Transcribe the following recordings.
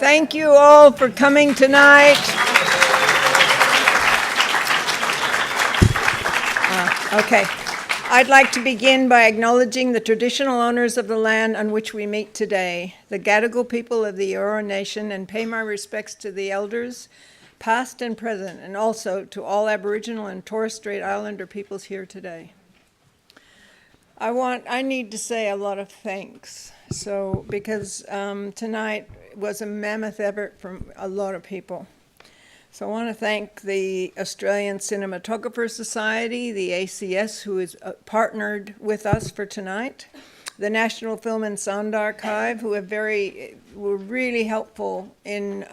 Thank you all for coming tonight. Okay. I'd like to begin by acknowledging the traditional owners of the land on which we meet today, the Gadigal people of the Eora Nation, and pay my respects to the elders, past and present, and also to all Aboriginal and Torres Strait Islander peoples here today. I need to say a lot of thanks. Because tonight was a mammoth effort from a lot of people. So I want to thank the Australian Cinematographers Society, the ACS, who is partnered with us for tonight, the National Film and Sound Archive, who were really helpful in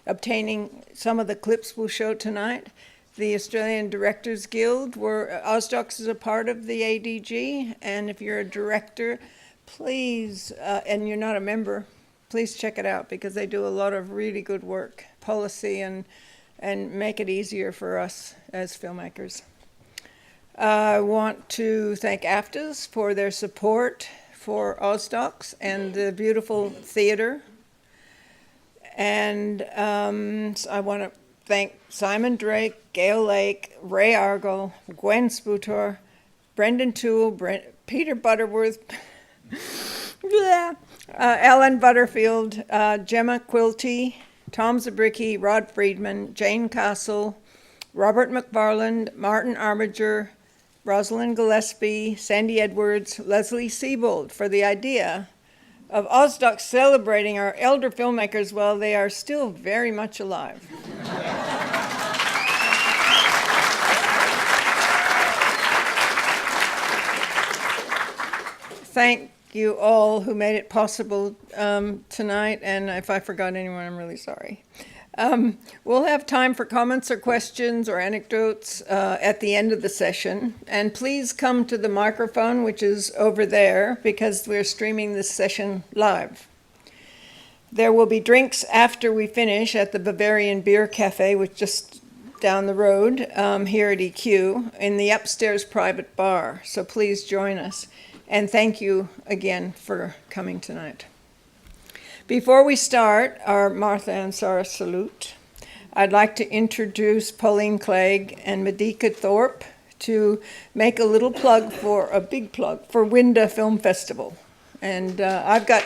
obtaining some of the clips we'll show tonight. The Australian Directors Guild, where OzDox is a part of the ADG, and if you're a director, please, and you're not a member, please check it out because they do a lot of really good work, policy, and make it easier for us as filmmakers. I want to thank AFTAs for their support for OzDox and the beautiful theater. And I want to thank Simon Drake, Gail Lake, Ray Argyle, Gwen Sputor, Brendan Toole, Peter Butterworth, Ellen Butterfield, Gemma Quilty, Tom Zabricki, Rod Friedman, Jane Castle, Robert McFarland, Martin Armiger, Rosalind Gillespie, Sandy Edwards, Leslie Siebold for the idea of OzDox celebrating our elder filmmakers while they are still very much alive. Thank you all who made it possible tonight, and if I forgot anyone, I'm really sorry. We'll have time for comments or questions or anecdotes at the end of the session, and please come to the microphone, which is over there, because we're streaming this session live. There will be drinks after we finish at the Bavarian Beer Cafe, which is just down the road here at EQ, in the upstairs private bar, so please join us. And thank you again for coming tonight. Before we start our Martha Ansara salute, I'd like to introduce Pauline Clegg and Medika Thorpe to make a little plug a big plug for Winda Film Festival. And I've got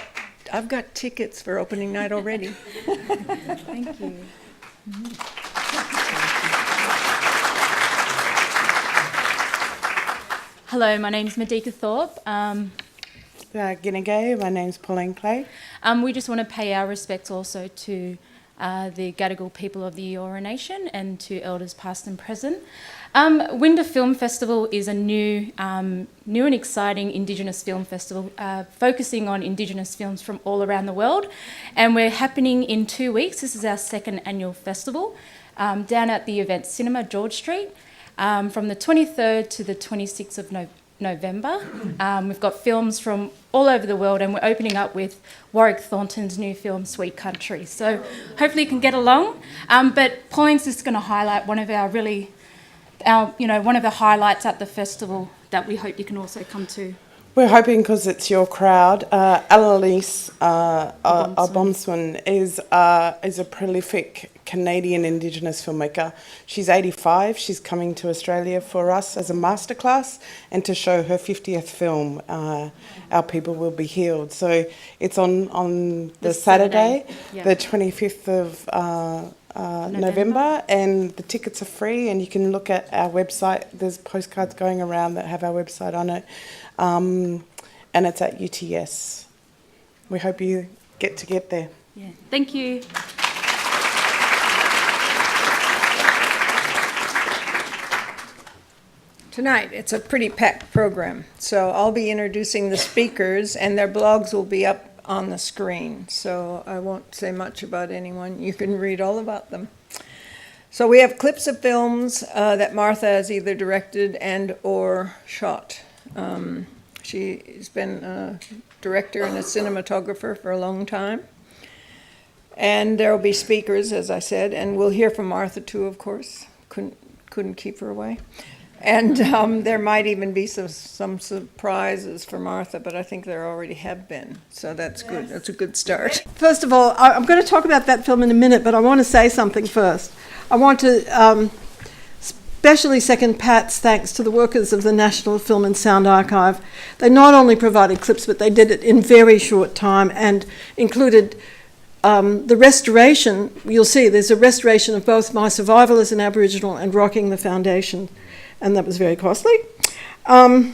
tickets for opening night already. Thank you. Hello, my name's Medika Thorpe. G'day, my name's Pauline Clay. We just want to pay our respects also to the Gadigal people of the Eora Nation and to elders past and present. Winda Film Festival is a new and exciting Indigenous film festival focusing on Indigenous films from all around the world. And we're happening in 2 weeks. This is our second annual festival down at the event Cinema George Street. From the 23rd to the 26th of November. We've got films from all over the world, and we're opening up with Warwick Thornton's new film, Sweet Country. So hopefully you can get along. But Pauline's just going to highlight one of the highlights at the festival that we hope you can also come to. We're hoping, because it's your crowd, Annalise Obomsman is a prolific Canadian Indigenous filmmaker. She's 85. She's coming to Australia for us as a masterclass and to show her 50th film, Our People Will Be Healed. So it's on the Saturday, yeah. The 25th of November, and the tickets are free, and you can look at our website. There's postcards going around that have our website on it. And it's at UTS. We hope you get there. Yeah, thank you. Tonight, it's a pretty packed program. So I'll be introducing the speakers, and their blogs will be up on the screen. So I won't say much about anyone. You can read all about them. So we have clips of films that Martha has either directed and or shot. She's been a director and a cinematographer for a long time. And there will be speakers, as I said, and we'll hear from Martha too, of course. Couldn't keep her away. And there might even be some surprises for Martha, but I think there already have been. So that's good. That's a good start. First of all, I'm going to talk about that film in a minute, but I want to say something first. I want to especially second Pat's thanks to the workers of the National Film and Sound Archive. They not only provided clips, but they did it in very short time and included the restoration. You'll see there's a restoration of both My Survival as an Aboriginal and Rocking the Foundation, and that was very costly. And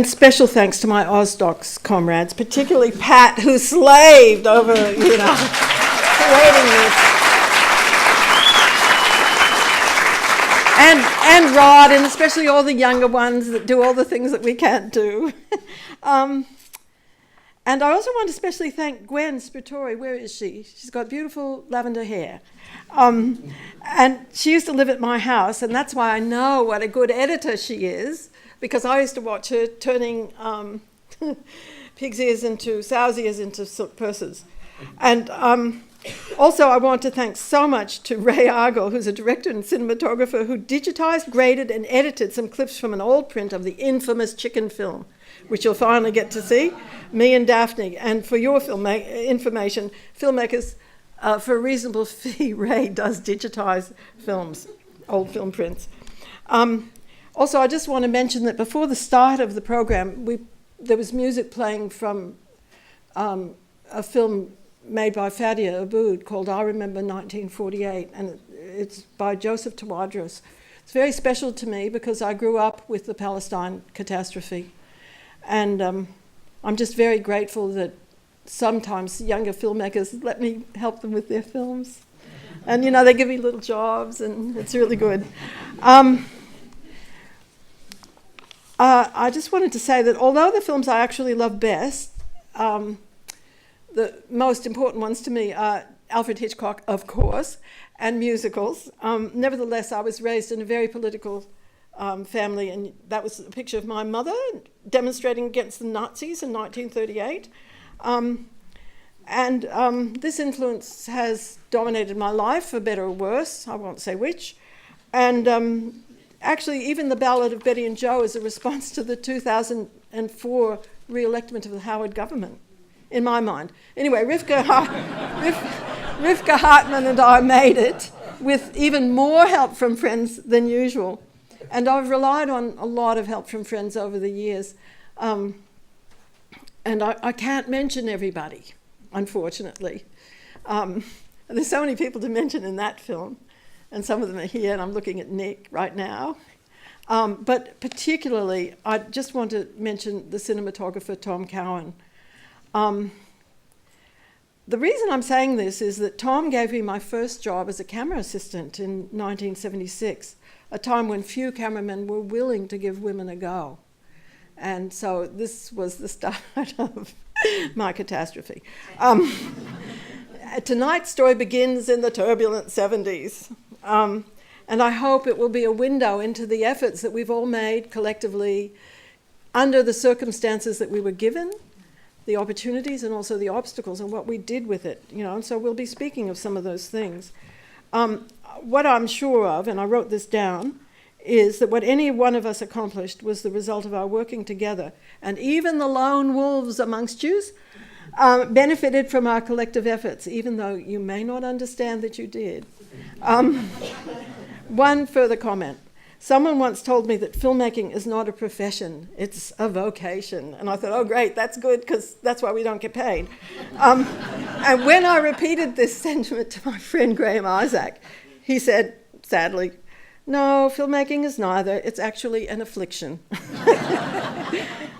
special thanks to my OzDox comrades, particularly Pat, who slaved over, creating this. And Rod, and especially all the younger ones that do all the things that we can't do. And I also want to especially thank Gwen Spitori. Where is she? She's got beautiful lavender hair. And she used to live at my house, and that's why I know what a good editor she is, because I used to watch her turning pig's ears into sow's ears into silk purses. And also I want to thank so much to Ray Argall, who's a director and cinematographer who digitized, graded, and edited some clips from an old print of the infamous chicken film, which you'll finally get to see, me and Daphne. And for your information, Filmmakers, for a reasonable fee, Ray does digitize films, old film prints. Also, I just want to mention that before the start of the program, there was music playing from a film made by Fadia Aboud called I Remember 1948, and it's by Joseph Tawadros. It's very special to me because I grew up with the Palestine catastrophe. And I'm just very grateful that sometimes younger filmmakers let me help them with their films. And, they give me little jobs, and it's really good. I just wanted to say that although the films I actually love best, the most important ones to me are Alfred Hitchcock, of course, and musicals. Nevertheless, I was raised in a very political family, and that was a picture of my mother demonstrating against the Nazis in 1938. This influence has dominated my life, for better or worse, I won't say which. And actually, even the Ballad of Betty and Joe is a response to the 2004 re-electment of the Howard government, in my mind. Anyway, Rivka Hartman and I made it with even more help from friends than usual. And I've relied on a lot of help from friends over the years. And I can't mention everybody, unfortunately. There's so many people to mention in that film, and some of them are here, and I'm looking at Nick right now. But particularly, I just want to mention the cinematographer, Tom Cowan. The reason I'm saying this is that Tom gave me my first job as a camera assistant in 1976, a time when few cameramen were willing to give women a go. And so this was the start of my catastrophe. Tonight's story begins in the turbulent 70s. And I hope it will be a window into the efforts that we've all made collectively under the circumstances that we were given, the opportunities and also the obstacles, and what we did with it. And so we'll be speaking of some of those things. What I'm sure of, and I wrote this down, is that what any one of us accomplished was the result of our working together. And even the lone wolves amongst yous benefited from our collective efforts, even though you may not understand that you did. One further comment. Someone once told me that filmmaking is not a profession, it's a vocation. And I thought, oh great, that's good, because that's why we don't get paid. And when I repeated this sentiment to my friend Graham Isaac, he said, sadly, no, filmmaking is neither, it's actually an affliction.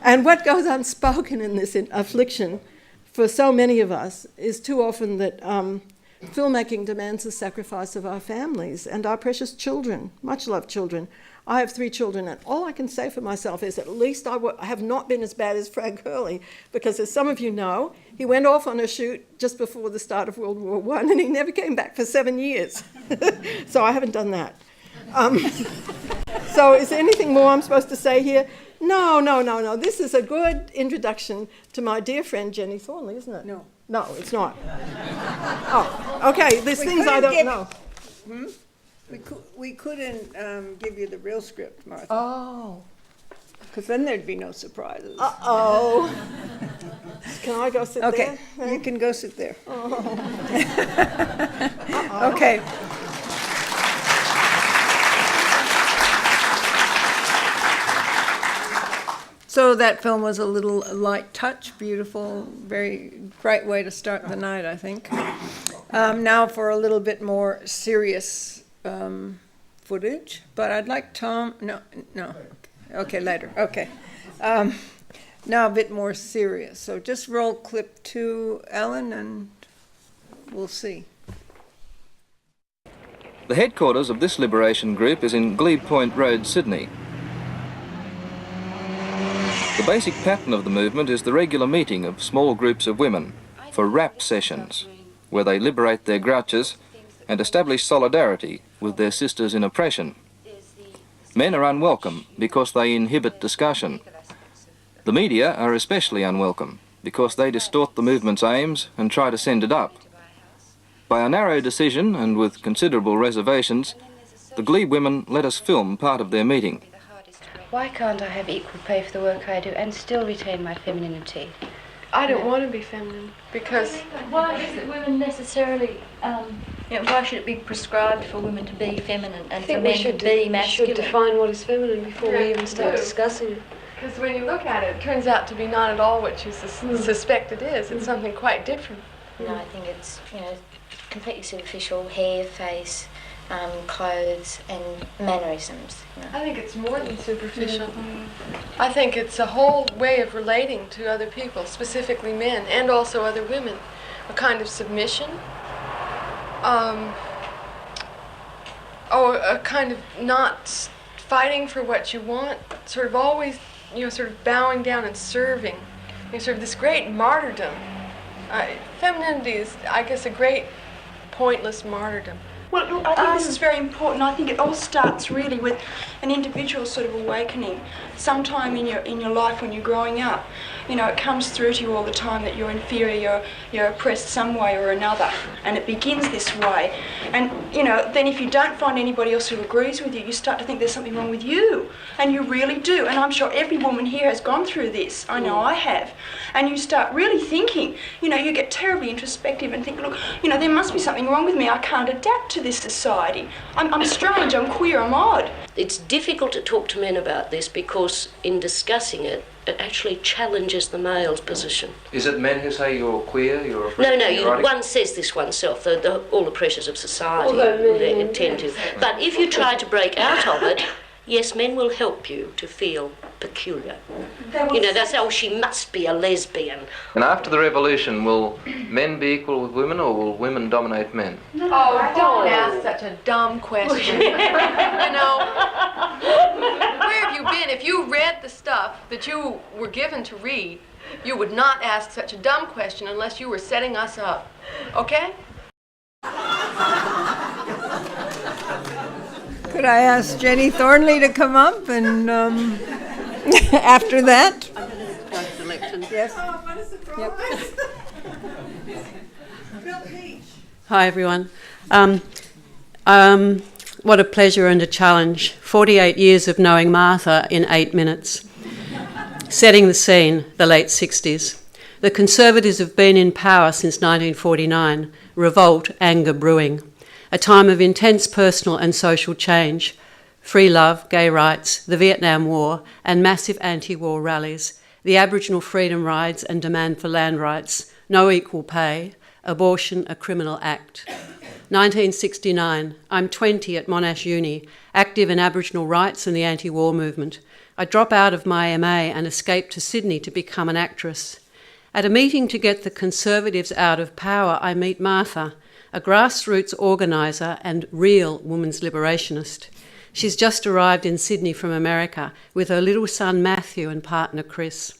And what goes unspoken in this affliction for so many of us is too often that filmmaking demands the sacrifice of our families and our precious children, much loved children. I have 3 children, and all I can say for myself is at least I have not been as bad as Frank Hurley, because as some of you know, he went off on a shoot just before the start of World War I, and he never came back for 7 years. So I haven't done that. So is there anything more I'm supposed to say here? No. This is a good introduction to my dear friend Jeni Thornley, isn't it? No, it's not. Oh, okay, there's things I don't know. We couldn't give you the real script, Martha, Oh. because then there'd be no surprises. Uh-oh. Can I go sit Okay, there? you can go sit there. Okay. So that film was a little light touch, beautiful, very great way to start the night, I think. Now for a little bit more serious footage, but I'd like Tom, no, okay, later, okay. Now a bit more serious, so just roll clip 2, Ellen, and we'll see. The headquarters of this liberation group is in Glebe Point Road, Sydney. The basic pattern of the movement is the regular meeting of small groups of women for rap sessions, where they liberate their grouches and establish solidarity with their sisters in oppression. Men are unwelcome because they inhibit discussion. The media are especially unwelcome because they distort the movement's aims and try to send it up. By a narrow decision and with considerable reservations, the Glebe women let us film part of their meeting. Why can't I have equal pay for the work I do and still retain my femininity? I don't want to be feminine because... Why is it women necessarily... why should it be prescribed for women to be feminine and for men to be masculine? We should define what is feminine before we even start discussing it. Because when you look at it, it turns out to be not at all what you suspect it is. It's something quite different. No, I think it's, completely superficial, hair, face, clothes and mannerisms. I think it's more than superficial. I think it's a whole way of relating to other people, specifically men and also other women. A kind of submission, or a kind of not fighting for what you want, sort of always, sort of bowing down and serving. Sort of this great martyrdom. Femininity is, I guess, a great pointless martyrdom. Well, look, I think this is very important. I think it all starts really with an individual sort of awakening. Sometime in your life when you're growing up, it comes through to you all the time that you're inferior, you're oppressed some way or another, and it begins this way. And, then if you don't find anybody else who agrees with you, you start to think there's something wrong with you, and you really do. And I'm sure every woman here has gone through this. I know I have. And you start really thinking, you get terribly introspective and think, look, there must be something wrong with me. I can't adapt to this society. I'm strange, I'm queer, I'm odd. It's difficult to talk to men about this because in discussing it, it actually challenges the male's position. Is it men who say you're queer, you're No, one says this oneself, all the pressures of society they tend to. But if you try to break out of it, yes, men will help you to feel peculiar. They'll say, oh, she must be a lesbian. And after the revolution, will men be equal with women or will women dominate men? Oh, don't ask such a dumb question. Where have you been? If you read the stuff that you were given to read, you would not ask such a dumb question unless you were setting us up. Okay? Could I ask Jeni Thornley to come up and after that? Yes. Hi everyone. What a pleasure and a challenge. 48 years of knowing Martha in 8 minutes. Setting the scene, the late 60s. The Conservatives have been in power since 1949. Revolt, anger brewing. A time of intense personal and social change. Free love, gay rights, the Vietnam War, and massive anti-war rallies. The Aboriginal freedom rides and demand for land rights. No equal pay. Abortion a criminal act. 1969. I'm 20 at Monash Uni, active in Aboriginal rights and the anti-war movement. I drop out of my MA and escape to Sydney to become an actress. At a meeting to get the Conservatives out of power, I meet Martha, a grassroots organiser and real women's liberationist. She's just arrived in Sydney from America with her little son Matthew and partner Chris.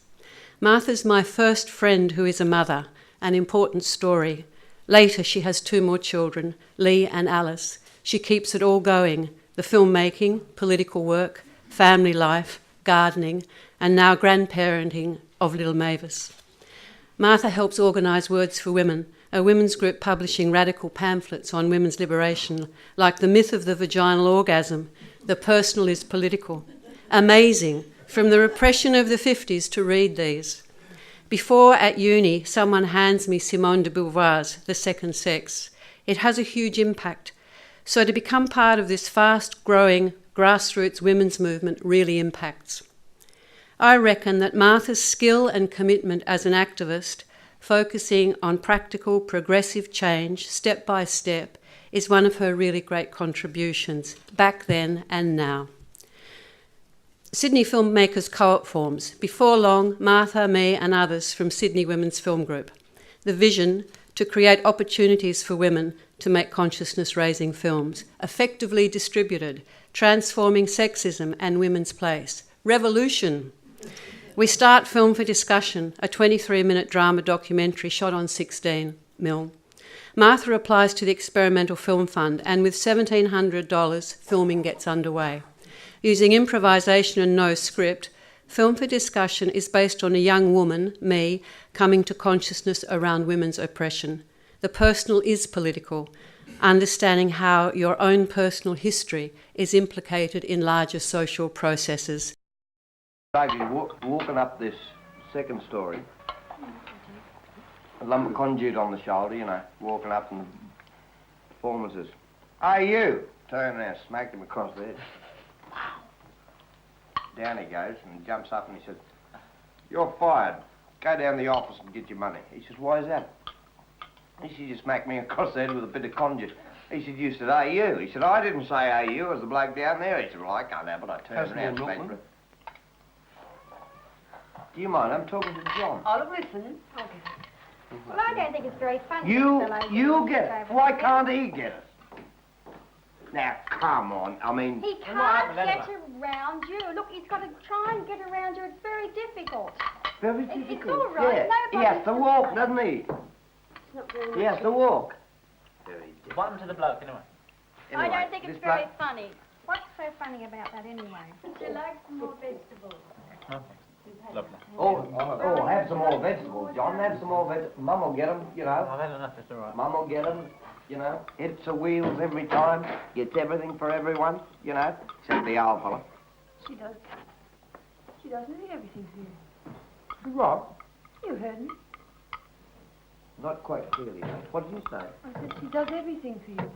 Martha's my first friend who is a mother, an important story. Later she has 2 more children, Lee and Alice. She keeps it all going, the filmmaking, political work, family life, gardening, and now grandparenting of little Mavis. Martha helps organise Words for Women, a women's group publishing radical pamphlets on women's liberation, like The Myth of the Vaginal Orgasm, The Personal is Political. Amazing, from the repression of the 50s to read these. Before, at uni, someone hands me Simone de Beauvoir's The Second Sex. It has a huge impact. So to become part of this fast-growing grassroots women's movement really impacts. I reckon that Martha's skill and commitment as an activist, focusing on practical, progressive change, step by step, is one of her really great contributions, back then and now. Sydney Filmmakers Co-op forms. Before long, Martha, me and others from Sydney Women's Film Group. The vision to create opportunities for women to make consciousness-raising films, effectively distributed, transforming sexism and women's place. Revolution. We start Film for Discussion, a 23-minute drama documentary shot on 16mm. Martha applies to the Experimental Film Fund, and with $1,700, filming gets underway. Using improvisation and no script, Film for Discussion is based on a young woman, me, coming to consciousness around women's oppression. The personal is political, understanding how your own personal history is implicated in larger social processes. Basically, walking up this second story, a lump of conduit on the shoulder, you know, walking up, and the foreman says, "Hey, you!" Turn around, smacked him across the head. Down he goes and jumps up and he says, "You're fired. Go down to the office and get your money." He says, "Why is that?" He said, "You smacked me across the head with a bit of conduit." He said, "You said, hey, you." He said, "I didn't say, hey, you. It was the bloke down there." He said, "Well, I can't have it." I turned around and smacked him. Do you mind? I'm talking to John. I'll listen. I'll get it. Well, I don't think it's very funny. You'll get it. Why can't he get it? Now, come on. I mean... He can't get around you. Look, he's got to try and get around you. It's very difficult. Very difficult? It's all right. Yeah. He has to walk, doesn't he? It's not very much. He has to walk. Very difficult. What happened to the bloke, anyway? I don't think it's very funny. What's so funny about that, anyway? Would you like some more vegetables? Okay. Lovely. Oh, have some more vegetables, John. Have some more vegetables. Mum will get them, you know. I've had enough, it's all right. Mum will get them, you know. Hits the wheels every time. Gets everything for everyone, you know. Except the old fella. She does. She doesn't do everything for you. What? You heard me. Not quite clearly, mate. What did you say? I said she does everything for you.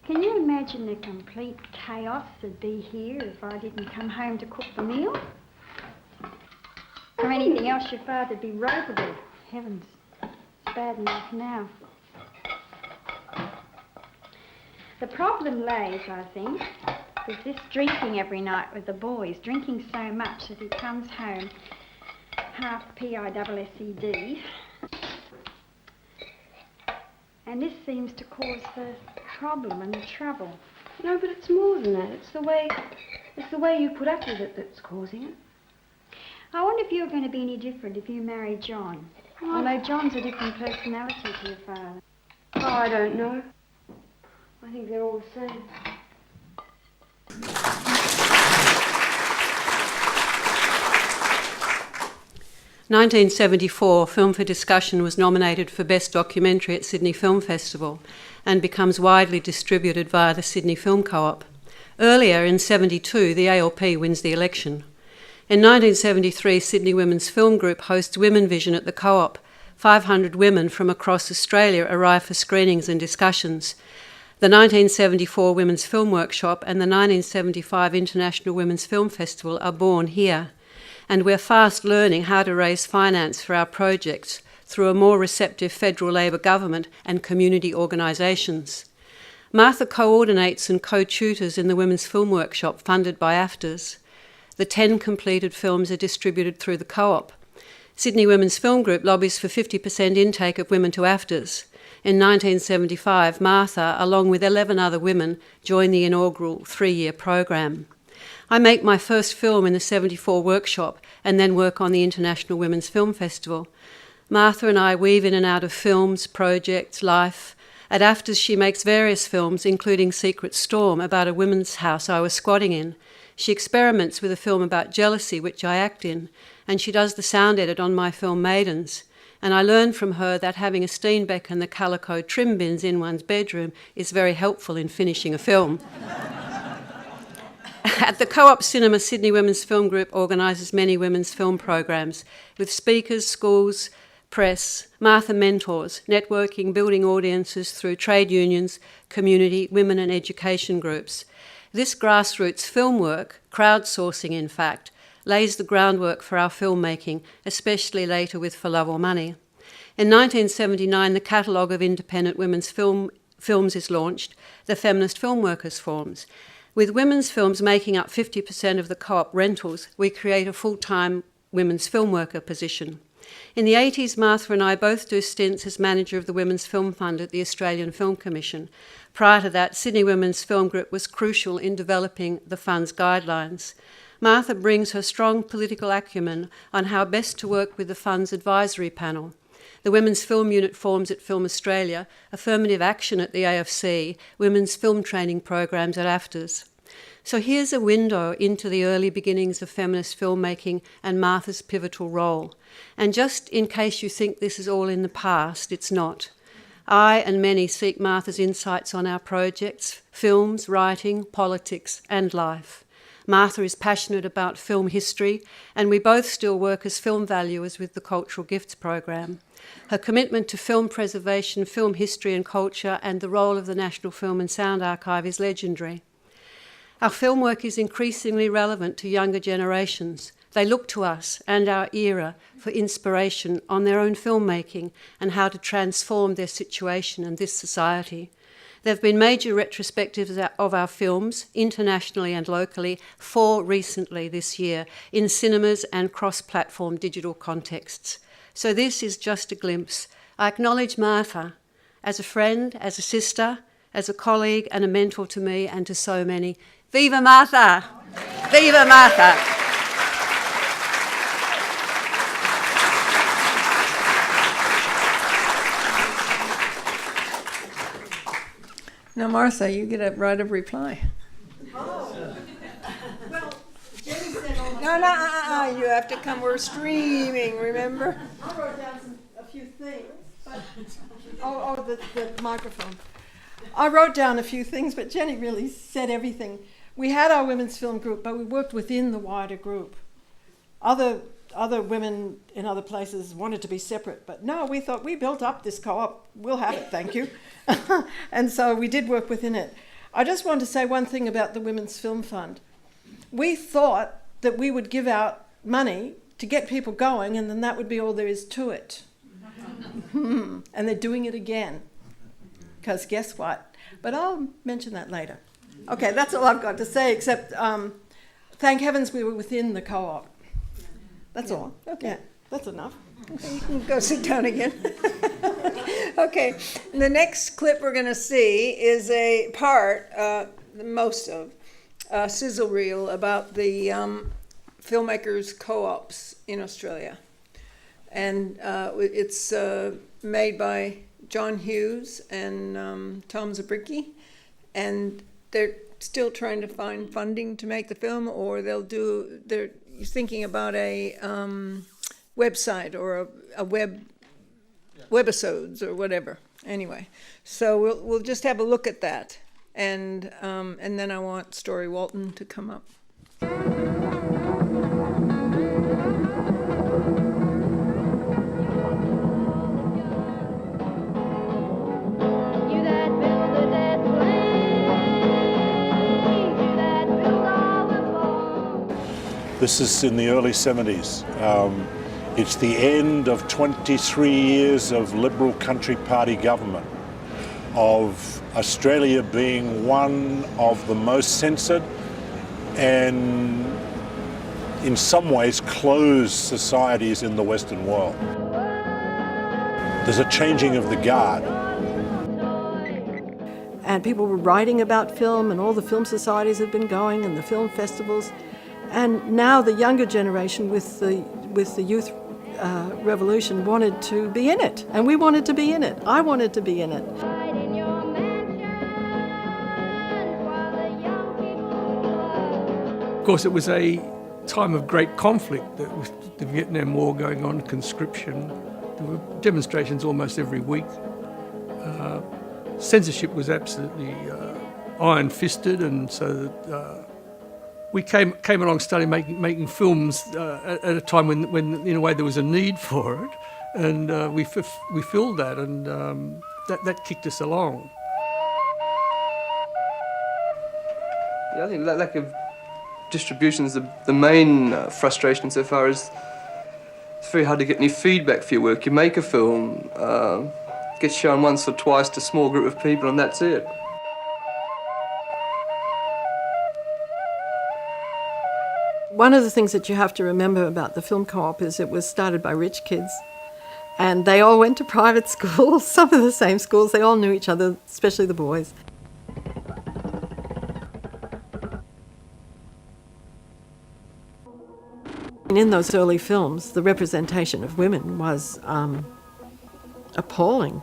Can you imagine the complete chaos that'd be here if I didn't come home to cook the meal? Or anything else, your father'd be ropeable. Heavens, it's bad enough now. The problem lays, I think, with this drinking every night with the boys, drinking so much that he comes home half PISSED. And this seems to cause the problem and the trouble. No, but it's more than that. It's the way you put up with it that's causing it. I wonder if you're going to be any different if you marry John. Although John's a different personality to your father. Oh, I don't know. I think they're all the same. In 1974, Film for Discussion was nominated for Best Documentary at Sydney Film Festival and becomes widely distributed via the Sydney Film Co-op. Earlier, in 1972, the ALP wins the election. In 1973, Sydney Women's Film Group hosts Women Vision at the Co-op. 500 women from across Australia arrive for screenings and discussions. The 1974 Women's Film Workshop and the 1975 International Women's Film Festival are born here. And we're fast learning how to raise finance for our projects through a more receptive federal Labor government and community organisations. Martha coordinates and co-tutors in the Women's Film Workshop funded by AFTRS. The 10 completed films are distributed through the Co-op. Sydney Women's Film Group lobbies for 50% intake of women to AFTRS. In 1975, Martha, along with 11 other women, joined the inaugural 3-year program. I make my first film in the 74 workshop and then work on the International Women's Film Festival. Martha and I weave in and out of films, projects, life. At AFTRS, she makes various films, including Secret Storm, about a women's house I was squatting in. She experiments with a film about jealousy, which I act in, and she does the sound edit on my film Maidens. and I learned from her that having a Steenbeck and the calico trim bins in one's bedroom is very helpful in finishing a film. At the Co-op Cinema, Sydney Women's Film Group organises many women's film programs with speakers, schools, press, Martha mentors, networking, building audiences through trade unions, community, women and education groups. This grassroots film work, crowdsourcing in fact, lays the groundwork for our filmmaking, especially later with For Love or Money. In 1979, the catalogue of independent women's films is launched, the Feminist Filmworkers forms. With women's films making up 50% of the co-op rentals, we create a full-time women's film worker position. In the 80s, Martha and I both do stints as manager of the Women's Film Fund at the Australian Film Commission. Prior to that, Sydney Women's Film Group was crucial in developing the fund's guidelines. Martha brings her strong political acumen on how best to work with the fund's advisory panel. The Women's Film Unit forms at Film Australia, affirmative action at the AFC, women's film training programs at AFTRS. So here's a window into the early beginnings of feminist filmmaking and Martha's pivotal role. And just in case you think this is all in the past, it's not. I and many seek Martha's insights on our projects, films, writing, politics, and life. Martha is passionate about film history, and we both still work as film valuers with the Cultural Gifts program. Her commitment to film preservation, film history and culture, and the role of the National Film and Sound Archive is legendary. Our film work is increasingly relevant to younger generations. They look to us and our era for inspiration on their own filmmaking and how to transform their situation and this society. There have been major retrospectives of our films, internationally and locally, 4 recently this year, in cinemas and cross-platform digital contexts. So this is just a glimpse. I acknowledge Martha as a friend, as a sister, as a colleague and a mentor to me and to so many. Viva Martha! Viva Martha! Now, Martha, you get a right of reply. Oh. Well, Jeni said all No, you have to come. We're streaming, remember? I wrote down a few things, but the microphone. I wrote down a few things, but Jeni really said everything. We had our women's film group, but we worked within the wider group. Other women in other places wanted to be separate, but no, we thought we built up this co-op. We'll have it, thank you. And so we did work within it. I just want to say one thing about the Women's Film Fund. We thought that we would give out money to get people going, and then that would be all there is to it. And they're doing it again. Because guess what? But I'll mention that later. Okay, that's all I've got to say, except thank heavens we were within the co-op. That's all. Okay. Yeah, that's enough. Okay, you can go sit down again. Okay, the next clip we're going to see is a part, most of, sizzle reel about the filmmakers co-ops in Australia. And it's made by John Hughes and Tom Zabricki, and they're still trying to find funding to make the film, or they're thinking about a website or a webisodes or whatever. Anyway, so we'll just have a look at that, and then I want Storry Walton to come up. This is in the early 70s. It's the end of 23 years of Liberal Country Party government, of Australia being one of the most censored and in some ways closed societies in the Western world. There's a changing of the guard. And people were writing about film, and all the film societies had been going, and the film festivals. And now the younger generation with the youth revolution wanted to be in it, and we wanted to be in it. I wanted to be in it. Of course, it was a time of great conflict, that with the Vietnam War going on, conscription, There were demonstrations almost every week. Censorship was absolutely iron-fisted, and so that, we came along, started making films at a time when in a way there was a need for it, and we filled that, and that kicked us along. Yeah, I think lack of distribution is the main frustration so far. Is it's very hard to get any feedback for your work. You make a film, gets shown once or twice to a small group of people, and that's it. One of the things that you have to remember about the film co-op is it was started by rich kids, and they all went to private schools, some of the same schools. They all knew each other, especially the boys. And in those early films, the representation of women was appalling.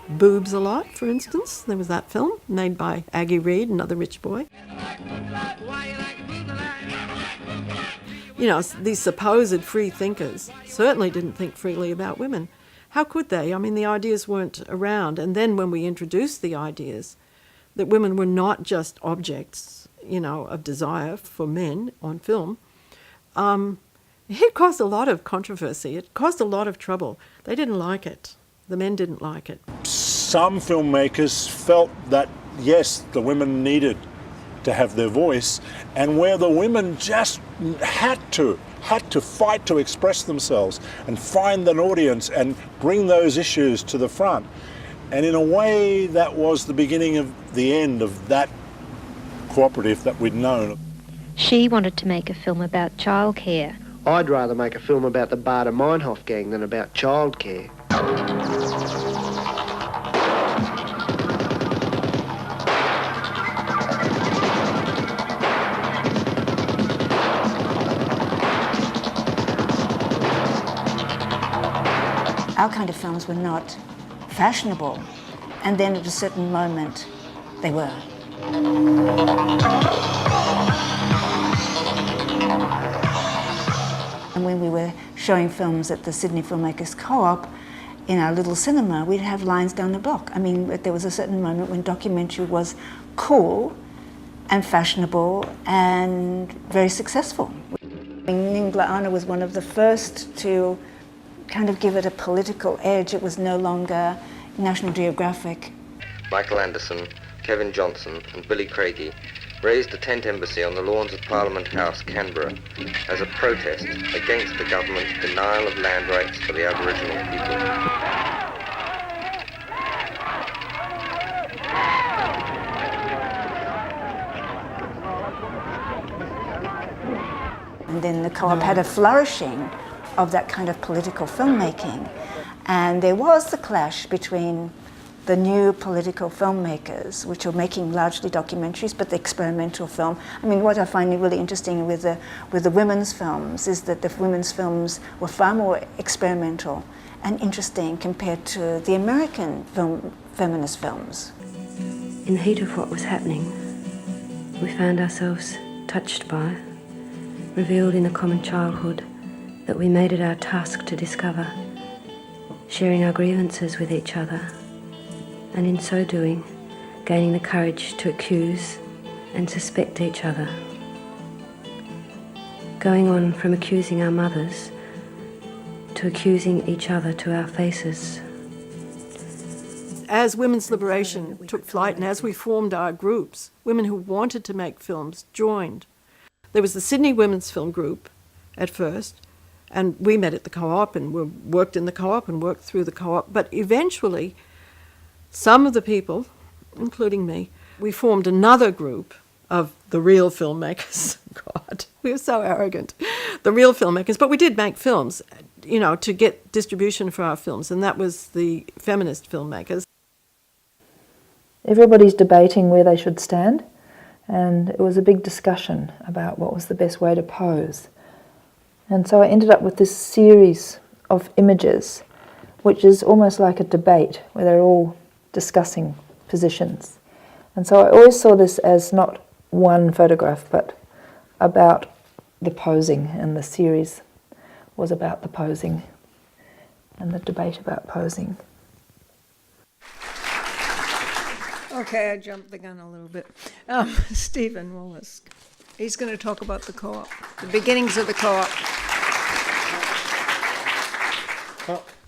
Boobs a Lot, for instance. There was that film made by Aggie Reed, another rich boy. You know, these supposed free thinkers certainly didn't think freely about women. How could they? I mean, the ideas weren't around. And then when we introduced the ideas that women were not just objects, you know, of desire for men on film, it caused a lot of controversy. It caused a lot of trouble. They didn't like it. The men didn't like it. Some filmmakers felt that, yes, the women needed to have their voice, and where the women just had to fight to express themselves and find an audience and bring those issues to the front. And in a way, that was the beginning of the end of that cooperative that we'd known. She wanted to make a film about childcare. I'd rather make a film about the Baader Meinhof gang than about childcare. Our kind of films were not fashionable, and then at a certain moment, they were. And when we were showing films at the Sydney Filmmakers Co-op, in our little cinema, we'd have lines down the block. I mean, there was a certain moment when documentary was cool and fashionable and very successful. Ningla Ana was one of the first to kind of give it a political edge. It was no longer National Geographic. Michael Anderson, Kevin Johnson and Billy Craigie raised a tent embassy on the lawns of Parliament House, Canberra, as a protest against the government's denial of land rights for the Aboriginal people. And then the co-op had a flourishing of that kind of political filmmaking. And there was the clash between the new political filmmakers, which are making largely documentaries, but the experimental film. I mean, what I find really interesting with the women's films is that the women's films were far more experimental and interesting compared to the American feminist films. In the heat of what was happening, we found ourselves touched by, revealed in a common childhood that we made it our task to discover, sharing our grievances with each other, and in so doing, gaining the courage to accuse and suspect each other. Going on from accusing our mothers to accusing each other to our faces. As women's liberation took flight and as we formed our groups, women who wanted to make films joined. There was the Sydney Women's Film Group at first, and we met at the co-op and we worked in the co-op and worked through the co-op, but eventually some of the people, including me, we formed another group of the real filmmakers. God, we were so arrogant. The real filmmakers, but we did make films, you know, to get distribution for our films, and that was the feminist filmmakers. Everybody's debating where they should stand, and it was a big discussion about what was the best way to pose. And so I ended up with this series of images, which is almost like a debate, where they're all discussing positions. And so I always saw this as not one photograph, but about the posing, and the series was about the posing. and the debate about posing. Okay, I jumped the gun a little bit. Stephen Wallace. He's going to talk about the co-op, the beginnings of the co-op.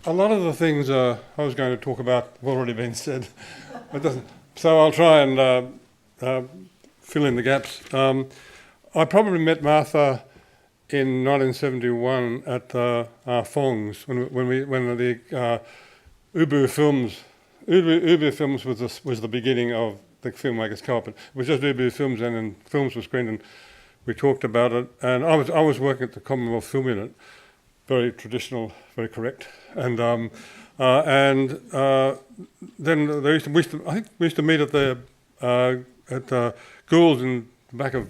A lot of the things I was going to talk about have already been said. So I'll try and fill in the gaps. I probably met Martha in 1971 at Fong's when the Ubu Films. Ubu Films was the beginning of the Filmmakers Co-op. It was just Ubu Films, and then films were screened, and we talked about it. And I was working at the Commonwealth Film Unit, very traditional, very correct, and then we used to meet at Gould's in the back of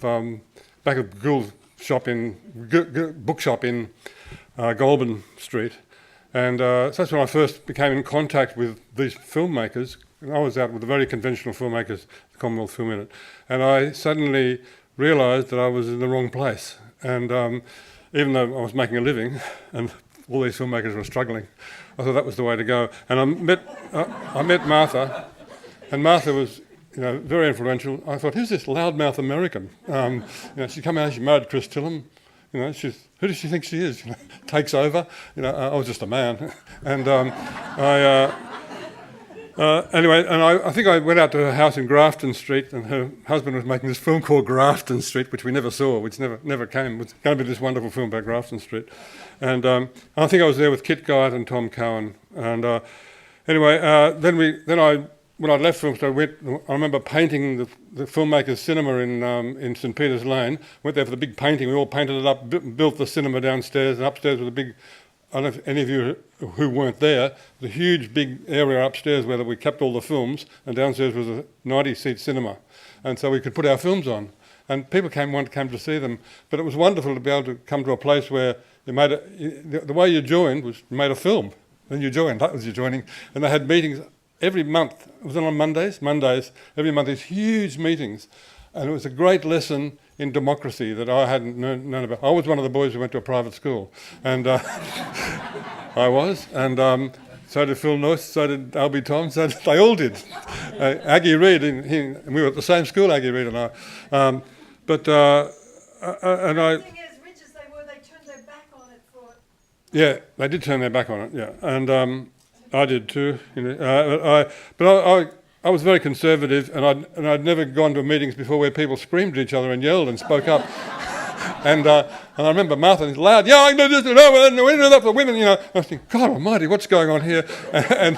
Gould's shop bookshop in Goulburn Street. And so that's when I first became in contact with these filmmakers. And I was out with the very conventional filmmakers, the Commonwealth Film Unit, and I suddenly realised that I was in the wrong place. And even though I was making a living, and all these filmmakers were struggling, I thought that was the way to go. And I met Martha, and Martha was, very influential. I thought, who's this loudmouth American? She come out, she married Chris Tillum. Who does she think she is? Takes over. I was just a man, and anyway, and I think I went out to her house in Grafton Street, and her husband was making this film called Grafton Street, which we never saw, which never came. It was going to be this wonderful film about Grafton Street, and I think I was there with Kit Guyatt and Tom Cowan, and when I left film, I remember painting the Filmmakers cinema in St Peter's Lane. Went there for the big painting. We all painted it up, built the cinema downstairs, and upstairs was a big, I don't know if any of you who weren't there, the huge big area upstairs where we kept all the films, and downstairs was a 90-seat cinema. And so we could put our films on. And people came to see them. But it was wonderful to be able to come to a place where you made the way you joined was you made a film. Then you joined, that was your joining. And they had meetings every month. It was on Mondays, every month, these huge meetings. And it was a great lesson in democracy that I hadn't known about. I was one of the boys who went to a private school. And I was. And so did Phil Noyce, so did Albie Tom, so they all did. Aggie Reid, and we were at the same school, Aggie Reid and I. The thing is, rich as they were, they turned their back on it for... Yeah, they did turn their back on it, yeah. And I did too. I was very conservative, and I'd never gone to meetings before where people screamed at each other and yelled and spoke up. and I remember Martha was loud, yeah, I do this, we do that for women, I was thinking, God almighty, what's going on here? And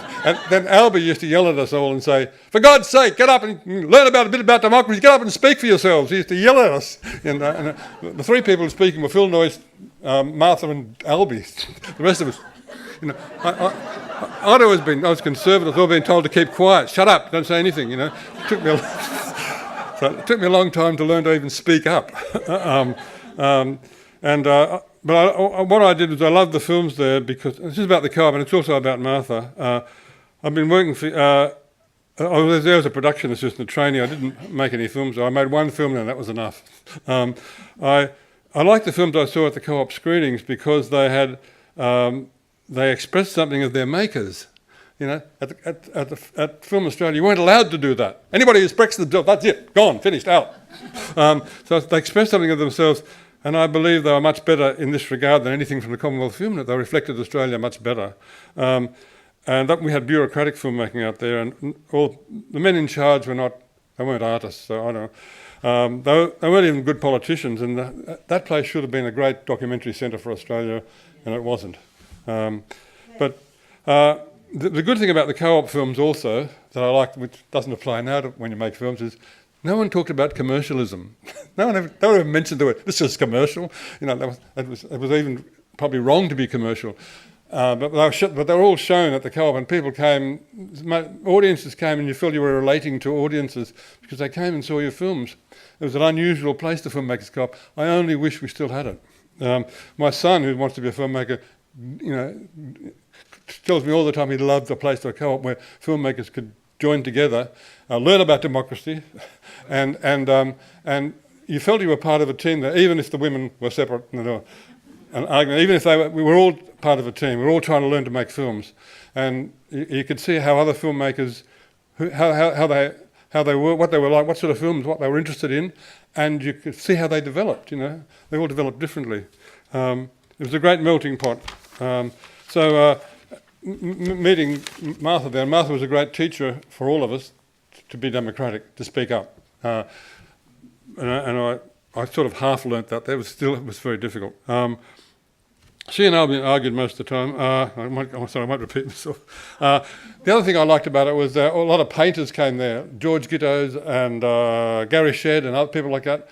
then Albie used to yell at us all and say, for God's sake, get up and learn a bit about democracy, get up and speak for yourselves. He used to yell at us. And the three people speaking were Phil Noyce, Martha and Albie. The rest of us, I was conservative. I've always been told to keep quiet, shut up, don't say anything. It took me a long time to learn to even speak up. What I did was I loved the films there because this is about the co-op, and it's also about Martha. I've been working for. I was there as a production assistant trainee. I didn't make any films. I made one film, and that was enough. I liked the films I saw at the co-op screenings because they had. They expressed something of their makers. At Film Australia, you weren't allowed to do that. Anybody who expressed the job, that's it, gone, finished, out. So they expressed something of themselves, and I believe they were much better in this regard than anything from the Commonwealth Film Unit. They reflected Australia much better. And we had bureaucratic filmmaking out there, and all the men in charge they weren't artists, so I don't know. They weren't even good politicians, and that place should have been a great documentary centre for Australia, and it wasn't. The good thing about the co-op films also that I like, which doesn't apply now when you make films, is no one talked about commercialism. No one ever mentioned the word, this is commercial. It was even probably wrong to be commercial. But they were all shown at the co-op, and people came, audiences came, and you felt you were relating to audiences because they came and saw your films. It was an unusual place, the Filmmakers Co-op. I only wish we still had it. My son, who wants to be a filmmaker, tells me all the time he loved the place, the co-op, where filmmakers could join together, learn about democracy, and you felt you were part of a team there, even if the women were separate. an argument, even if we were all part of a team, we were all trying to learn to make films, and you could see how other filmmakers, how they were, what they were like, what sort of films, what they were interested in, and you could see how they developed. They all developed differently. It was a great melting pot. Meeting Martha there, Martha was a great teacher for all of us to be democratic, to speak up. And I sort of half learnt that. It was very difficult. She and I argued most of the time. I won't repeat myself. The other thing I liked about it was a lot of painters came there. George Gittos and Gary Shedd and other people like that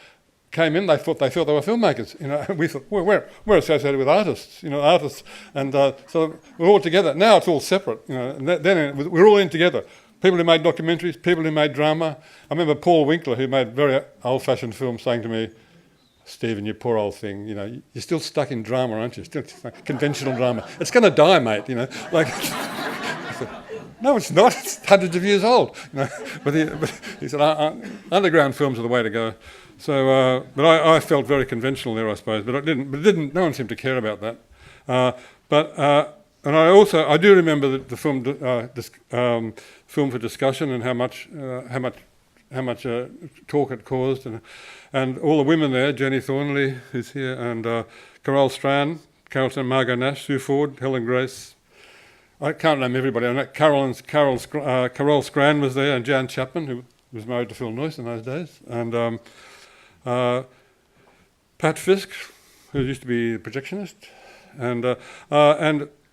came in. They thought they were filmmakers. We thought, well, we're associated with artists. And so we're all together. Now it's all separate. And then we're all in together. People who made documentaries, people who made drama. I remember Paul Winkler, who made very old-fashioned films, saying to me, "Stephen, you poor old thing, you're still stuck in drama, aren't you? Still conventional drama. It's going to die, mate, Like, I said, no, it's not. It's hundreds of years old. But he said, underground films are the way to go. So, but I felt very conventional there, I suppose. But it didn't. No one seemed to care about that. And I do remember the film film for discussion and how much talk it caused, and all the women there, Jeni Thornley, who's here, and Carol Strand, Margot Nash, Sue Ford, Helen Grace. I can't name everybody. I know Carol Scran was there, and Jan Chapman, who was married to Phil Noyce in those days, and Pat Fiske, who used to be a projectionist, and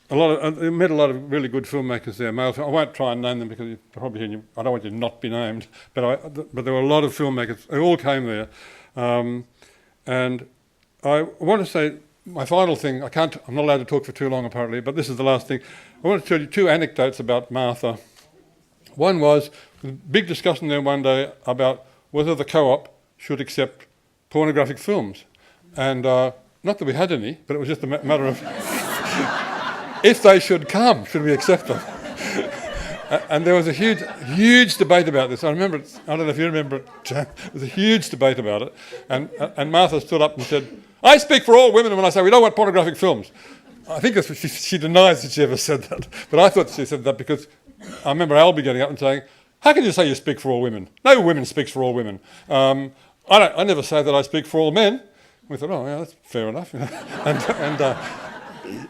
I met a lot of really good filmmakers there. Male, I won't try and name them because I don't want you to not be named. But there were a lot of filmmakers. They all came there, and I want to say my final thing. I'm not allowed to talk for too long apparently, but this is the last thing. I want to tell you two anecdotes about Martha. One was a big discussion there one day about whether the co-op should accept pornographic films, and not that we had any, but it was just a matter of. If they should come, should we accept them? And there was a huge debate about this. I remember it. I don't know if you remember it, Jan. There was a huge debate about it. And Martha stood up and said, "I speak for all women when I say we don't want pornographic films." I think that's what she denies that she ever said that. But I thought she said that because I remember Albie getting up and saying, "How can you say you speak for all women? No women speaks for all women. I never say that I speak for all men." We thought, "Oh, yeah, that's fair enough."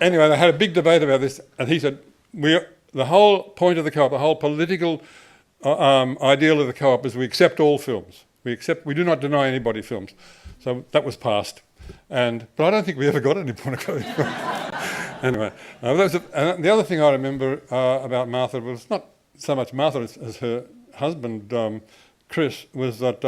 Anyway, they had a big debate about this, and he said, the whole point of the co-op, the whole political ideal of the co-op is we accept all films. We do not deny anybody films. So that was passed. But I don't think we ever got any pornography films. Anyway, the other thing I remember about Martha was not so much Martha as her husband, Chris, was that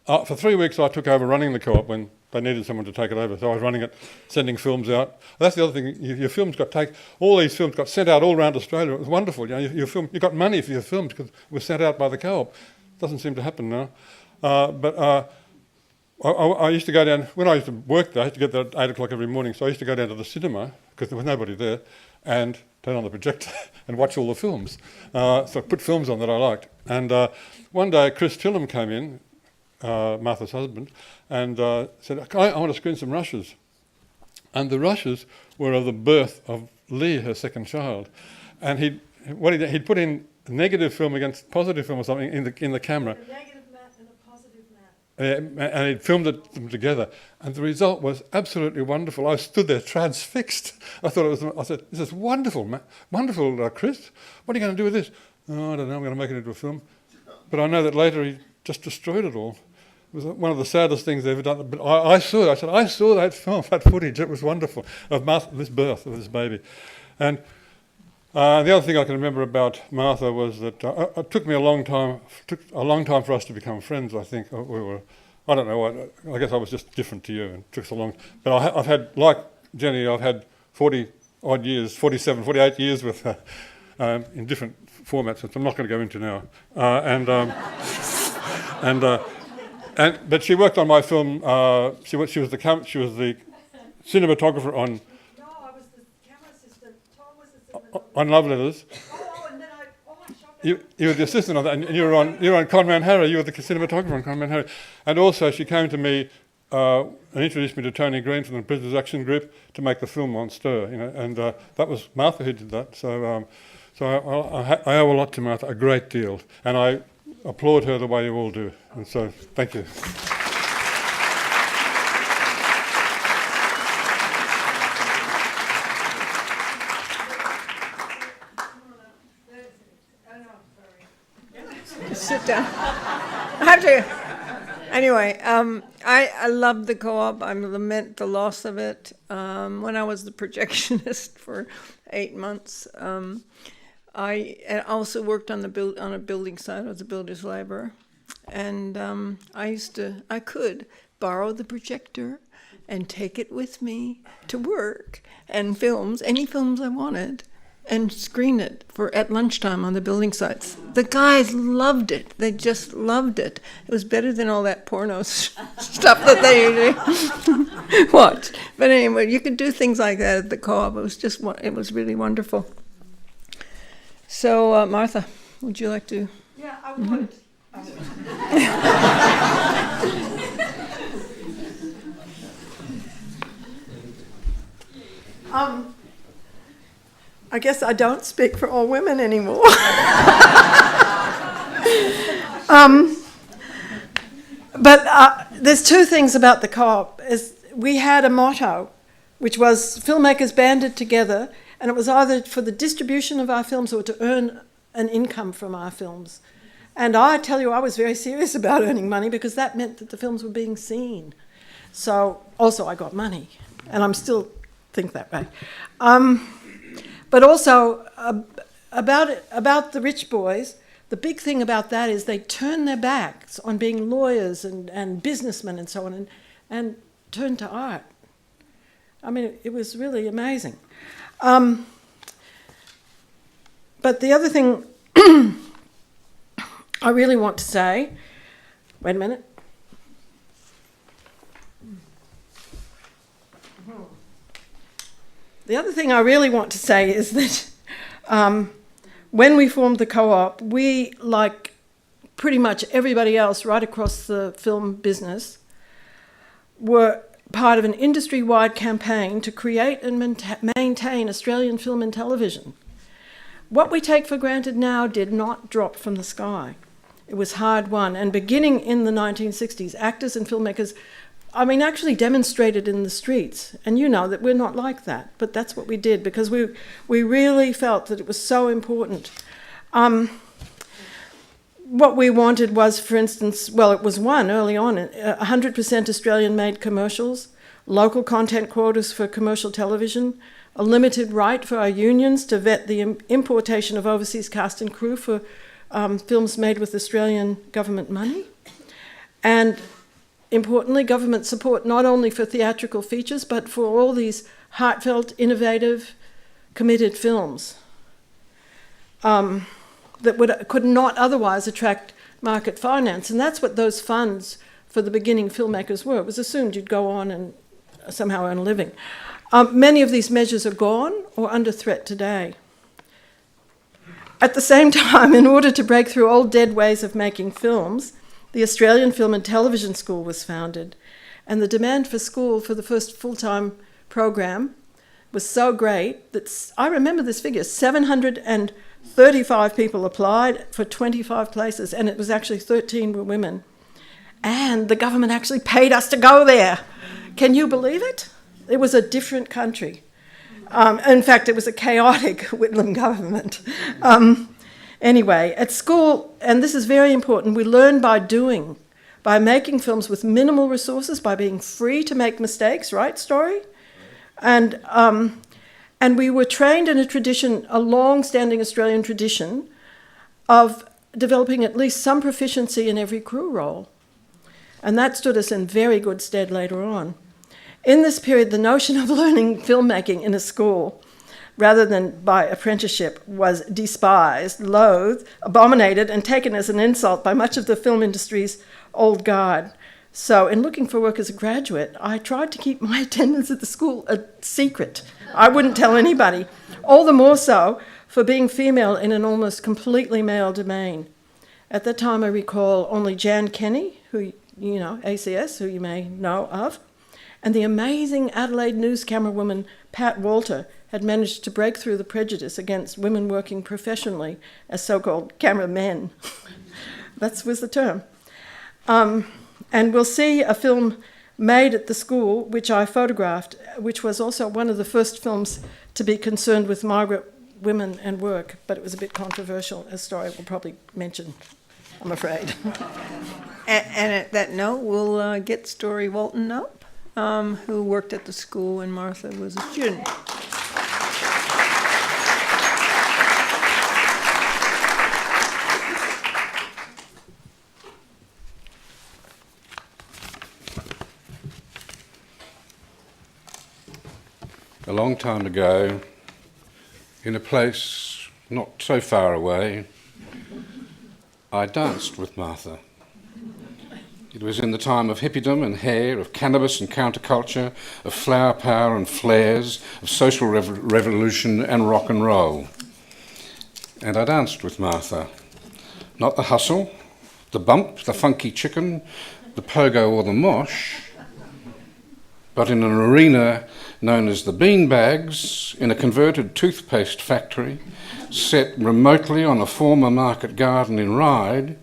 for 3 weeks I took over running the co-op when they needed someone to take it over. So I was running it, sending films out. That's the other thing. Your films all these films got sent out all around Australia. It was wonderful. You got money for your films because it was sent out by the co-op. Doesn't seem to happen now. But I used to go down, when I used to work there, I used to get there at 8 o'clock every morning. So I used to go down to the cinema because there was nobody there and turn on the projector and watch all the films. So I put films on that I liked. And one day Chris Tillham came in, Martha's husband, and said, I want to screen some rushes. And the rushes were of the birth of Lee, her second child. And he'd put in a negative film against positive film or something in the camera. A negative mat and a positive mat. And he'd filmed them together. And the result was absolutely wonderful. I stood there transfixed. I said, this is wonderful, wonderful, Chris. What are you going to do with this? Oh, I don't know, I'm going to make it into a film. But I know that later he just destroyed it all. It was one of the saddest things they've ever done. But I saw it. I said, I saw that film, that footage. It was wonderful of this birth of this baby. And the other thing I can remember about Martha was that it took me a long time for us to become friends. I think I don't know what. I guess I was just different to you, and it took so long. But I've had, like Jeni, I've had 40 odd years, 47, 48 years with her in different formats, which I'm not going to go into now. But she worked on my film. She was the cinematographer on. No, I was the camera assistant. Tom was the cinematographer. On Love Letters. And then I shot. You were the assistant on that, and you were on Conman Harry. You were the cinematographer on Conman Harry. And also, she came to me and introduced me to Tony Green from the Prisoners Action Group to make the film on Stir, and that was Martha who did that. So I owe a lot to Martha, a great deal, and I applaud her the way you all do. And so, thank you. Sit down. I have to. Anyway, I love the co-op. I lament the loss of it. When I was the projectionist for 8 months, I also worked on a building site. I was a builder's laborer, and I could borrow the projector and take it with me to work and any films I wanted, and screen it at lunchtime on the building sites. The guys loved it. They just loved it. It was better than all that porno stuff that they usually watch. But anyway, you could do things like that at the co-op. It was really wonderful. So, Martha, would you like to? Yeah, I would. I guess I don't speak for all women anymore. But there's two things about the co-op. We had a motto, which was filmmakers banded together, and it was either for the distribution of our films or to earn an income from our films. And I tell you, I was very serious about earning money because that meant that the films were being seen. So also I got money, and I'm still think that way. But also about the rich boys, the big thing about that is they turn their backs on being lawyers and businessmen and so on and turn to art. I mean, it was really amazing. But the other thing I really want to say, wait a minute. The other thing I really want to say is that when we formed the co-op, we, like pretty much everybody else right across the film business, were part of an industry-wide campaign to create and maintain Australian film and television. What we take for granted now did not drop from the sky. It was hard won. And beginning in the 1960s, actors and filmmakers actually demonstrated in the streets. And you know that we're not like that, but that's what we did because we really felt that it was so important. What we wanted was, for instance, it was one early on, 100% Australian-made commercials, local content quotas for commercial television, a limited right for our unions to vet the importation of overseas cast and crew for films made with Australian government money, and importantly, government support not only for theatrical features, but for all these heartfelt, innovative, committed films that could not otherwise attract market finance. And that's what those funds for the beginning filmmakers were. It was assumed you'd go on and somehow earn a living. Many of these measures are gone or under threat today. At the same time, in order to break through old dead ways of making films, the Australian Film and Television School was founded, and the demand for school for the first full-time program was so great that, I remember this figure, 735 people applied for 25 places, and it was actually 13 were women. And the government actually paid us to go there. Can you believe it? It was a different country. In fact, it was a chaotic Whitlam government. Anyway, at school, and this is very important, we learn by doing, by making films with minimal resources, by being free to make mistakes, right, Storry? And we were trained in a long-standing Australian tradition of developing at least some proficiency in every crew role. And that stood us in very good stead later on. In this period, the notion of learning filmmaking in a school rather than by apprenticeship was despised, loathed, abominated, and taken as an insult by much of the film industry's old guard. So in looking for work as a graduate, I tried to keep my attendance at the school a secret. I wouldn't tell anybody, all the more so for being female in an almost completely male domain. At that time, I recall only Jan Kenny, who ACS, who you may know of. And the amazing Adelaide news camerawoman Pat Walter had managed to break through the prejudice against women working professionally as so-called cameramen. That was the term. And we'll see a film made at the school, which I photographed, which was also one of the first films to be concerned with migrant women and work, but it was a bit controversial, as Storry will probably mention, I'm afraid. And at that note, we'll get Storry Walton up, who worked at the school when Martha was a student. A long time ago, in a place not so far away, I danced with Martha. It was in the time of hippiedom and hair, of cannabis and counterculture, of flower power and flares, of social revolution and rock and roll. And I danced with Martha. Not the hustle, the bump, the funky chicken, the pogo or the mosh, but in an arena known as the Beanbags, in a converted toothpaste factory, set remotely on a former market garden in Ryde,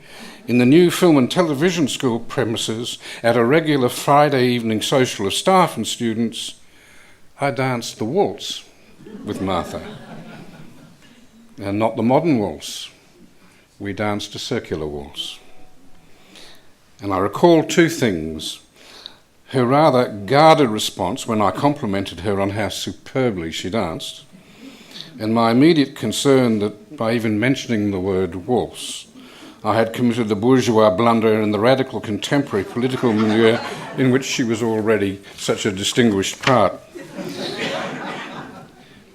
in the new film and television school premises, at a regular Friday evening social of staff and students, I danced the waltz with Martha. And not the modern waltz. We danced a circular waltz. And I recall two things. Her rather guarded response when I complimented her on how superbly she danced, and my immediate concern that by even mentioning the word waltz, I had committed a bourgeois blunder in the radical contemporary political milieu in which she was already such a distinguished part.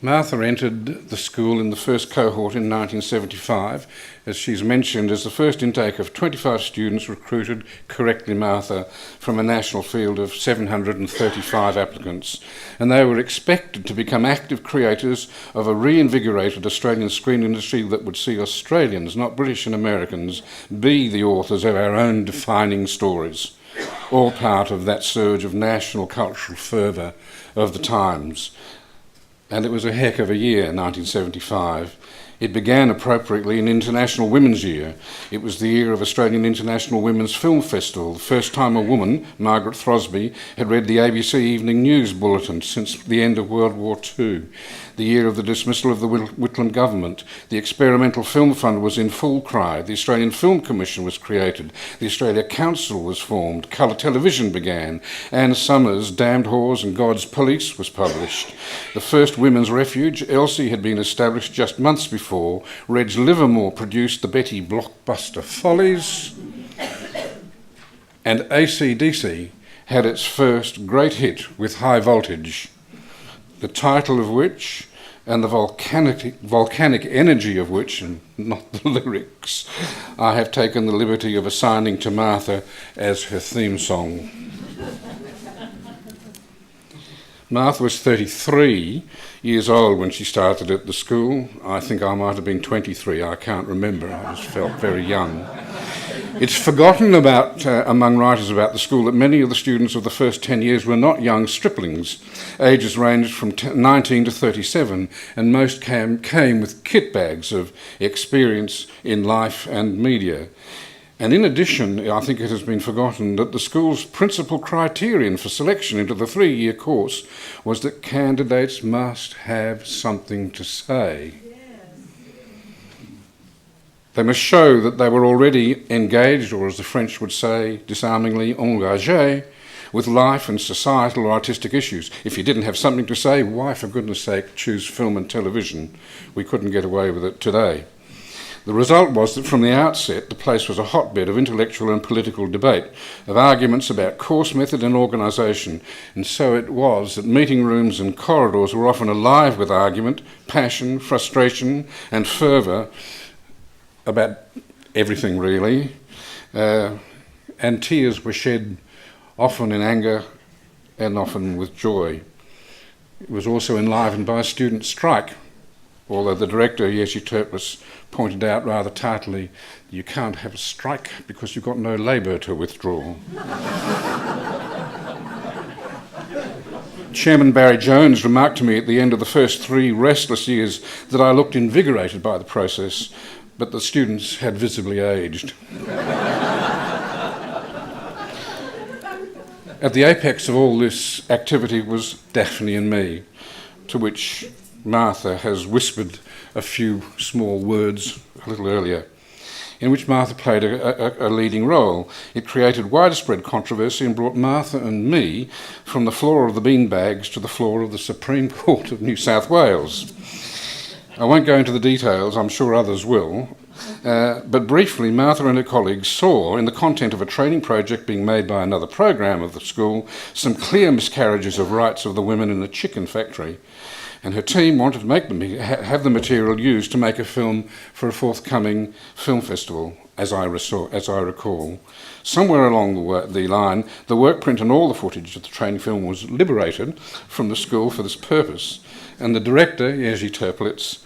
Martha entered the school in the first cohort in 1975, as she's mentioned, as the first intake of 25 students recruited, correctly Martha, from a national field of 735 applicants. And they were expected to become active creators of a reinvigorated Australian screen industry that would see Australians, not British and Americans, be the authors of our own defining stories, all part of that surge of national cultural fervour of the times. And it was a heck of a year, 1975. It began appropriately in International Women's Year. It was the year of Australian International Women's Film Festival, the first time a woman, Margaret Throsby, had read the ABC Evening News Bulletin since the end of World War II. The year of the dismissal of the Whitlam government. The Experimental Film Fund was in full cry. The Australian Film Commission was created. The Australia Council was formed. Colour television began. Anne Summers' Damned Whores and God's Police was published. The first women's refuge, Elsie, had been established just months before. Reg Livermore produced the Betty blockbuster Follies. And AC/DC had its first great hit with High Voltage, the title of which, and the volcanic energy of which, and not the lyrics, I have taken the liberty of assigning to Martha as her theme song. Martha was 33 years old when she started at the school. I think I might have been 23, I can't remember, I just felt very young. It's forgotten about among writers about the school that many of the students of the first 10 years were not young striplings. Ages ranged from 19 to 37, and most came with kit bags of experience in life and media. And in addition, I think it has been forgotten that the school's principal criterion for selection into the 3-year course was that candidates must have something to say. They must show that they were already engaged, or as the French would say, disarmingly engagés, with life and societal or artistic issues. If you didn't have something to say, why, for goodness sake, choose film and television? We couldn't get away with it today. The result was that from the outset, the place was a hotbed of intellectual and political debate, of arguments about course method and organisation. And so it was that meeting rooms and corridors were often alive with argument, passion, frustration and fervour, about everything really, and tears were shed often in anger and often with joy. It was also enlivened by a student strike although the director, Jeni Terplitz, pointed out rather tartly, you can't have a strike because you've got no labour to withdraw. Chairman Barry Jones remarked to me at the end of the first 3 restless years that I looked invigorated by the process, but the students had visibly aged. At the apex of all this activity was Daphne and me, to which Martha has whispered a few small words a little earlier, in which Martha played a leading role. It created widespread controversy and brought Martha and me from the floor of the beanbags to the floor of the Supreme Court of New South Wales. I won't go into the details, I'm sure others will, but briefly, Martha and her colleagues saw in the content of a training project being made by another program of the school some clear miscarriages of rights of the women in the chicken factory, and her team wanted to make them have the material used to make a film for a forthcoming film festival, as I recall. Somewhere along the line, the work print and all the footage of the training film was liberated from the school for this purpose, and the director, Jeni Terplitz,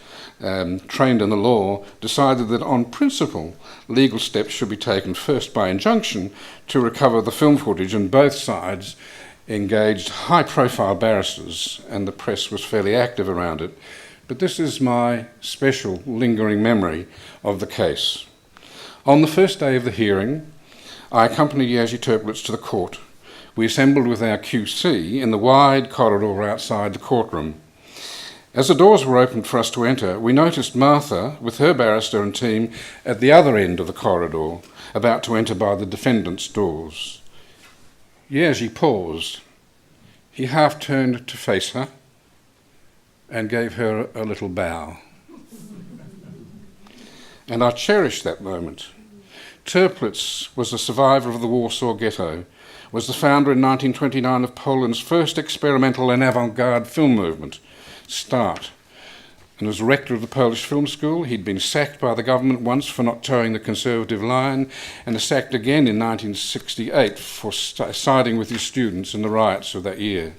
trained in the law, decided that on principle legal steps should be taken first by injunction to recover the film footage, and both sides engaged high-profile barristers, and the press was fairly active around it. But this is my special lingering memory of the case. On the first day of the hearing, I accompanied Jeni Terplitz to the court. We assembled with our QC in the wide corridor outside the courtroom. As the doors were opened for us to enter, we noticed Martha, with her barrister and team, at the other end of the corridor, about to enter by the defendant's doors. Jeni paused. He half turned to face her and gave her a little bow. And I cherished that moment. Terplitz was a survivor of the Warsaw Ghetto, was the founder in 1929 of Poland's first experimental and avant-garde film movement, START, and was rector of the Polish Film School. He'd been sacked by the government once for not towing the conservative line, and was sacked again in 1968 for siding with his students in the riots of that year.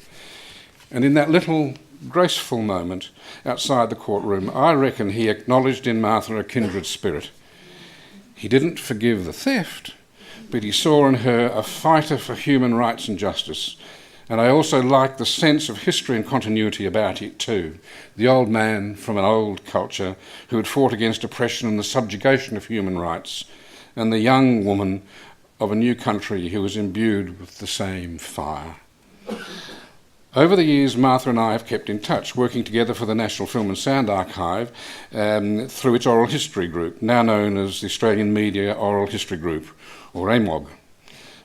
And in that little graceful moment outside the courtroom, I reckon he acknowledged in Martha a kindred spirit. He didn't forgive the theft, but he saw in her a fighter for human rights and justice. And I also liked the sense of history and continuity about it too. The old man from an old culture who had fought against oppression and the subjugation of human rights, and the young woman of a new country who was imbued with the same fire. Over the years, Martha and I have kept in touch, working together for the National Film and Sound Archive through its oral history group, now known as the Australian Media Oral History Group, or AMOG.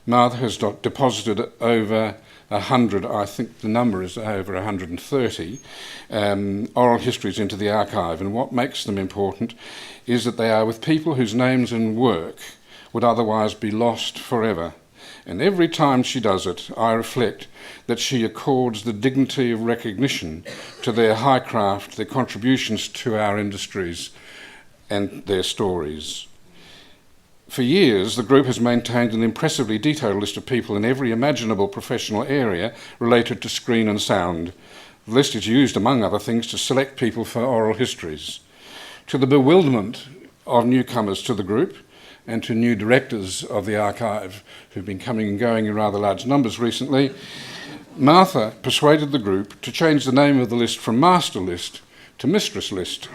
Martha has deposited over 100, I think the number is over 130, oral histories into the archive, and what makes them important is that they are with people whose names and work would otherwise be lost forever. And every time she does it, I reflect that she accords the dignity of recognition to their high craft, their contributions to our industries and their stories. For years, the group has maintained an impressively detailed list of people in every imaginable professional area related to screen and sound. The list is used, among other things, to select people for oral histories. To the bewilderment of newcomers to the group and to new directors of the archive who've been coming and going in rather large numbers recently, Martha persuaded the group to change the name of the list from Master List to Mistress List.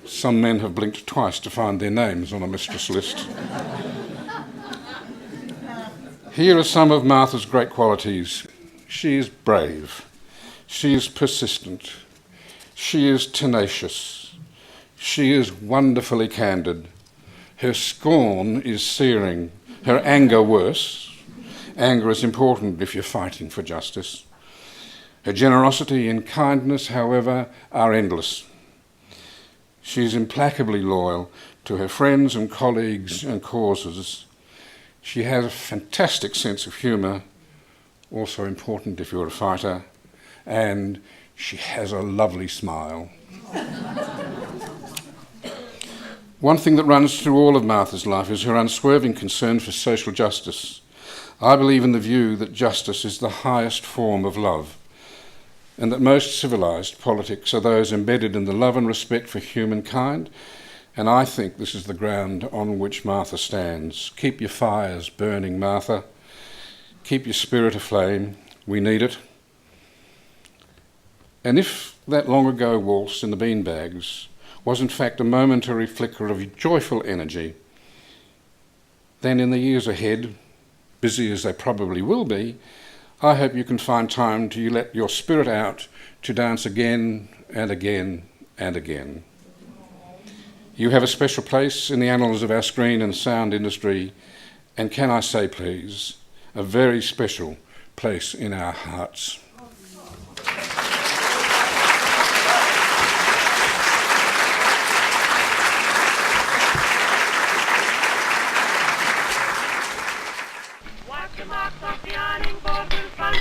Some men have blinked twice to find their names on a mistress list. Here are some of Martha's great qualities. She is brave. She is persistent. She is tenacious. She is wonderfully candid. Her scorn is searing. Her anger worse. Anger is important if you're fighting for justice. Her generosity and kindness, however, are endless. She is implacably loyal to her friends and colleagues and causes. She has a fantastic sense of humour, also important if you're a fighter, and she has a lovely smile. One thing that runs through all of Martha's life is her unswerving concern for social justice. I believe in the view that justice is the highest form of love. and that most civilised politics are those embedded in the love and respect for humankind, and I think this is the ground on which Martha stands. Keep your fires burning, Martha. Keep your spirit aflame. We need it. And if that long ago waltz in the beanbags was in fact a momentary flicker of joyful energy, then in the years ahead, busy as they probably will be, I hope you can find time to let your spirit out to dance again and again and again. You have a special place in the annals of our screen and sound industry, and can I say please, a very special place in our hearts.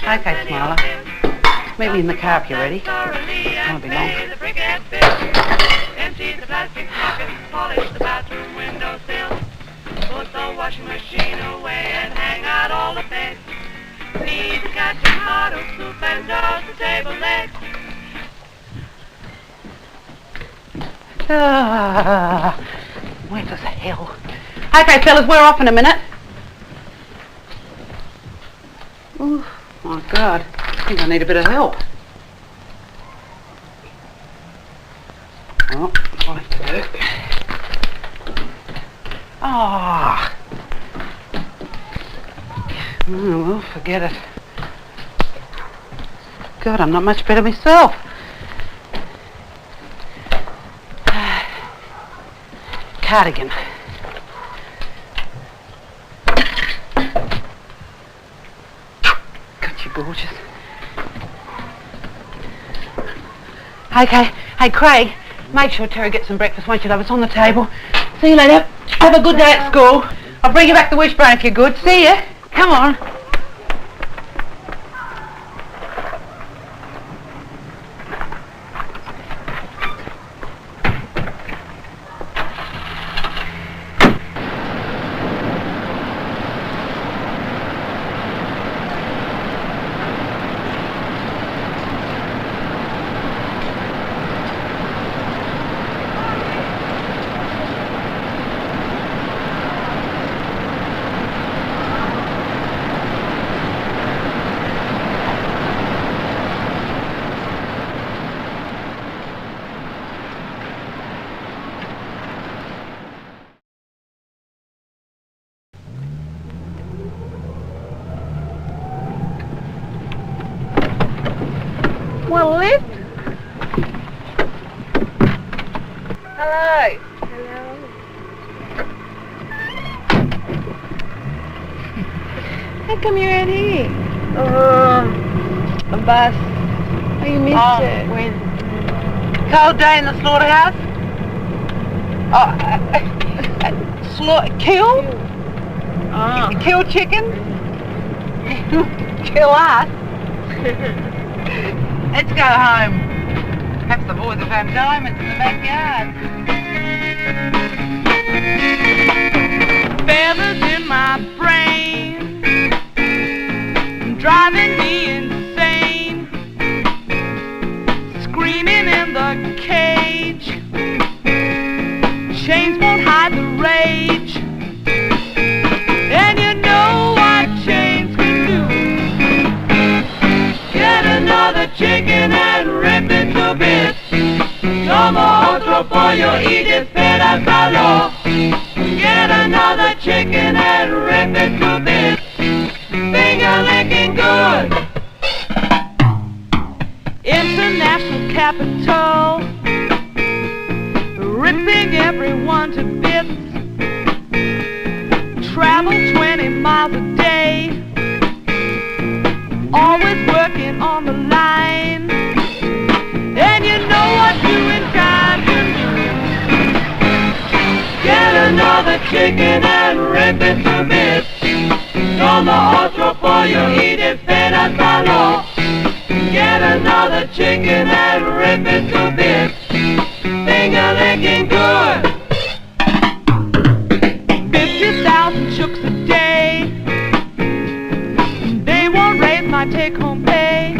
Okay, Smiler. Meet me in the car if you're ready. It won't be long. Empty the plastic pockets, polish the bathroom windowsill, put the washing machine away and hang out all the pens. Feed the cat tomato soup and dust the table legs. Wet as hell. Okay, fellas, we're off in a minute. Oh my God, I think I need a bit of help. Oh, I'll have to do. Ah. Oh, well, forget it. God, I'm not much better myself. Cardigan. God, you're gorgeous. Okay, hey Craig, make sure Terry gets some breakfast, won't you, love? It's on the table. See you later. Have a good day at school. I'll bring you back the wishbone if you're good. See ya. Come on. Want a lift? Hello. Hello. How come you're out here? A bus. Oh, you missed it. When? Cold day in the slaughterhouse? Kill? Kill chicken? Kill us? Let's go home. Perhaps the boys have found diamonds in the backyard. Feathers in my brain, driving me insane. Screaming in the cage, chains won't hide the rage. And you know what chains can do. Get another chicken and rip it to bits. Como otro pollo y despedazalo. Get another chicken and rip it to bits. Finger licking good. International capital, ripping everyone to bits. Travel 20 miles a day, always working on the line. And you know what doing time can do. Get another chicken and rip it to bits. Como otro pollo y despedazalo. Get another chicken and rip it to bits. Finger licking good. 50,000 chooks a day. They won't raise my take-home pay.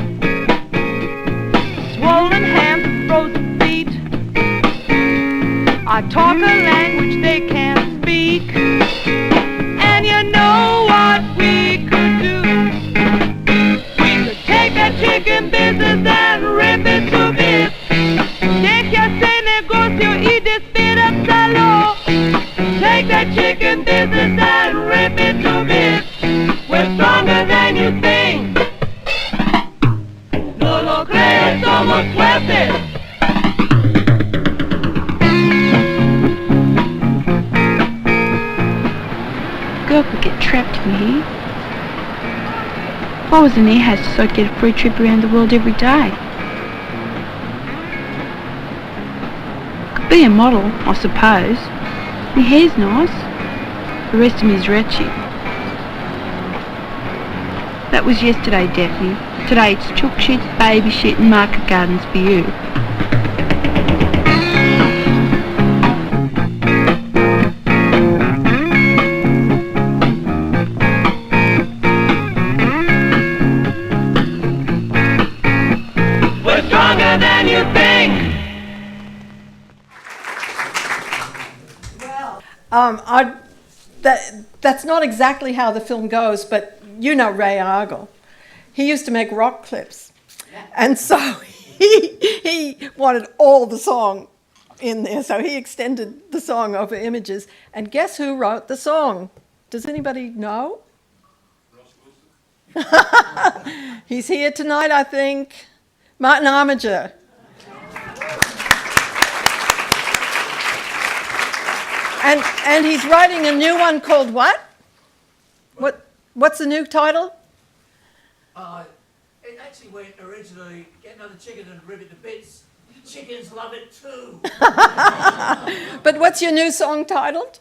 talk a language they can't speak. And you know what we could do? We could take that chicken business and rip it to bits. Take your negocio y despíratelo. Take that chicken business and rip it to bits. We're stronger than you think. No lo crees, somos fuertes. A girl could get trapped in here. If I was an air hostess, I'd get a free trip around the world every day. Could be a model, I suppose. My hair's nice. The rest of me's wretched. That was yesterday, Daphne. Today it's chook sheets, baby shit and market gardens for you. We're stronger than you think. That's not exactly how the film goes, but you know Ray Argall. He used to make rock clips. And so he wanted all the song in there, so he extended the song over images. And guess who wrote the song? Does anybody know? He's here tonight, I think. Martin Armiger. And he's writing a new one called what? What's the new title? It actually went originally, get another chicken and rip it to bits. Chickens love it too. But what's your new song titled?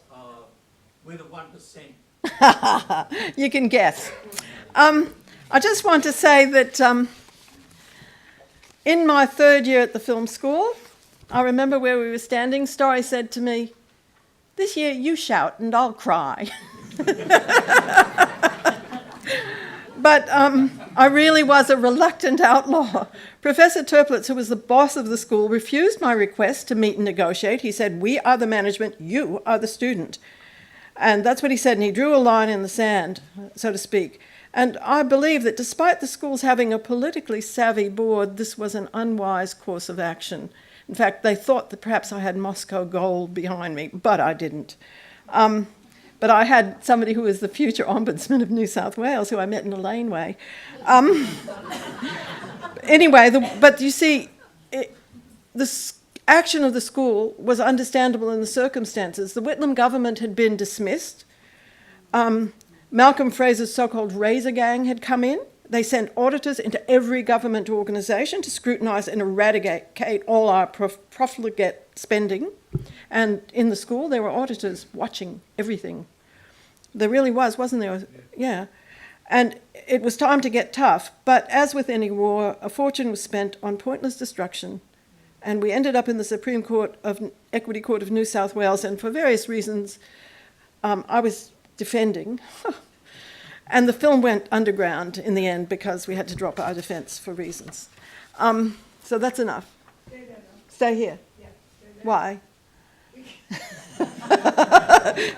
We're the 1%. You can guess. I just want to say that in my third year at the film school, I remember where we were standing, Storry said to me, "This year you shout and I'll cry." But I really was a reluctant outlaw. Professor Turplitz, who was the boss of the school, refused my request to meet and negotiate. He said, "We are the management, you are the student." And that's what he said, and he drew a line in the sand, so to speak. And I believe that despite the schools having a politically savvy board, this was an unwise course of action. In fact, they thought that perhaps I had Moscow gold behind me, but I didn't. But I had somebody who was the future ombudsman of New South Wales, who I met in a laneway. Anyway, but you see, the action of the school was understandable in the circumstances. The Whitlam government had been dismissed. Malcolm Fraser's so-called razor gang had come in. They sent auditors into every government organisation to scrutinise and eradicate all our profligate spending. And in the school, there were auditors watching everything. There really was, wasn't there? Yeah. And it was time to get tough. But as with any war, a fortune was spent on pointless destruction. And we ended up in the Supreme Court of Equity Court of New South Wales, and for various reasons, I was defending. And the film went underground in the end because we had to drop our defence for reasons. So that's enough. Stay here. Yeah, why?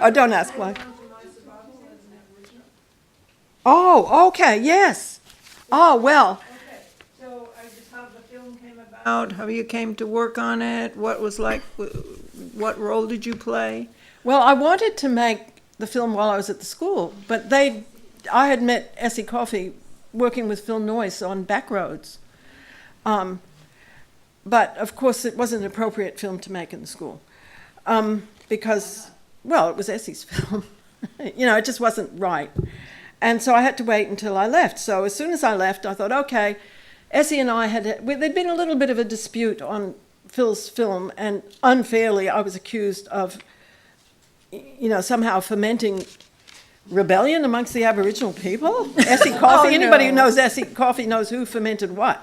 Oh, don't ask why. Oh, okay, yes. Oh, well. Okay, so just how the film came about, how you came to work on it, what was like, what role did you play? Well, I wanted to make the film while I was at the school, but I had met Essie Coffey working with Phil Noyce on Backroads. But, of course, it wasn't an appropriate film to make in the school because, well, it was Essie's film. You know, it just wasn't right. And so I had to wait until I left. So as soon as I left, I thought, okay, Essie and I there'd been a little bit of a dispute on Phil's film, and unfairly I was accused of, you know, somehow fomenting rebellion amongst the Aboriginal people. Essie Coffey, anybody who knows Essie Coffey knows who fermented what.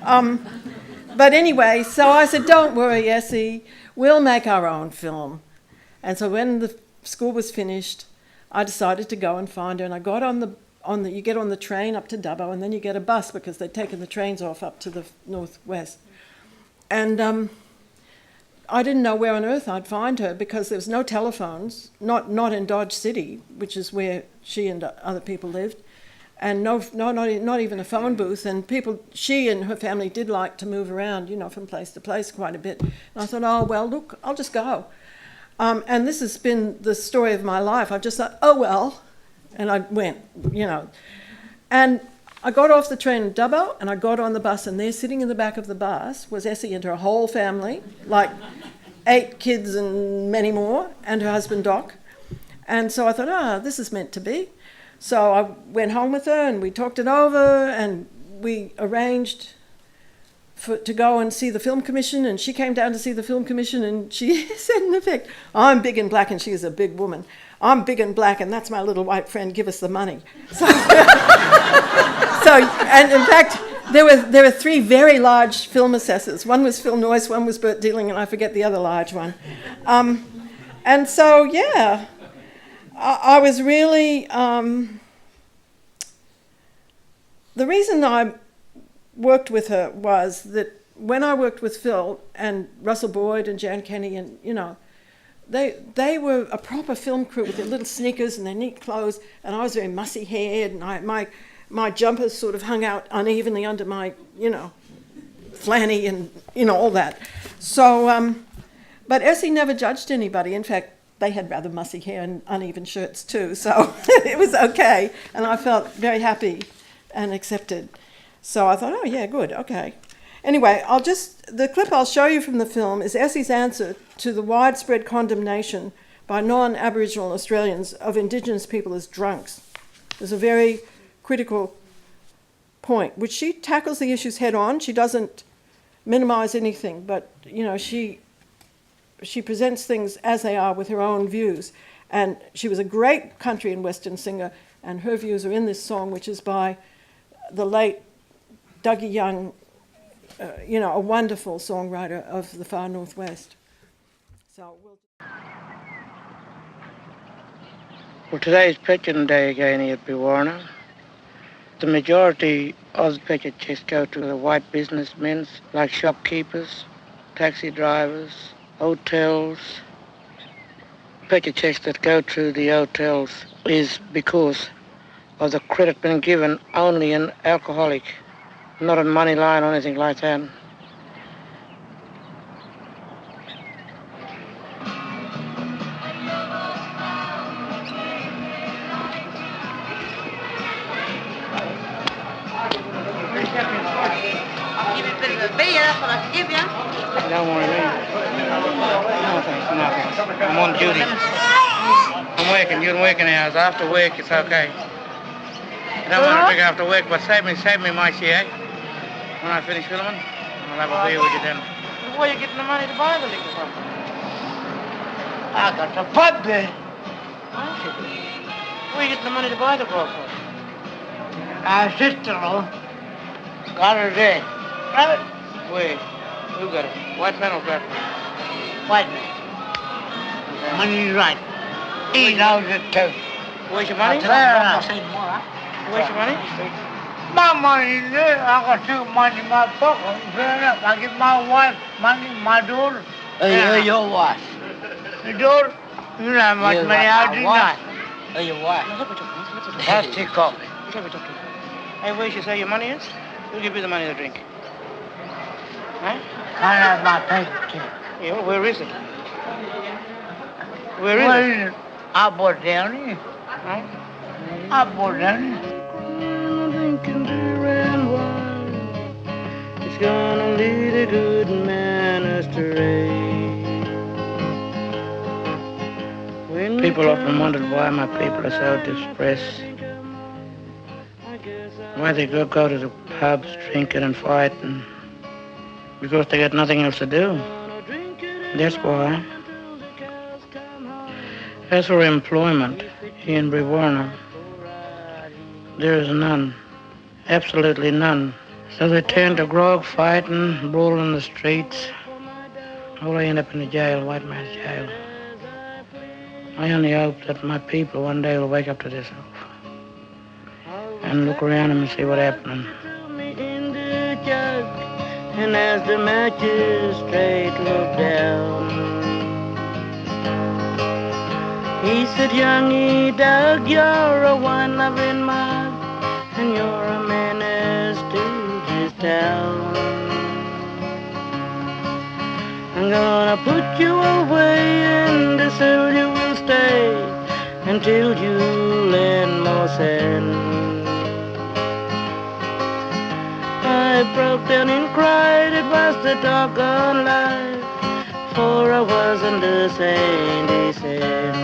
But anyway, so I said, don't worry, Essie, we'll make our own film. And so when the school was finished, I decided to go and find her, and I got you get on the train up to Dubbo, and then you get a bus because they'd taken the trains off up to the northwest. And I didn't know where on earth I'd find her because there was no telephones, not in Dodge City, which is where she and other people lived, and not even a phone booth. And she and her family did like to move around, from place to place quite a bit. And I thought, oh, well, look, I'll just go. And this has been the story of my life. I've just thought, oh, well, and I went, And I got off the train in Dubbo and I got on the bus, and there sitting in the back of the bus was Essie and her whole family, like 8 kids and many more, and her husband Doc. And so I thought, this is meant to be. So I went home with her and we talked it over and we arranged to go and see the Film Commission, and she came down to see the Film Commission, and she said in effect, I'm big and black, and she is a big woman. I'm big and black, and that's my little white friend, give us the money. So, and in fact, there were 3 very large film assessors. One was Phil Noyce, one was Bert Dealing, and I forget the other large one. And so, yeah, I was really... the reason I worked with her was that when I worked with Phil and Russell Boyd and Jan Kenny, and, they were a proper film crew with their little sneakers and their neat clothes, and I was very mussy haired, and my jumpers sort of hung out unevenly under my, flanny and, all that. So, but Essie never judged anybody. In fact, they had rather mussy hair and uneven shirts too, so it was okay, and I felt very happy and accepted. So I thought, oh yeah, good, okay. Anyway, the clip I'll show you from the film is Essie's answer to the widespread condemnation by non-Aboriginal Australians of Indigenous people as drunks. There's a very critical point, which she tackles the issues head on. She doesn't minimise anything, but she presents things as they are with her own views. And she was a great country and western singer, and her views are in this song, which is by the late Dougie Young, a wonderful songwriter of the far northwest. Well, today is pitching day again here at Biwarna. The majority of the picture checks go to the white businessmen, like shopkeepers, taxi drivers, hotels. Picture checks that go to the hotels is because of the credit being given only in alcoholic, not in money line or anything like that. I'll give you a bit of a beer, that's what I can give you. Don't worry, me. No thanks, no thanks. I'm on duty. I'm working, you're working hours. After work, it's okay. I don't want to drink after work, but save me my share. When I finish filming, I'll have a beer with you then. Where are you getting the money to buy the liquor from? I got the pub there. Where are you getting the money to buy the grog from? Our sister-in-law got her there. Right? Where? Who got it? White man or black man? White man. Okay. Money's right. He knows it too. Where's your money? Where's your money? My money is there. I got too money in my pocket. Fair enough. I give my wife money, my daughter. Hey, your wife. Your daughter? You know how much money I do not. Hey, your wife. That's tea coffee. Hey, where you say your money is? Who'll give you the money to drink? Huh? Can't have my paper check. Yeah, well, where is it? Where is it? I bought it down here. Huh? I bought it down here. It's gonna lead a good man astray. People often wondered why my people are so distressed. Why they go to the pubs, drinking and fighting. Because they got nothing else to do. That's why. As for employment in Biwarna, there is none. Absolutely none. So they turn to grog, fighting, brawl in the streets. Or they end up in the jail, white man's jail. I only hope that my people one day will wake up to this and look around them and see what's happening. and as the magistrate looked down, he said, youngie Doug, you're a wine-loving mug, and you're a menace to this town. I'm gonna put you away, and the cell you will stay until you learn more sense. I broke down and cried, it was the doggone life, for I wasn't the saint he said.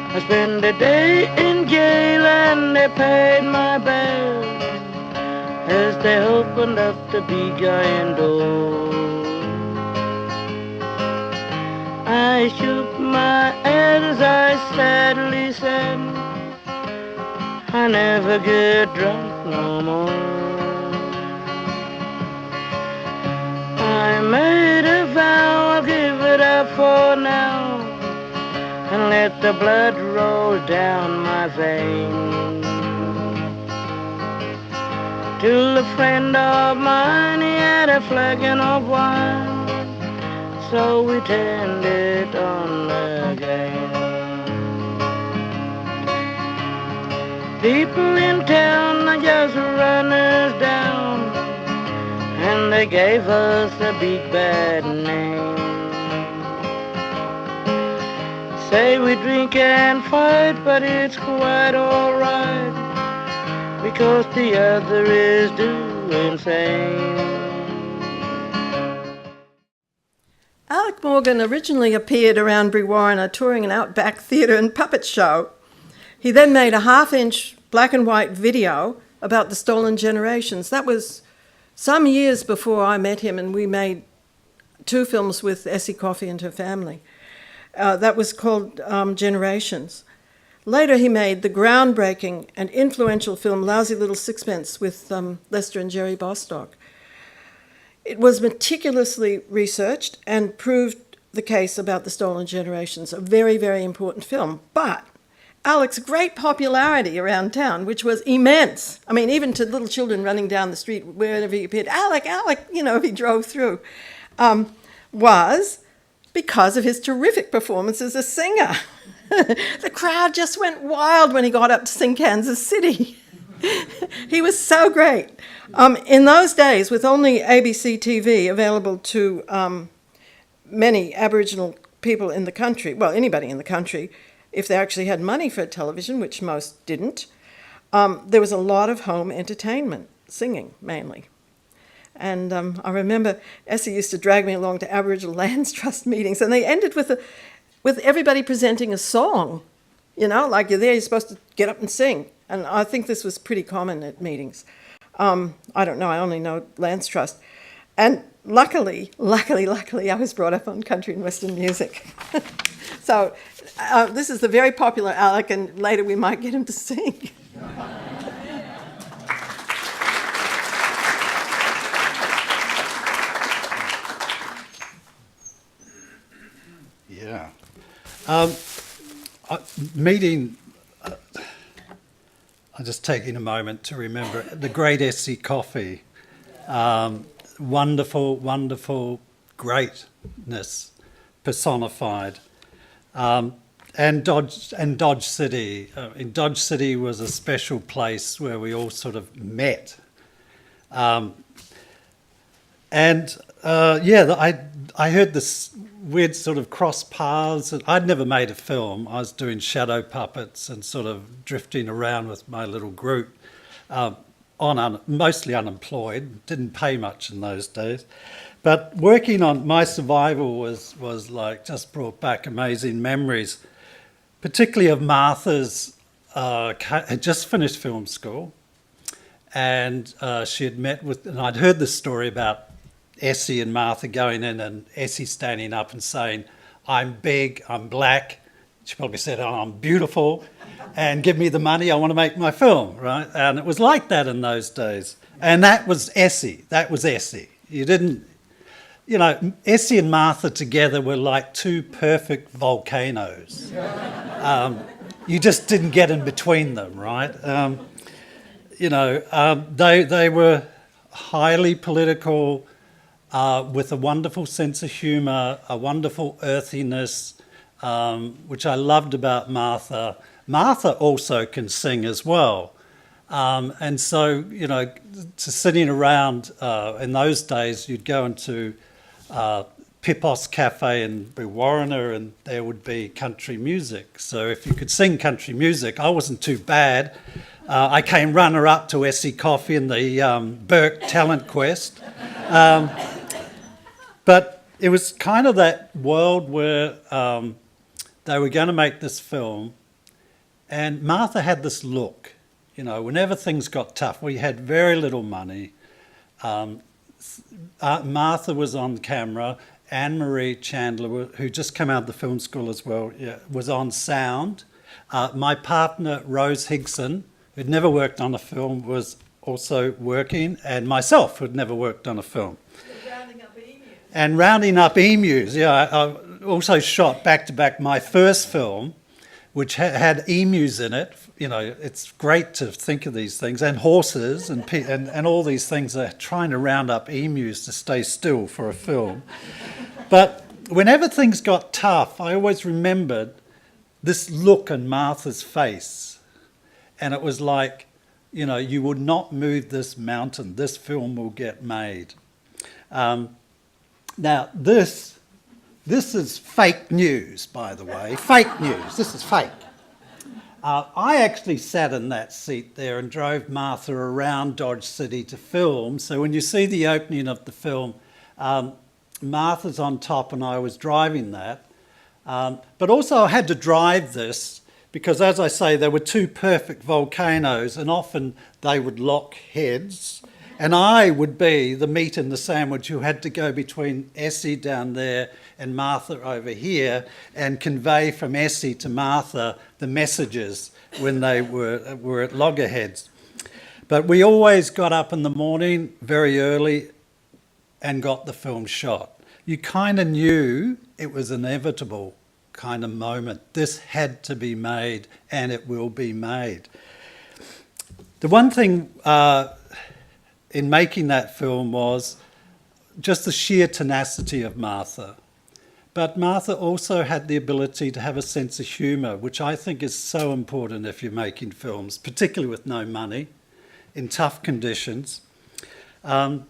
I spent the day in jail and they paid my bail as they opened up the big iron door. I shook my head as I sadly said, I never get drunk no more. I made a vow, I'll give it up for now and let the blood roll down my veins. Till a friend of mine, he had a flagon of wine, so we turned it on again. People in town are just run us down, and they gave us a big bad name. Say we drink and fight, but it's quite alright, because the other is doing same. Alec Morgan originally appeared around Brewarrina touring an outback theatre and puppet show. He then made a half-inch black and white video about the stolen generations. That was some years before I met him, and we made 2 films with Essie Coffey and her family. That was called Generations. Later he made the groundbreaking and influential film Lousy Little Sixpence with Lester and Jerry Bostock. It was meticulously researched and proved the case about the stolen generations, a very, very important film. But Alec's great popularity around town, which was immense, I mean, even to little children running down the street wherever he appeared, Alec, Alec, you know, if he drove through, was because of his terrific performance as a singer. The crowd just went wild when he got up to sing Kansas City. He was so great. In those days, with only ABC TV available to many Aboriginal people in the country, well, anybody in the country, if they actually had money for television, which most didn't, there was a lot of home entertainment, singing mainly. And I remember Essie used to drag me along to Aboriginal Lands Trust meetings, and they ended with everybody presenting a song. You know, like you're there, you're supposed to get up and sing. And I think this was pretty common at meetings. I don't know, I only know Lands Trust. And luckily, I was brought up on country and western music. So this is the very popular Alec, and later we might get him to sing. Yeah. I'm just taking a moment to remember the great Essie Coffey. Wonderful greatness personified. And Dodge City. In Dodge City was a special place where we all sort of met. I heard this weird sort of cross paths. I'd never made a film. I was doing shadow puppets and sort of drifting around with my little group, mostly unemployed, didn't pay much in those days. But working on My Survival was like just brought back amazing memories, particularly of Martha's, had just finished film school, and she had met with, and I'd heard this story about Essie and Martha going in and Essie standing up and saying, I'm big, I'm black. She probably said, oh, I'm beautiful, and give me the money, I want to make my film, right? And it was like that in those days. And that was Essie. You didn't, you know, Essie and Martha together were like 2 perfect volcanoes. You just didn't get in between them, right? They were highly political, with a wonderful sense of humour, a wonderful earthiness, which I loved about Martha. Martha also can sing as well. And so, you know, to sitting around in those days, you'd go into Pipos Cafe in Brewarrina and there would be country music. So if you could sing country music, I wasn't too bad. I came runner-up to Essie Coffee in the Burke Talent Quest. But it was kind of that world where they were going to make this film, and Martha had this look. You know, whenever things got tough, we had very little money. Martha was on camera. Anne-Marie Chandler, who just came out of the film school as well, was on sound. My partner, Rose Higson, who'd never worked on a film, was also working, and myself, who'd never worked on a film. And rounding up emus, yeah. I also shot back-to-back my first film, which had emus in it. You know, it's great to think of these things, and horses and all these things are trying to round up emus to stay still for a film. But whenever things got tough, I always remembered this look on Martha's face. And it was like, you know, you would not move this mountain. This film will get made. Now, this is fake news, by the way. Fake news. This is fake. I actually sat in that seat there and drove Martha around Dodge City to film. So when you see the opening of the film, Martha's on top and I was driving that. But also I had to drive this because, as I say, there were two perfect volcanoes and often they would lock heads. And I would be the meat in the sandwich who had to go between Essie down there and Martha over here and convey from Essie to Martha the messages when they were at loggerheads. But we always got up in the morning very early and got the film shot. You kind of knew it was inevitable kind of moment. This had to be made and it will be made. The one thing in making that film was just the sheer tenacity of Martha. But Martha also had the ability to have a sense of humour, which I think is so important if you're making films, particularly with no money, in tough conditions. And,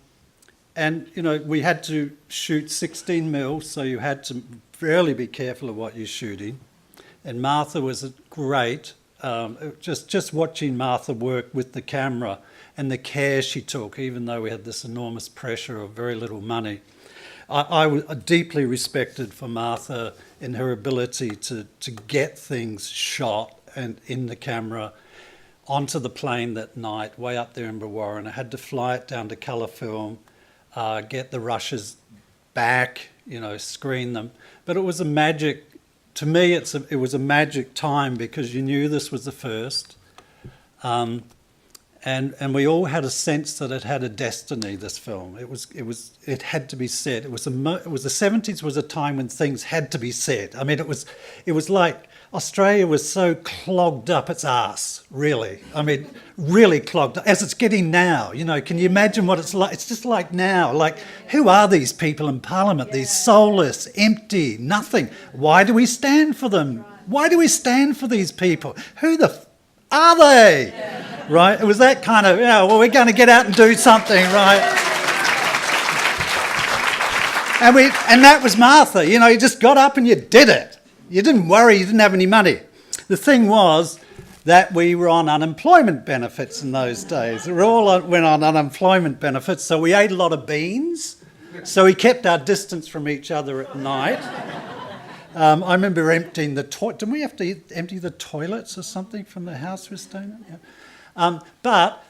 you know, we had to shoot 16 mil, so you had to really be careful of what you're shooting. And Martha was great. Just watching Martha work with the camera and the care she took, even though we had this enormous pressure of very little money. I was deeply respected for Martha in her ability to get things shot and in the camera onto the plane that night, way up there in Brewarrina. I had to fly it down to colour film, get the rushes back, you know, screen them. But it was a magic, to me it was a magic time because you knew this was the first. And we all had a sense that it had a destiny, this film. It had to be said. It was the 70s was a time when things had to be said. I mean, it was like Australia was so clogged up its arse, really. I mean, really clogged up, as it's getting now. You know, can you imagine what it's like? It's just like now. Like, who are these people in Parliament? These soulless, empty, nothing. Why do we stand for them? Why do we stand for these people? Who the are they? Yeah. Right? It was that kind of, well, we're going to get out and do something, right? And that was Martha. You know, you just got up and you did it. You didn't worry, you didn't have any money. The thing was that we were on unemployment benefits in those days. We all went on unemployment benefits, so we ate a lot of beans. So we kept our distance from each other at night. I remember emptying the toilet. Didn't we have to empty the toilets or something from the house we were staying in? Yeah. But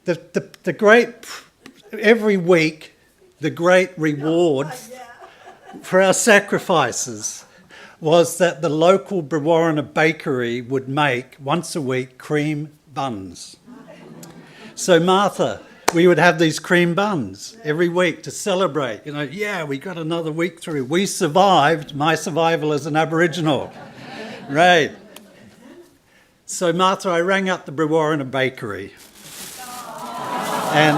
the great, every week, the great reward for our sacrifices was that the local Brewarrina bakery would make, once a week, cream buns. So Martha, we would have these cream buns every week to celebrate. You know, we got another week through. We survived. My survival as an Aboriginal. Right. So Martha, I rang up the Brewarrina bakery. And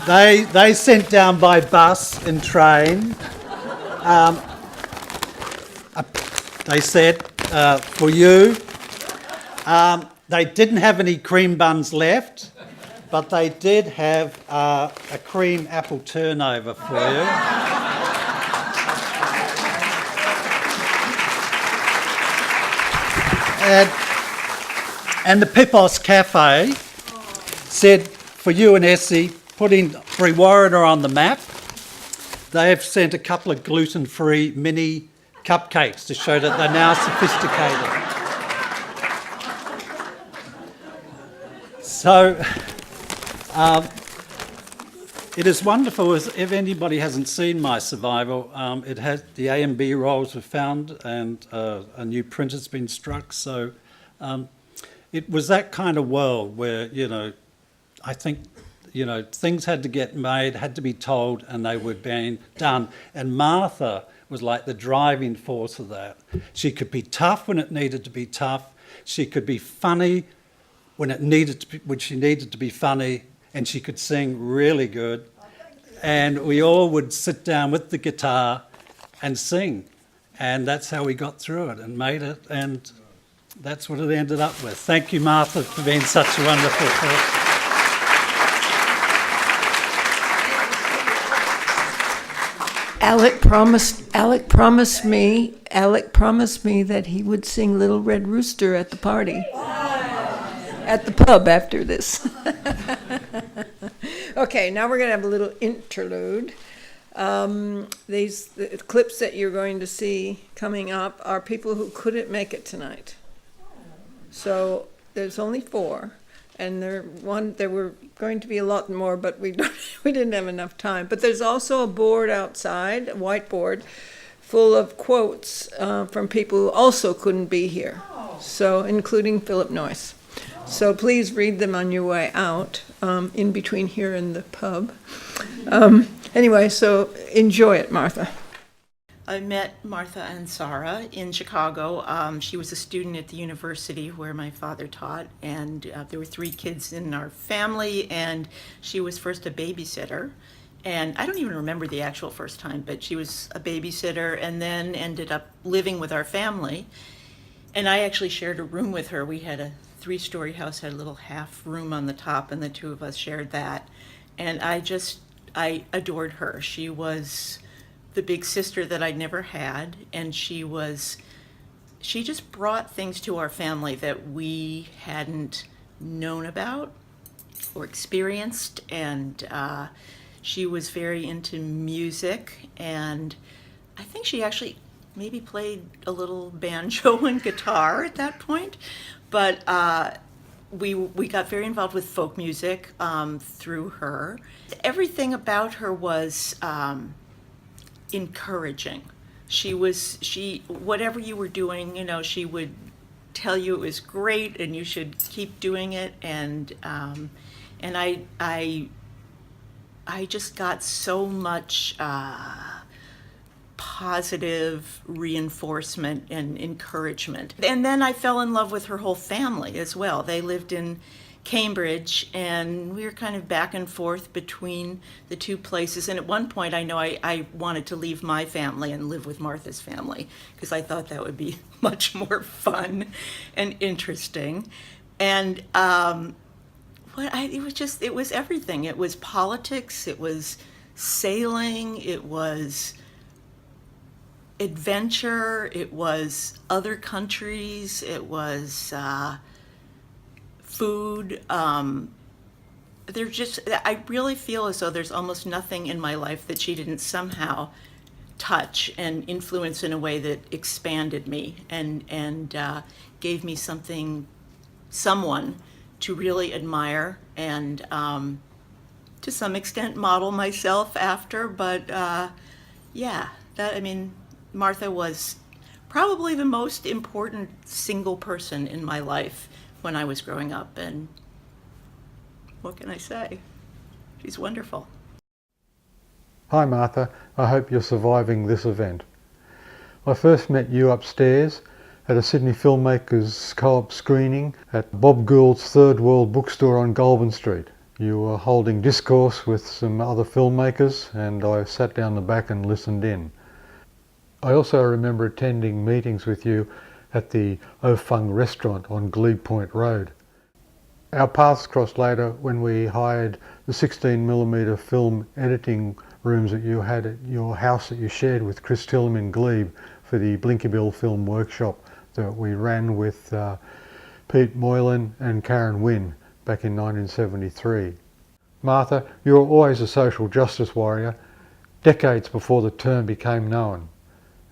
They sent down by bus and train. They said, for you. They didn't have any cream buns left, but they did have a cream apple turnover for you. And the Pipos Cafe said, for you and Essie, putting Brewarrina on the map. They have sent a couple of gluten-free mini cupcakes to show that they're now sophisticated. So it is wonderful. If anybody hasn't seen my survival, it has the A and B rolls were found, and a new print has been struck. So it was that kind of world where, you know, I think, you know, things had to get made, had to be told, and they were being done. And Martha was like the driving force of that. She could be tough when it needed to be tough. She could be funny when she needed to be funny, and she could sing really good. And we all would sit down with the guitar and sing. And that's how we got through it and made it. And that's what it ended up with. Thank you, Martha, for being such a wonderful person. Alec promised me that he would sing Little Red Rooster at the party. At the pub after this. Okay, now we're going to have a little interlude. The clips that you're going to see coming up are people who couldn't make it tonight. So there's only 4, and there were going to be a lot more, but we didn't have enough time. But there's also a board outside, a whiteboard, full of quotes from people who also couldn't be here. So including Philip Noyce. So please read them on your way out, in between here and the pub. Anyway, so enjoy it, Martha. I met Martha Ansara in Chicago. She was a student at the university where my father taught, and there were 3 kids in our family, and she was first a babysitter. And I don't even remember the actual first time, but she was a babysitter and then ended up living with our family. And I actually shared a room with her. We had a 3-story house, had a little half room on the top, and the 2 of us shared that. And I adored her. She was the big sister that I'd never had, and she just brought things to our family that we hadn't known about or experienced. And she was very into music, and I think she actually maybe played a little banjo and guitar at that point. But we got very involved with folk music through her. Everything about her was encouraging. Whatever you were doing, you know, she would tell you it was great and you should keep doing it. And I just got so much positive reinforcement and encouragement. And then I fell in love with her whole family as well. They lived in Cambridge, and we were kind of back and forth between the 2 places. And at one point, I know I wanted to leave my family and live with Martha's family, because I thought that would be much more fun and interesting. And it was everything. It was politics, it was sailing, it was adventure, it was other countries, it was food. I really feel as though there's almost nothing in my life that she didn't somehow touch and influence in a way that expanded me and gave me someone to really admire and to some extent model myself after. But Martha was probably the most important single person in my life when I was growing up, and what can I say? She's wonderful. Hi Martha, I hope you're surviving this event. I first met you upstairs at a Sydney Filmmakers co-op screening at Bob Gould's Third World bookstore on Goulburn Street. You were holding discourse with some other filmmakers, and I sat down the back and listened in. I also remember attending meetings with you at the O Fung restaurant on Glebe Point Road. Our paths crossed later when we hired the 16mm film editing rooms that you had at your house that you shared with Chris Tillum in Glebe for the Blinkybill film workshop that we ran with Pete Moylan and Karen Wynne back in 1973. Martha, you were always a social justice warrior, decades before the term became known,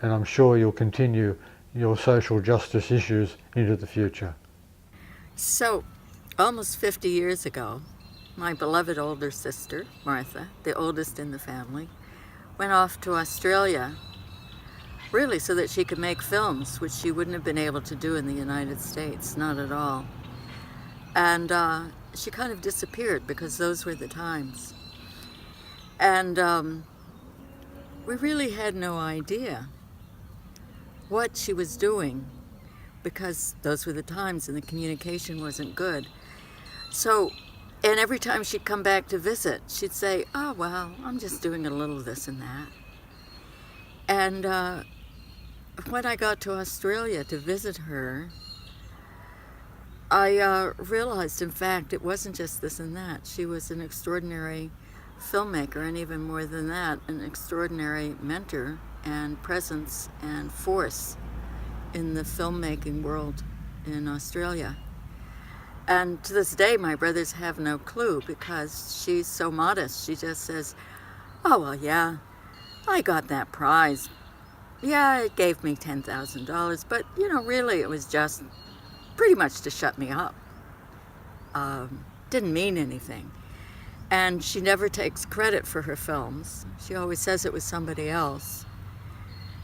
and I'm sure you'll continue your social justice issues into the future. So, almost 50 years ago, my beloved older sister, Martha, the oldest in the family, went off to Australia, really so that she could make films, which she wouldn't have been able to do in the United States, not at all. And she kind of disappeared because those were the times. And we really had no idea what she was doing because those were the times and the communication wasn't good. So, and every time she'd come back to visit, she'd say, oh, well, I'm just doing a little this and that. And when I got to Australia to visit her, I realized, in fact, it wasn't just this and that. She was an extraordinary filmmaker, and even more than that, an extraordinary mentor and presence and force in the filmmaking world in Australia. And to this day, my brothers have no clue because she's so modest. She just says, oh, well, yeah, I got that prize. Yeah, it gave me $10,000, but, you know, really it was just pretty much to shut me up. Didn't mean anything. And she never takes credit for her films. She always says it was somebody else.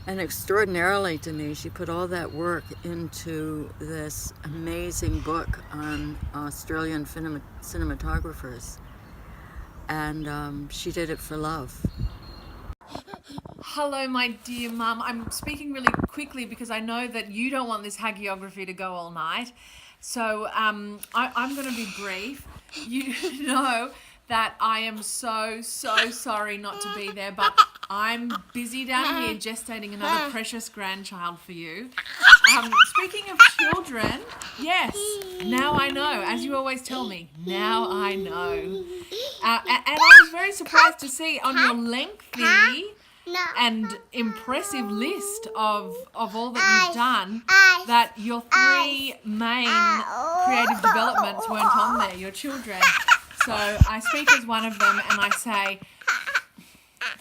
And extraordinarily to me, she put all that work into this amazing book on Australian cinematographers. And she did it for love. Hello, my dear mum. I'm speaking really quickly because I know that you don't want this hagiography to go all night. So I'm going to be brief. You know that I am so sorry not to be there, but I'm busy down here gestating another precious grandchild for you. Speaking of children, yes, now I know. As you always tell me, now I know. And I was very surprised to see on your lengthy and impressive list of all that you've done that your three main creative developments weren't on there, your children. So I speak as one of them and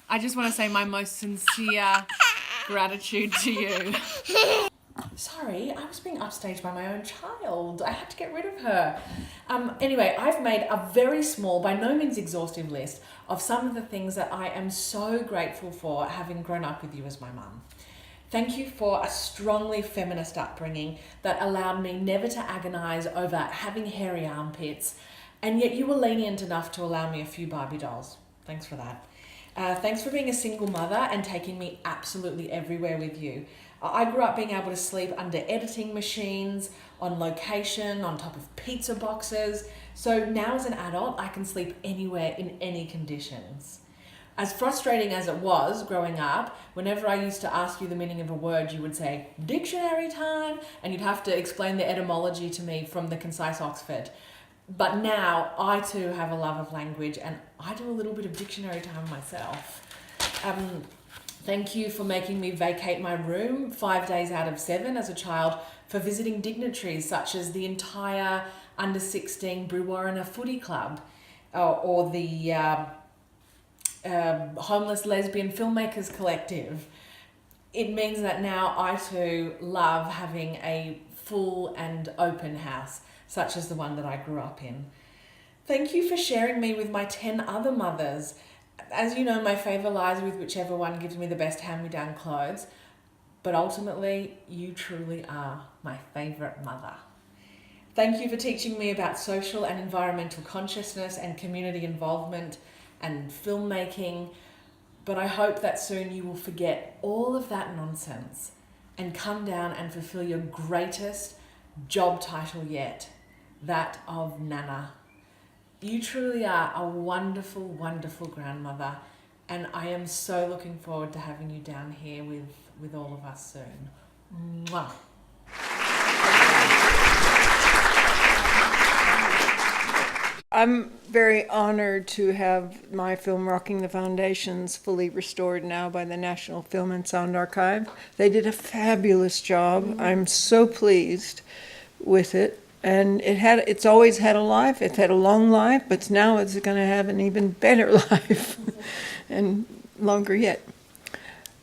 I just want to say my most sincere gratitude to you. Sorry, I was being upstaged by my own child. I had to get rid of her. Anyway, I've made a very small, by no means exhaustive list of some of the things that I am so grateful for having grown up with you as my mum. Thank you for a strongly feminist upbringing that allowed me never to agonise over having hairy armpits, and yet you were lenient enough to allow me a few Barbie dolls. Thanks for that. Thanks for being a single mother and taking me absolutely everywhere with you. I grew up being able to sleep under editing machines, on location, on top of pizza boxes. So now as an adult, I can sleep anywhere in any conditions. As frustrating as it was growing up, whenever I used to ask you the meaning of a word, you would say, dictionary time, and you'd have to explain the etymology to me from the Concise Oxford. But now I too have a love of language and I do a little bit of dictionary time myself. Thank you for making me vacate my room 5 days out of 7 as a child for visiting dignitaries such as the entire under 16 Brewarrina Footy Club or the Homeless Lesbian Filmmakers Collective. It means that now I too love having a full and open house such as the one that I grew up in. Thank you for sharing me with my 10 other mothers. As you know, my favour lies with whichever one gives me the best hand-me-down clothes, but ultimately, you truly are my favourite mother. Thank you for teaching me about social and environmental consciousness and community involvement and filmmaking, but I hope that soon you will forget all of that nonsense and come down and fulfil your greatest job title yet, that of Nana. You truly are a wonderful, wonderful grandmother, and I am so looking forward to having you down here with all of us soon. Mwah. I'm very honored to have my film Rocking the Foundations fully restored now by the National Film and Sound Archive. They did a fabulous job. I'm so pleased with it. And it's always had a life. It's had a long life, but now it's going to have an even better life and longer yet.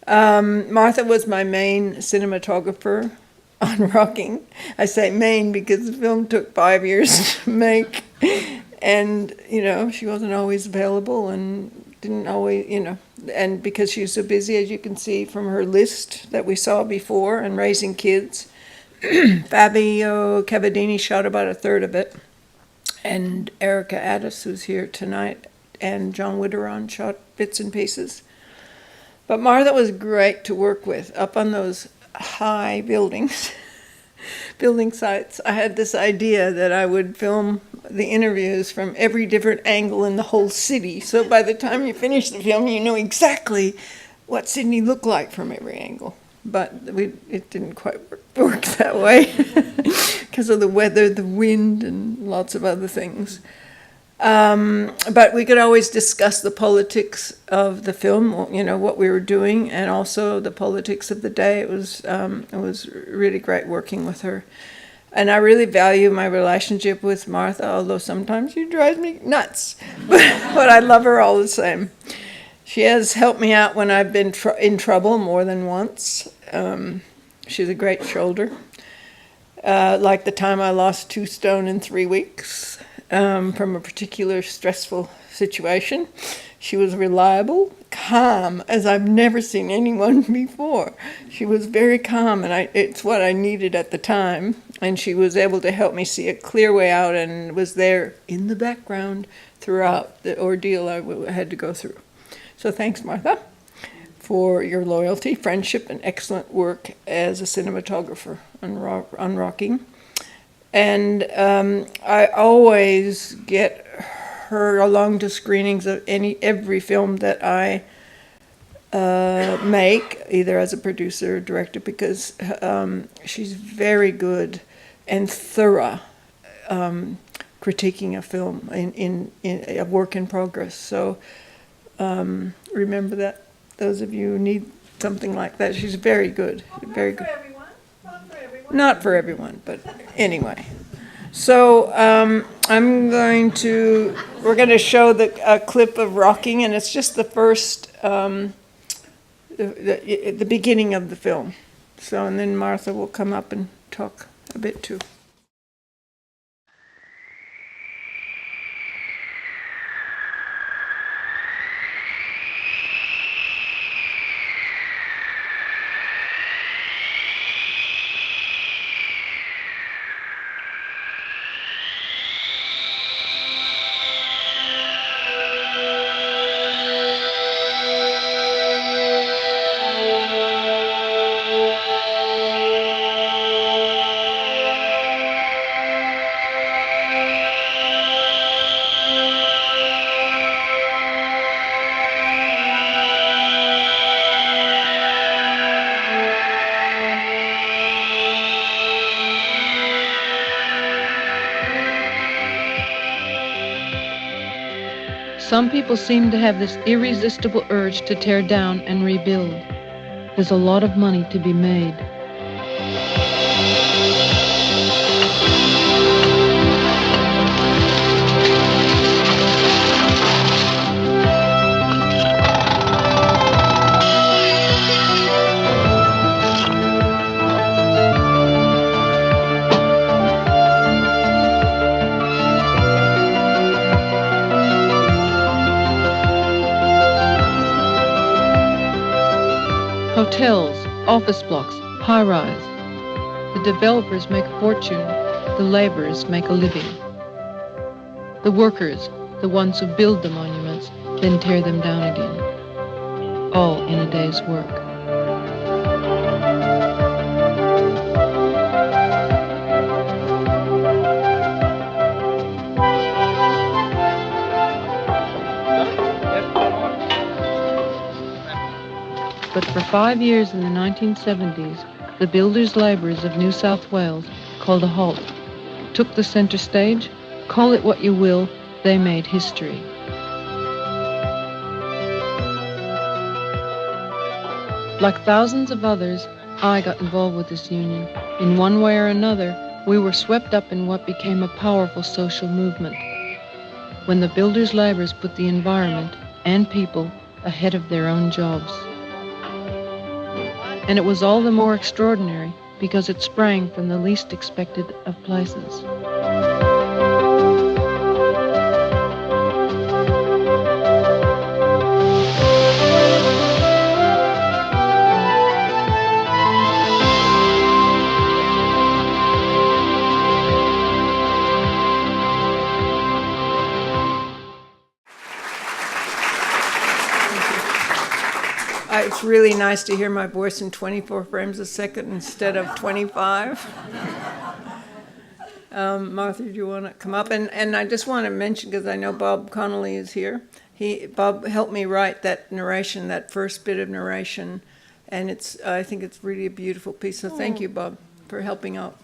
Martha was my main cinematographer on Rocking. I say main because the film took 5 years to make. And, you know, she wasn't always available and didn't always, you know, and because she was so busy, as you can see from her list that we saw before, and raising kids. Fabio Cavadini shot about a third of it. And Erica Addis, who's here tonight, and John Witteron shot bits and pieces. But Martha was great to work with, up on those high buildings, building sites. I had this idea that I would film the interviews from every different angle in the whole city. So by the time you finish the film, you know exactly what Sydney looked like from every angle. But it didn't quite work that way because of the weather, the wind, and lots of other things. But we could always discuss the politics of the film, you know, what we were doing, and also the politics of the day. It was really great working with her. And I really value my relationship with Martha, although sometimes she drives me nuts. But I love her all the same. She has helped me out when I've been in trouble more than once. She's a great shoulder. Like the time I lost 2 stone in 3 weeks from a particular stressful situation. She was reliable, calm, as I've never seen anyone before. She was very calm, and it's what I needed at the time. And she was able to help me see a clear way out and was there in the background throughout the ordeal I had to go through. So thanks, Martha, for your loyalty, friendship, and excellent work as a cinematographer on Rocking. And I always get her along to screenings of every film that I make, either as a producer or director, because she's very good and thorough critiquing a film in a work in progress. So remember that, those of you who need something like that. She's very good, very good. Not for everyone, but anyway. So we're going to show a clip of Rocking, and it's just the first, the beginning of the film. So, and then Martha will come up and talk a bit too. Some people seem to have this irresistible urge to tear down and rebuild. There's a lot of money to be made. Hotels, office blocks, high-rise. The developers make a fortune, the laborers make a living. The workers, the ones who build the monuments, then tear them down again. All in a day's work. But for 5 years in the 1970s, the builders' labourers of New South Wales called a halt, took the centre stage. Call it what you will, they made history. Like thousands of others, I got involved with this union. In one way or another, we were swept up in what became a powerful social movement. When the builders' labourers put the environment and people ahead of their own jobs. And it was all the more extraordinary because it sprang from the least expected of places. It's really nice to hear my voice in 24 frames a second instead of 25. Martha, do you want to come up? And I just want to mention, because I know Bob Connolly is here, Bob helped me write that narration, that first bit of narration, and I think it's really a beautiful piece, so thank you, Bob, for helping out.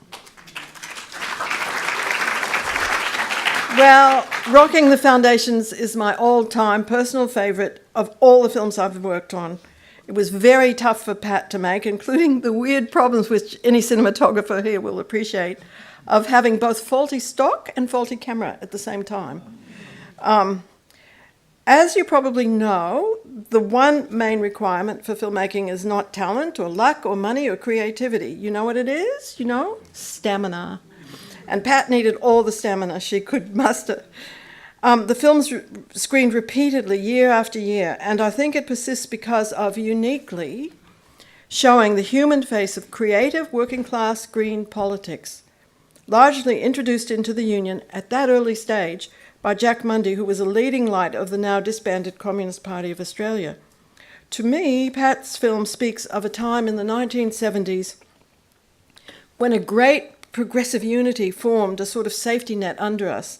Well, Rocking the Foundations is my all-time personal favourite of all the films I've worked on. It was very tough for Pat to make, including the weird problems which any cinematographer here will appreciate, of having both faulty stock and faulty camera at the same time. As you probably know, the one main requirement for filmmaking is not talent or luck or money or creativity. You know what it is? You know? Stamina. And Pat needed all the stamina she could muster. The film's screened repeatedly year after year, and I think it persists because of uniquely showing the human face of creative working-class green politics, largely introduced into the Union at that early stage by Jack Mundy, who was a leading light of the now disbanded Communist Party of Australia. To me, Pat's film speaks of a time in the 1970s when a great progressive unity formed a sort of safety net under us.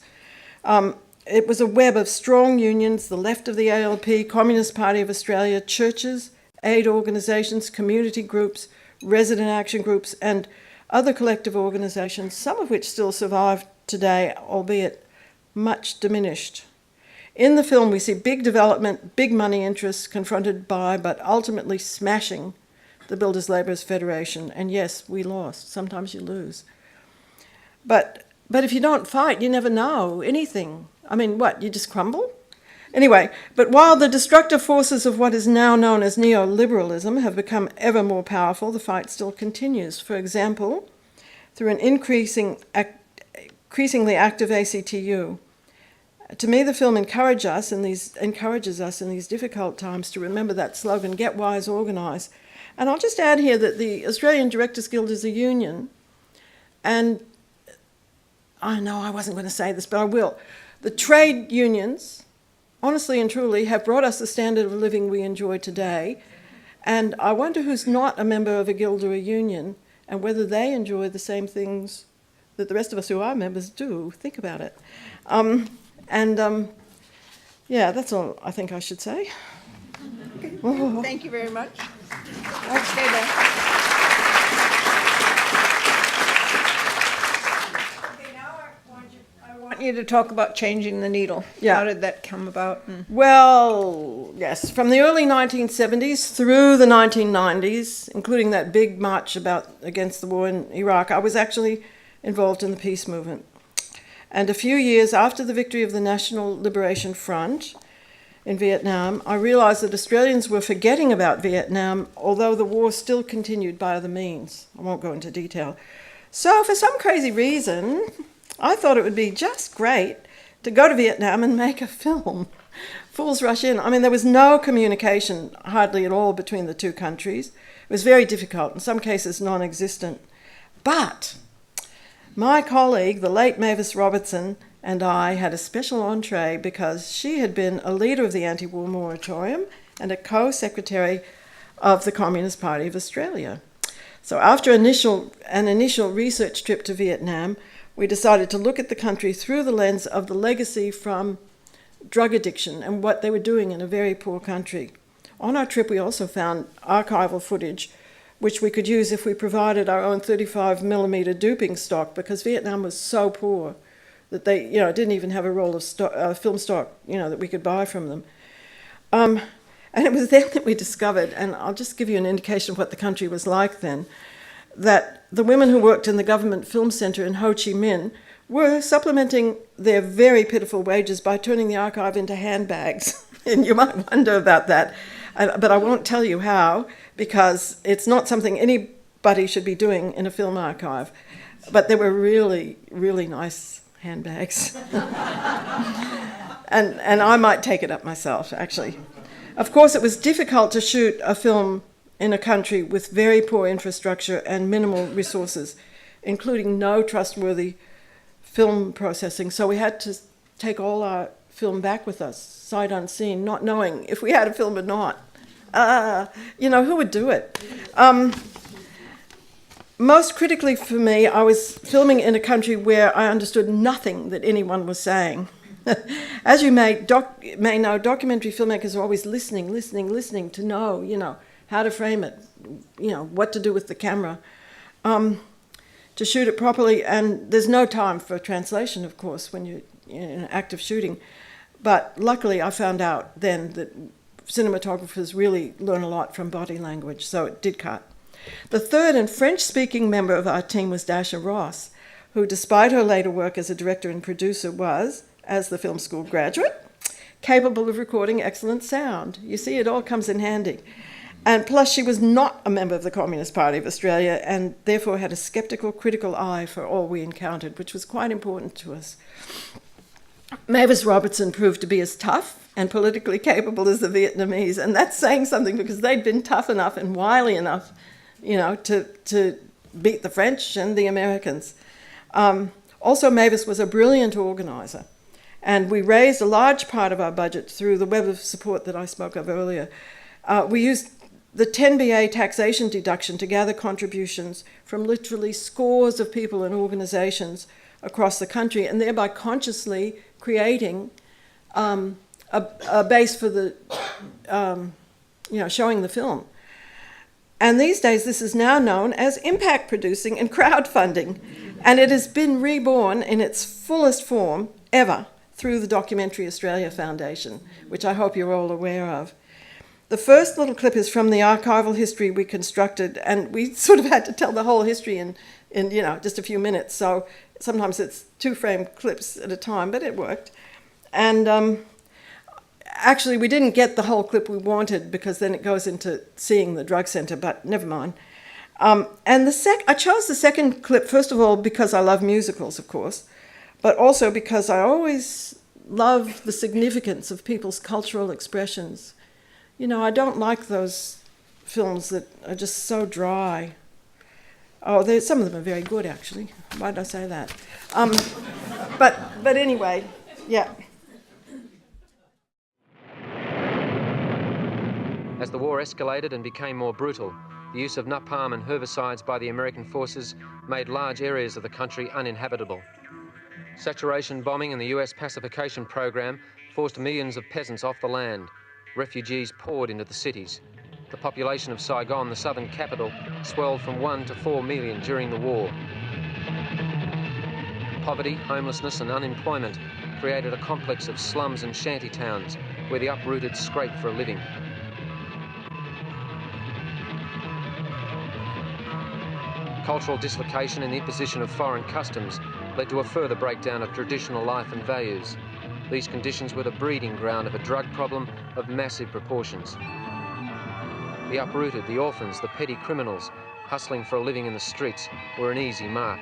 It was a web of strong unions, the left of the ALP, Communist Party of Australia, churches, aid organisations, community groups, resident action groups, and other collective organisations, some of which still survive today, albeit much diminished. In the film, we see big development, big money interests confronted by, but ultimately smashing, the Builders Labourers Federation. And yes, we lost. Sometimes you lose. But if you don't fight, you never know anything. I mean, what, you just crumble? Anyway, but while the destructive forces of what is now known as neoliberalism have become ever more powerful, the fight still continues. For example, through an increasingly active ACTU. To me, the film encourages us in these difficult times to remember that slogan, get wise, organise. And I'll just add here that the Australian Directors Guild is a union, and I know I wasn't going to say this, but I will. The trade unions, honestly and truly, have brought us the standard of living we enjoy today. And I wonder who's not a member of a guild or a union and whether they enjoy the same things that the rest of us who are members do. Think about it. Yeah, that's all I think I should say. Okay. Thank you very much. Let's stay there. I want you to talk about changing the needle. Yeah. How did that come about? Well, yes, from the early 1970s through the 1990s, including that big march against the war in Iraq, I was actually involved in the peace movement. And a few years after the victory of the National Liberation Front in Vietnam, I realised that Australians were forgetting about Vietnam, although the war still continued by other means. I won't go into detail. So for some crazy reason, I thought it would be just great to go to Vietnam and make a film. Fools rush in. I mean, there was no communication, hardly at all, between the two countries. It was very difficult, in some cases non-existent. But my colleague, the late Mavis Robertson, and I had a special entree because she had been a leader of the anti-war moratorium and a co-secretary of the Communist Party of Australia. So after an initial research trip to Vietnam, we decided to look at the country through the lens of the legacy from drug addiction and what they were doing in a very poor country. On our trip, we also found archival footage, which we could use if we provided our own 35mm duping stock, because Vietnam was so poor that they, didn't even have a roll of film stock, that we could buy from them. And it was then that we discovered, and I'll just give you an indication of what the country was like then, that the women who worked in the government film centre in Ho Chi Minh were supplementing their very pitiful wages by turning the archive into handbags. And you might wonder about that, but I won't tell you how, because it's not something anybody should be doing in a film archive. But they were really, really nice handbags. and I might take it up myself, actually. Of course, it was difficult to shoot a film in a country with very poor infrastructure and minimal resources, including no trustworthy film processing. So we had to take all our film back with us, sight unseen, not knowing if we had a film or not. Who would do it? Most critically for me, I was filming in a country where I understood nothing that anyone was saying. As you may know, documentary filmmakers are always listening to know, how to frame it, what to do with the camera, to shoot it properly. And there's no time for translation, of course, when you're in active shooting. But luckily, I found out then that cinematographers really learn a lot from body language, so it did cut. The third and French-speaking member of our team was Dasha Ross, who, despite her later work as a director and producer, was, as the film school graduate, capable of recording excellent sound. You see, it all comes in handy. And plus, she was not a member of the Communist Party of Australia and therefore had a sceptical, critical eye for all we encountered, which was quite important to us. Mavis Robertson proved to be as tough and politically capable as the Vietnamese, and that's saying something because they'd been tough enough and wily enough, to beat the French and the Americans. Also, Mavis was a brilliant organiser, and we raised a large part of our budget through the web of support that I spoke of earlier. We used the 10BA taxation deduction to gather contributions from literally scores of people and organisations across the country, and thereby consciously creating a base for the, showing the film. And these days, this is now known as impact producing and crowdfunding, and it has been reborn in its fullest form ever through the Documentary Australia Foundation, which I hope you're all aware of. The first little clip is from the archival history we constructed, and we sort of had to tell the whole history in just a few minutes. So sometimes it's 2-frame clips at a time, but it worked. And actually, we didn't get the whole clip we wanted because then it goes into seeing the drug centre, but never mind. And I chose the second clip, first of all, because I love musicals, of course, but also because I always love the significance of people's cultural expressions. I don't like those films that are just so dry. Oh, some of them are very good, actually. Why did I say that? But anyway, yeah. As the war escalated and became more brutal, the use of napalm and herbicides by the American forces made large areas of the country uninhabitable. Saturation bombing and the US pacification program forced millions of peasants off the land. Refugees poured into the cities. The population of Saigon, the southern capital, swelled from 1 to 4 million during the war. Poverty, homelessness and unemployment created a complex of slums and shanty towns where the uprooted scraped for a living. Cultural dislocation and the imposition of foreign customs led to a further breakdown of traditional life and values. These conditions were the breeding ground of a drug problem of massive proportions. The uprooted, the orphans, the petty criminals, hustling for a living in the streets, were an easy mark.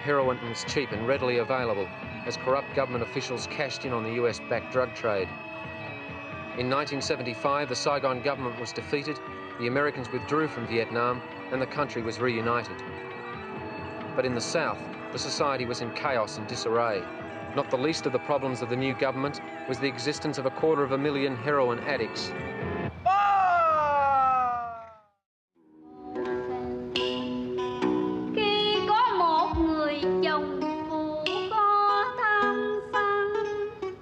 Heroin was cheap and readily available as corrupt government officials cashed in on the US-backed drug trade. In 1975, the Saigon government was defeated, the Americans withdrew from Vietnam, and the country was reunited. But in the South, the society was in chaos and disarray. Not the least of the problems of the new government was the existence of 250,000 heroin addicts. Khi có một người chồng phụ có tham sân,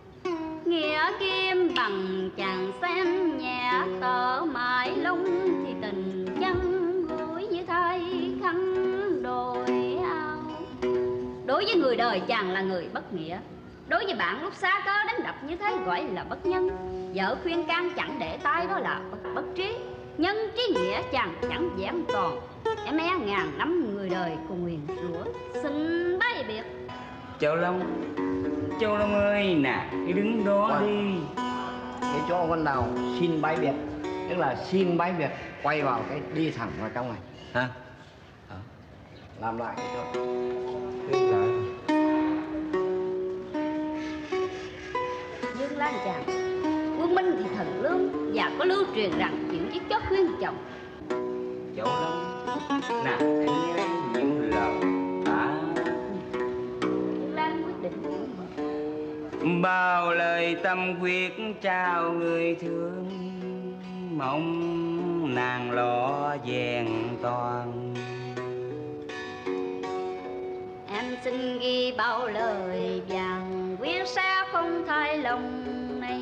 nghĩa kim bằng chàng sen nhẹ tờ mãi lung thì tình chân gối như thay khăn đồi ao. Đối với người đời chàng là người bất nghĩa, đối với bạn lúc xa cơ đánh đập như thế gọi là bất nhân. Vợ khuyên can chẳng để tai đó là bất trí, nhân trí nghĩa chàng chẳng vẹn toàn. Em e ngàn năm người đời cùng nguyền rủa xin bái biệt. Châu Long ơi nè, cái đứng đó đi. Cái chỗ con nào xin bái biệt, tức là xin bái biệt quay vào cái đi thẳng vào trong này, hả? Làm lại cái chỗ. Dương Lan chàng, quân Minh thì thần lương và có lưu truyền rằng chuyện giết chó khuyên chồng. Châu Long, nè, anh nghe những lời Dương Lan quyết định bao lời tâm quyết trao người thương, mong nàng lo vẹn toàn. Em xin ghi bao lời vàng quyết sẽ không thay lòng này.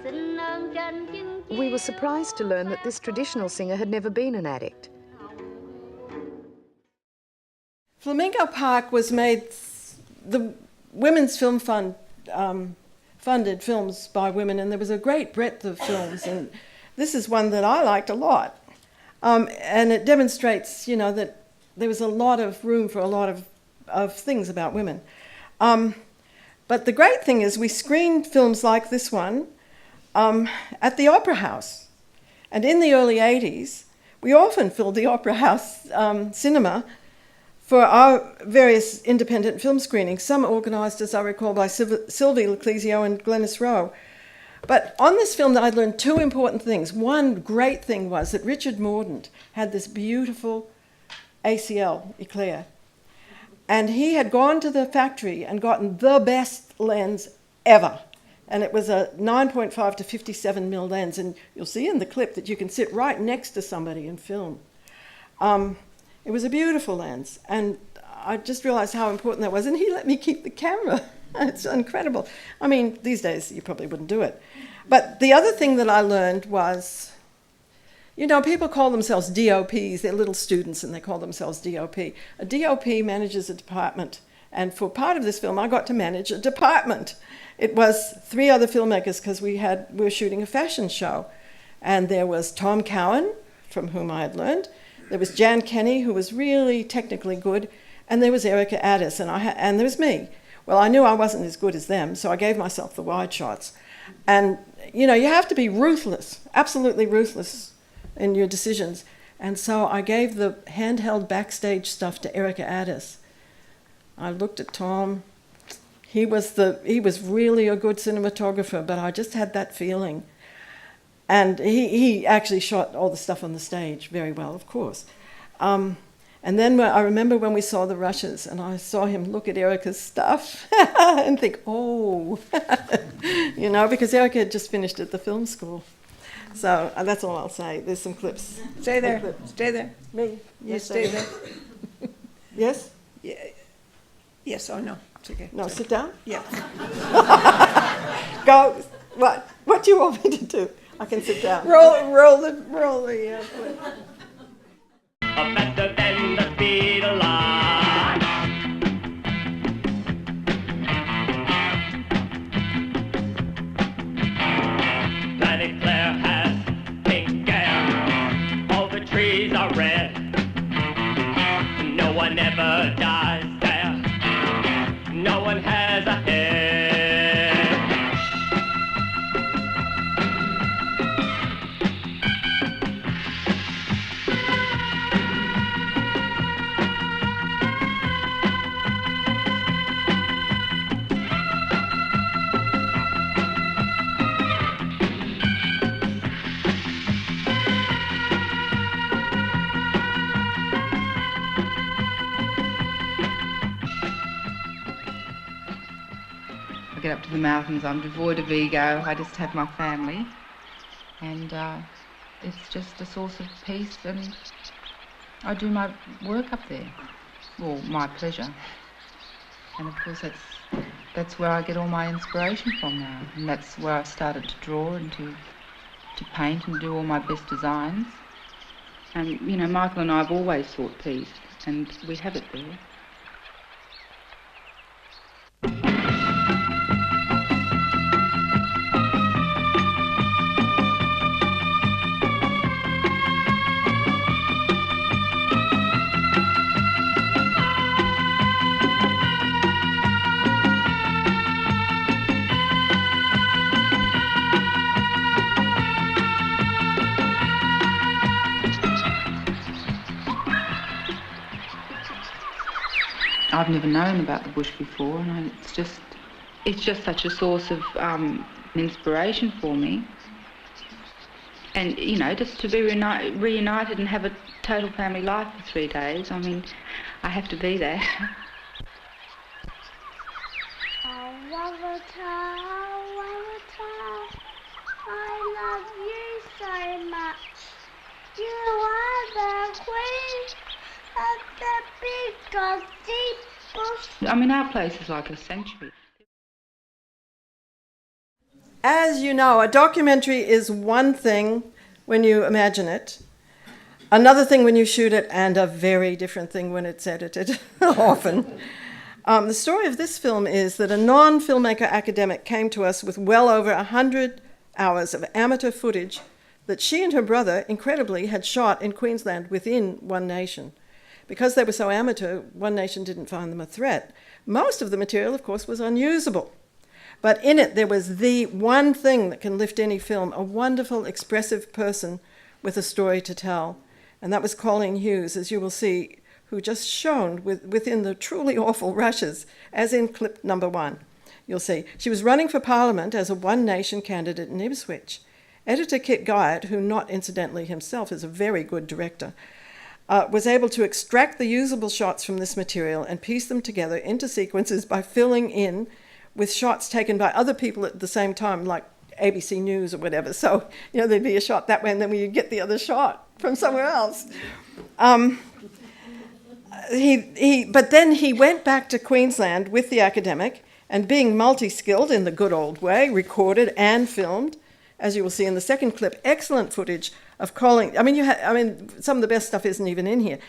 Xin ơn trên chứng. We were surprised to learn that this traditional singer had never been an addict. Flamenco Park was made, the Women's Film Fund funded films by women, and there was a great breadth of films, and this is one that I liked a lot. And it demonstrates, you know, that there was a lot of room for a lot of things about women. But the great thing is we screened films like this one at the Opera House. And in the early 80s, we often filled the Opera House cinema for our various independent film screenings, some organised, as I recall, by Sylvie Leclisio and Glenys Rowe. But on this film, I learned two important things. One great thing was that Richard Mordaunt had this beautiful ACL eclair. And he had gone to the factory and gotten the best lens ever. And it was a 9.5 to 57mm lens. And you'll see in the clip that you can sit right next to somebody and film. It was a beautiful lens. And I just realized how important that was. And he let me keep the camera. It's incredible. I mean, these days you probably wouldn't do it. But the other thing that I learned was, you know, people call themselves DOPs. They're little students and they call themselves DOP. A DOP manages a department. And for part of this film, I got to manage a department. It was 3 other filmmakers because we were shooting a fashion show. And there was Tom Cowan, from whom I had learned. There was Jan Kenny, who was really technically good. And there was Erica Addis, and there was me. Well, I knew I wasn't as good as them, so I gave myself the wide shots. And, you know, you have to be ruthless, absolutely ruthless in your decisions. And so I gave the handheld backstage stuff to Erica Addis. I looked at Tom. He was really a good cinematographer, but I just had that feeling. And he actually shot all the stuff on the stage very well, of course. And then I remember when we saw the rushes, and I saw him look at Erica's stuff and think, oh, you know, because Erica had just finished at the film school. So that's all I'll say. There's some clips. Stay there. Stay there. Me? You stay there. Yes? Yeah. Yes or no? It's okay. No, sit down? Yeah. Go. What? What do you want me to do? I can sit down. Roll the clip. Better than the speed of light. Planet Claire has pink hair. All the trees are red. No one ever dies there. No one has a head. I get up to the mountains, I'm devoid of ego, I just have my family, and it's just a source of peace, and I do my work up there, well, my pleasure, and of course that's that's where I get all my inspiration from now, and that's where I've started to draw and to paint and do all my best designs. And you know, Michael and I have always sought peace, and we have it there. I've never known about the bush before, and it's just such a source of inspiration for me. And you know, just to be reunited and have a total family life for 3 days. I mean, I have to be there. Oh, Walton, I love you so much. You are the queen of the big gossip bush. I mean, our place is like a sanctuary. As you know, a documentary is one thing when you imagine it, another thing when you shoot it, and a very different thing when it's edited, often. The story of this film is that a non-filmmaker academic came to us with well over 100 hours of amateur footage that she and her brother, incredibly, had shot in Queensland within One Nation. Because they were so amateur, One Nation didn't find them a threat. Most of the material, of course, was unusable. But in it, there was the one thing that can lift any film, a wonderful, expressive person with a story to tell. And that was Colleen Hughes, as you will see, who just shone within the truly awful rushes, as in clip number 1. You'll see. She was running for Parliament as a One Nation candidate in Ipswich. Editor Kit Guyatt, who not incidentally himself is a very good director, was able to extract the usable shots from this material and piece them together into sequences by filling in with shots taken by other people at the same time, like ABC News or whatever. So, you know, there'd be a shot that way and then we'd get the other shot from somewhere else. But then he went back to Queensland with the academic and, being multi-skilled in the good old way, recorded and filmed, as you will see in the second clip, excellent footage of Colleen. I mean, some of the best stuff isn't even in here,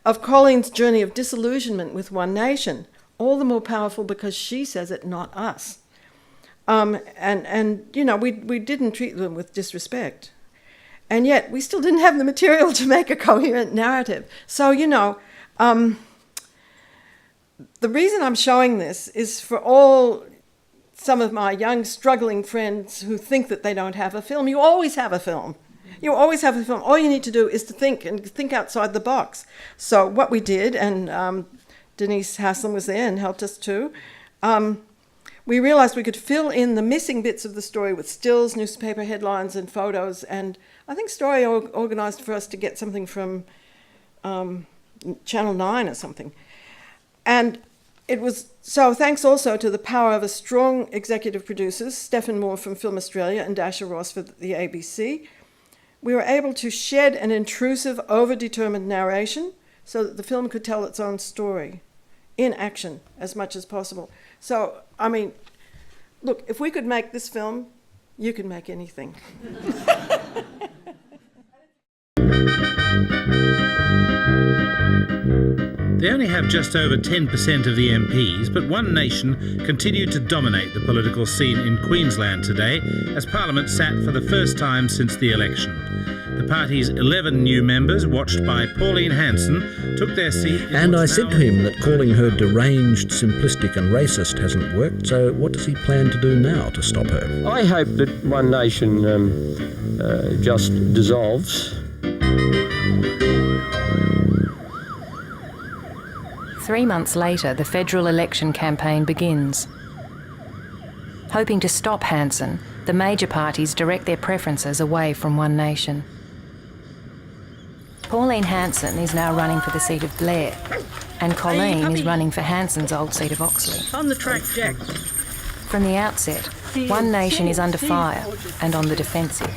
of Colleen's journey of disillusionment with One Nation, all the more powerful because she says it, not us. And you know, we didn't treat them with disrespect. And yet we still didn't have the material to make a coherent narrative. So, you know, the reason I'm showing this is for some of my young struggling friends who think that they don't have a film. You always have a film. You always have a film. All you need to do is to think outside the box. So what we did, and Denise Haslam was there and helped us too, we realized we could fill in the missing bits of the story with stills, newspaper headlines and photos. And I think Storry organized for us to get something from Channel 9 or something. And it was so thanks also to the power of a strong executive producers, Stephen Moore from Film Australia and Dasha Ross for the ABC, we were able to shed an intrusive, overdetermined narration so that the film could tell its own story in action as much as possible. So, I mean, look, if we could make this film, you can make anything. They only have just over 10% of the MPs, but One Nation continued to dominate the political scene in Queensland today as Parliament sat for the first time since the election. The party's 11 new members, watched by Pauline Hanson, took their seat. And I said to him that calling her deranged, simplistic and racist hasn't worked, so what does he plan to do now to stop her? I hope that One Nation just dissolves. 3 months later, the federal election campaign begins. Hoping to stop Hanson, the major parties direct their preferences away from One Nation. Pauline Hanson is now running for the seat of Blair, and Colleen is running for Hanson's old seat of Oxley. On the track, Jack. From the outset, One Nation is under fire and on the defensive.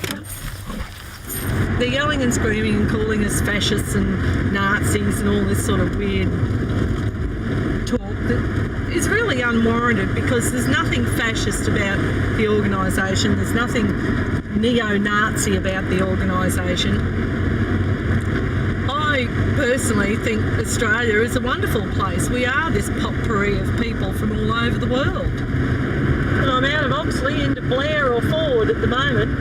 They're yelling and screaming and calling us fascists and Nazis and all this sort of weird talk that is really unwarranted, because there's nothing fascist about the organisation, there's nothing neo-Nazi about the organisation. I personally think Australia is a wonderful place. We are this potpourri of people from all over the world. And I'm out of Oxley into Blair or Ford at the moment,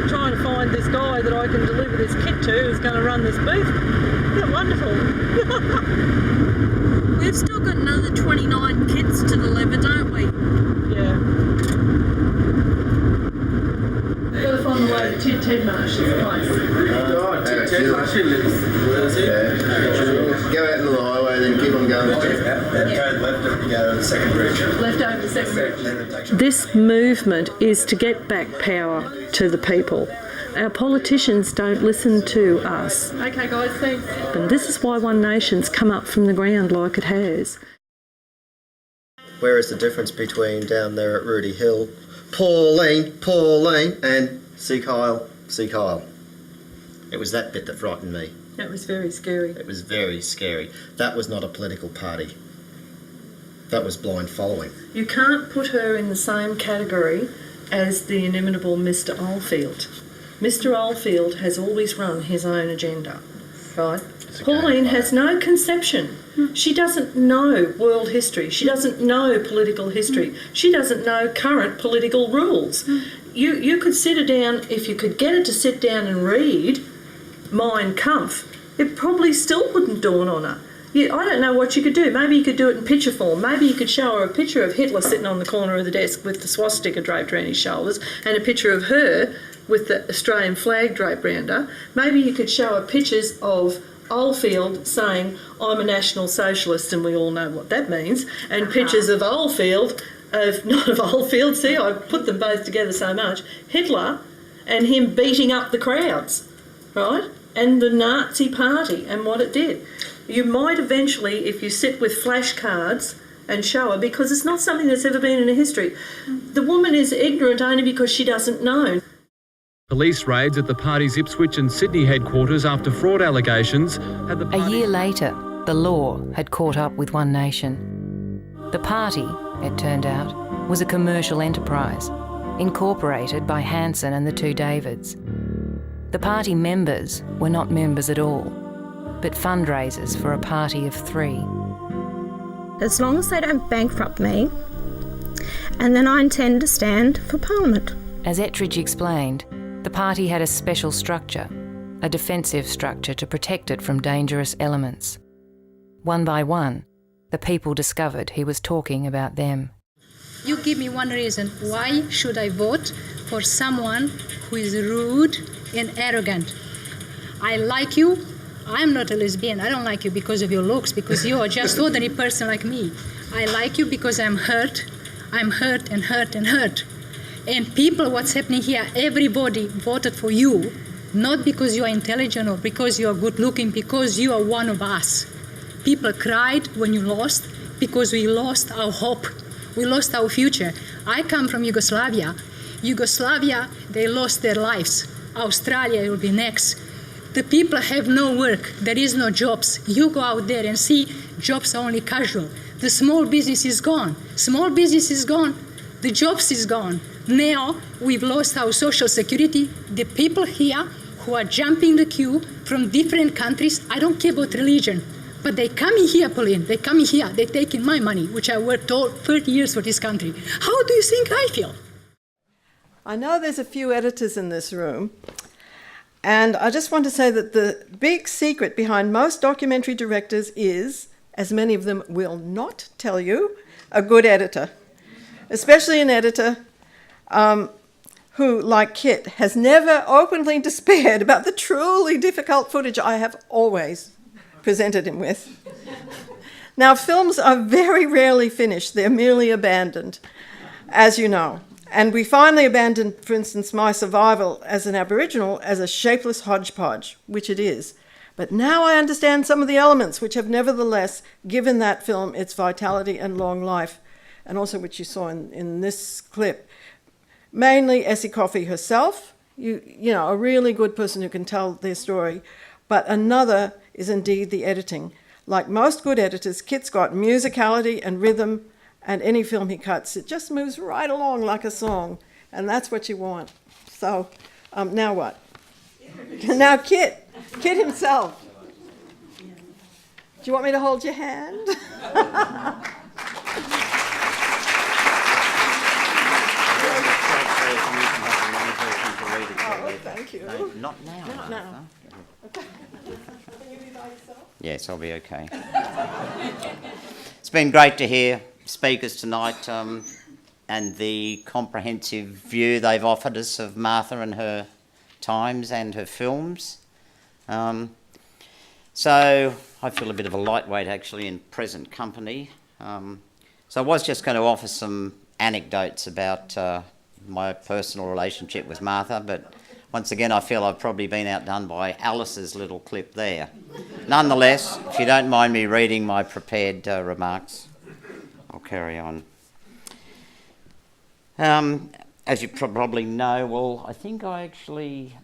trying to find this guy that I can deliver this kit to who's going to run this booth. Isn't that wonderful? We've still got another 29 kits to deliver, don't we? Yeah. We've got to find the way to Ted Marsh's place. Ted Marsh, who lives, where is he? Go out into the highway, then keep on going. Go left and go to the second bridge. Left over the second bridge. This movement is to get back power to the people. Our politicians don't listen to us. Okay, guys, thanks. And this is why One Nation's come up from the ground like it has. Where is the difference between down there at Rudy Hill, Pauline, and see Kyle? It was that bit that frightened me. That was very scary. It was very scary. That was not a political party. That was blind following. You can't put her in the same category as the inimitable Mr. Oldfield. Mr. Oldfield has always run his own agenda, right? Pauline has no conception. She doesn't know world history. She doesn't know political history. She doesn't know current political rules. You could sit her down, if you could get her to sit down and read Mein Kampf, it probably still wouldn't dawn on her. I don't know what you could do. Maybe you could do it in picture form. Maybe you could show her a picture of Hitler sitting on the corner of the desk with the swastika draped around his shoulders, and a picture of her with the Australian flag draped around her. Maybe you could show her pictures of Oldfield saying, I'm a National Socialist, and we all know what that means, and pictures of Oldfield, see, I put them both together so much, Hitler and him beating up the crowds, right? And the Nazi Party and what it did. You might eventually, if you sit with flashcards and show her, because it's not something that's ever been in a history. The woman is ignorant only because she doesn't know. Police raids at the party's Ipswich and Sydney headquarters after fraud allegations had the party... A year later, the law had caught up with One Nation. The party, it turned out, was a commercial enterprise, incorporated by Hanson and the two Davids. The party members were not members at all, but fundraisers for a party of three. As long as they don't bankrupt me, and then I intend to stand for Parliament. As Ettridge explained, the party had a special structure, a defensive structure to protect it from dangerous elements. One by one, the people discovered he was talking about them. You give me one reason. Why should I vote for someone who is rude and arrogant? I like you. I'm not a lesbian. I don't like you because of your looks, because you are just ordinary person like me. I like you because I'm hurt. I'm hurt and hurt and hurt. And people, what's happening here, everybody voted for you, not because you are intelligent or because you are good looking, because you are one of us. People cried when you lost because we lost our hope. We lost our future. I come from Yugoslavia. Yugoslavia, they lost their lives. Australia will be next. The people have no work. There is no jobs. You go out there and see jobs are only casual. The small business is gone. Small business is gone. The jobs is gone. Now we've lost our social security. The people here who are jumping the queue from different countries, I don't care about religion, but they come in here, Pauline, they come in here, they take in my money, which I worked all 30 years for this country. How do you think I feel? I know there's a few editors in this room, and I just want to say that the big secret behind most documentary directors is, as many of them will not tell you, a good editor, especially an editor who, like Kit, has never openly despaired about the truly difficult footage I have always presented him with. Now, films are very rarely finished. They're merely abandoned, as you know. And we finally abandoned, for instance, My Survival as an Aboriginal as a shapeless hodgepodge, which it is. But now I understand some of the elements which have nevertheless given that film its vitality and long life, and also which you saw in this clip. Mainly Essie Coffey herself, you know, a really good person who can tell their story, but another is indeed the editing. Like most good editors, Kit's got musicality and rhythm, and any film he cuts, it just moves right along like a song, and that's what you want. So, now what? Now Kit himself. Do you want me to hold your hand? Thank you. No, not now. Not now. Can you be by yourself? Yes, I'll be okay. It's been great to hear speakers tonight and the comprehensive view they've offered us of Martha and her times and her films. So I feel a bit of a lightweight actually in present company. So I was just going to offer some anecdotes about my personal relationship with Martha, but once again I feel I've probably been outdone by Alice's little clip there. Nonetheless, if you don't mind me reading my prepared remarks, I'll carry on. As you probably know, well, I think I actually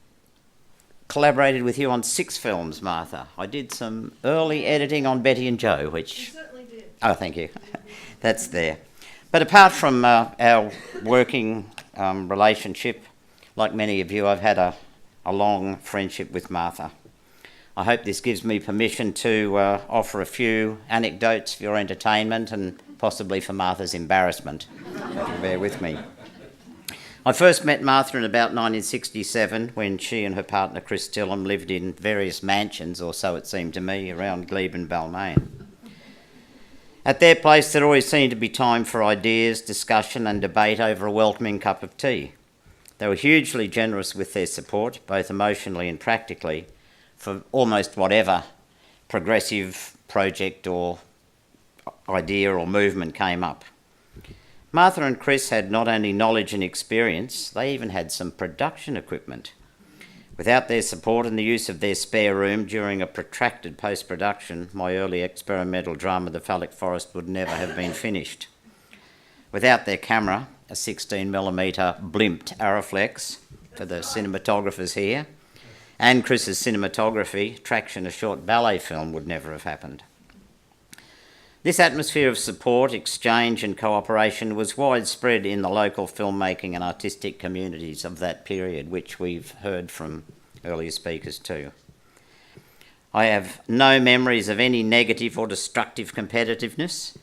collaborated with you on 6 films, Martha. I did some early editing on Betty and Joe, which... You certainly did. Oh, thank you. That's there. But apart from our working relationship, like many of you, I've had a long friendship with Martha. I hope this gives me permission to offer a few anecdotes for your entertainment and possibly for Martha's embarrassment. Bear with me. I first met Martha in about 1967 when she and her partner Chris Tillham lived in various mansions, or so it seemed to me, around Glebe and Balmain. At their place there always seemed to be time for ideas, discussion and debate over a welcoming cup of tea. They were hugely generous with their support, both emotionally and practically, for almost whatever progressive project or idea or movement came up. Martha and Chris had not only knowledge and experience, they even had some production equipment. Without their support and the use of their spare room during a protracted post-production, my early experimental drama, The Phallic Forest, would never have been finished. Without their camera, a 16mm blimped Araflex for the cinematographers here, and Chris's cinematography, Traction, a short ballet film, would never have happened. This atmosphere of support, exchange and cooperation was widespread in the local filmmaking and artistic communities of that period, which we've heard from earlier speakers too. I have no memories of any negative or destructive competitiveness,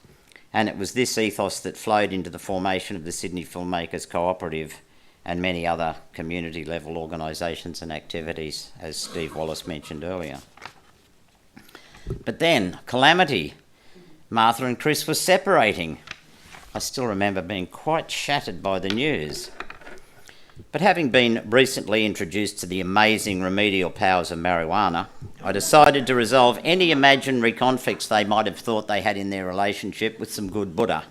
and it was this ethos that flowed into the formation of the Sydney Filmmakers Cooperative and many other community-level organisations and activities, as Steve Wallace mentioned earlier. But then, calamity. Martha and Chris were separating. I still remember being quite shattered by the news. But having been recently introduced to the amazing remedial powers of marijuana, I decided to resolve any imaginary conflicts they might have thought they had in their relationship with some good Buddha.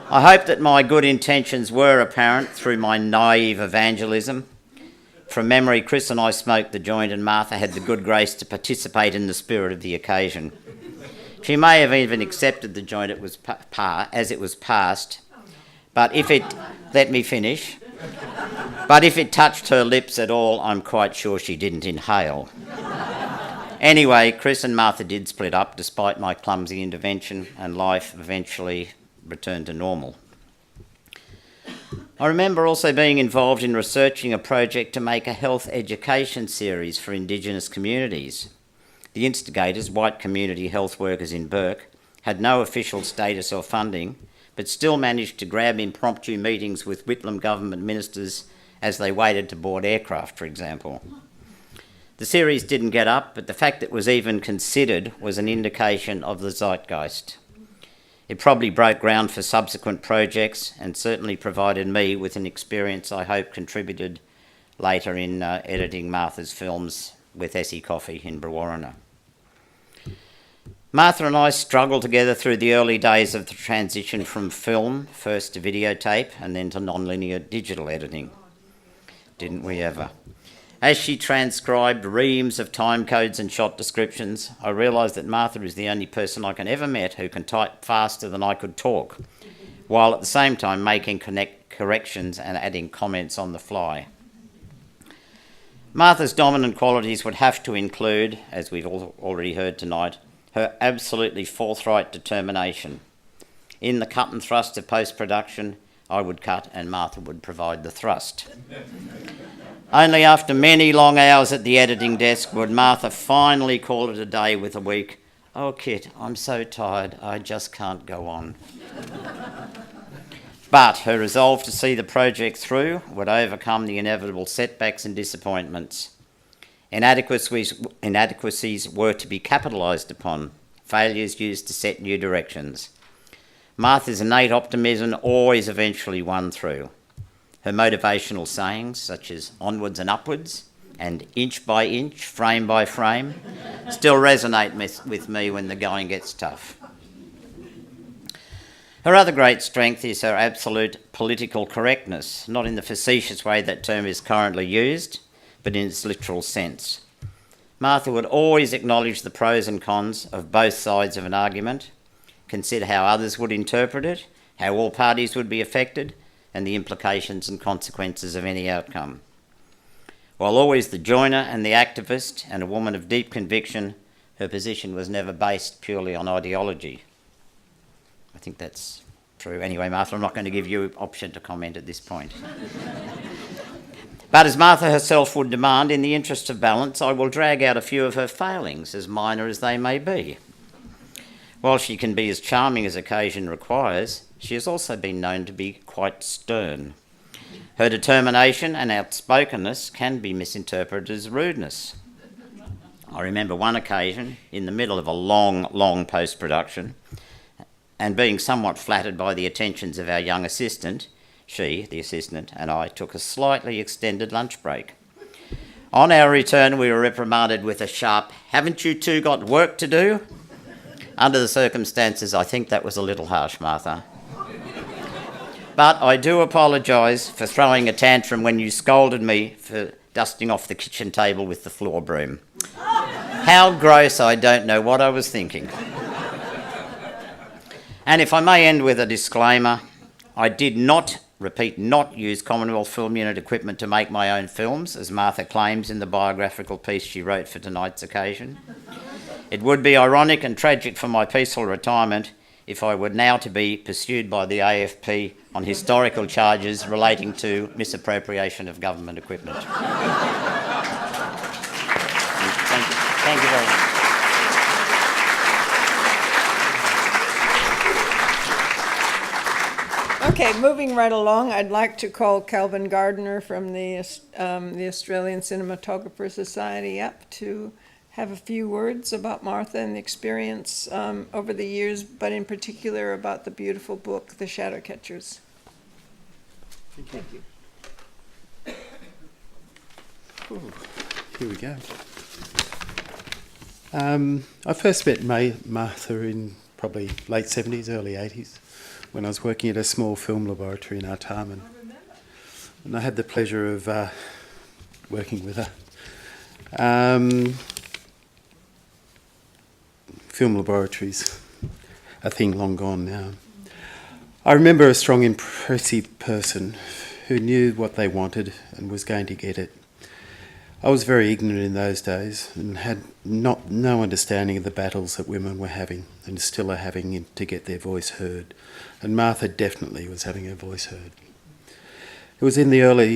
I hope that my good intentions were apparent through my naive evangelism. From memory, Chris and I smoked the joint and Martha had the good grace to participate in the spirit of the occasion. She may have even accepted the joint as it was passed, but if it... Let me finish. But if it touched her lips at all, I'm quite sure she didn't inhale. Anyway, Chris and Martha did split up despite my clumsy intervention, and life eventually returned to normal. I remember also being involved in researching a project to make a health education series for Indigenous communities. The instigators, white community health workers in Bourke, had no official status or funding, but still managed to grab impromptu meetings with Whitlam government ministers as they waited to board aircraft, for example. The series didn't get up, but the fact that it was even considered was an indication of the zeitgeist. It probably broke ground for subsequent projects and certainly provided me with an experience I hope contributed later in editing Martha's films with Essie Coffey in Brewarrina. Martha and I struggled together through the early days of the transition from film, first to videotape, and then to non-linear digital editing. Didn't we ever? As she transcribed reams of time codes and shot descriptions, I realised that Martha is the only person I can ever met who can type faster than I could talk, while at the same time making corrections and adding comments on the fly. Martha's dominant qualities would have to include, as we've already heard tonight, her absolutely forthright determination. In the cut and thrust of post-production, I would cut and Martha would provide the thrust. Only after many long hours at the editing desk would Martha finally call it a day with a week. "Oh, Kit, I'm so tired, I just can't go on." But her resolve to see the project through would overcome the inevitable setbacks and disappointments. Inadequacies were to be capitalised upon, failures used to set new directions. Martha's innate optimism always eventually won through. Her motivational sayings, such as "onwards and upwards" and "inch by inch, frame by frame," still resonate with me when the going gets tough. Her other great strength is her absolute political correctness, not in the facetious way that term is currently used, but in its literal sense. Martha would always acknowledge the pros and cons of both sides of an argument, consider how others would interpret it, how all parties would be affected, and the implications and consequences of any outcome. While always the joiner and the activist and a woman of deep conviction, her position was never based purely on ideology. I think that's true. Anyway, Martha, I'm not going to give you option to comment at this point. But as Martha herself would demand, in the interest of balance, I will drag out a few of her failings, as minor as they may be. While she can be as charming as occasion requires, she has also been known to be quite stern. Her determination and outspokenness can be misinterpreted as rudeness. I remember one occasion, in the middle of a long post-production, and being somewhat flattered by the attentions of our young assistant, she, the assistant, and I took a slightly extended lunch break. On our return, we were reprimanded with a sharp, "Haven't you two got work to do?" Under the circumstances, I think that was a little harsh, Martha. But I do apologise for throwing a tantrum when you scolded me for dusting off the kitchen table with the floor broom. How gross, I don't know what I was thinking. And if I may end with a disclaimer, I did not use Commonwealth Film Unit equipment to make my own films, as Martha claims in the biographical piece she wrote for tonight's occasion. It would be ironic and tragic for my peaceful retirement if I were now to be pursued by the AFP on historical charges relating to misappropriation of government equipment. Thank you very much. Okay, moving right along, I'd like to call Calvin Gardiner from the Australian Cinematographer Society up to have a few words about Martha and the experience over the years, but in particular about the beautiful book, The Shadow Catchers. Thank you. Ooh, here we go. I first met Martha in probably late 70s, early 80s, when I was working at a small film laboratory in Artarmon. And I had the pleasure of working with her. Film laboratories, a thing long gone now. I remember a strong, impressive person who knew what they wanted and was going to get it. I was very ignorant in those days and had no understanding of the battles that women were having and still are having to get their voice heard. And Martha definitely was having her voice heard. It was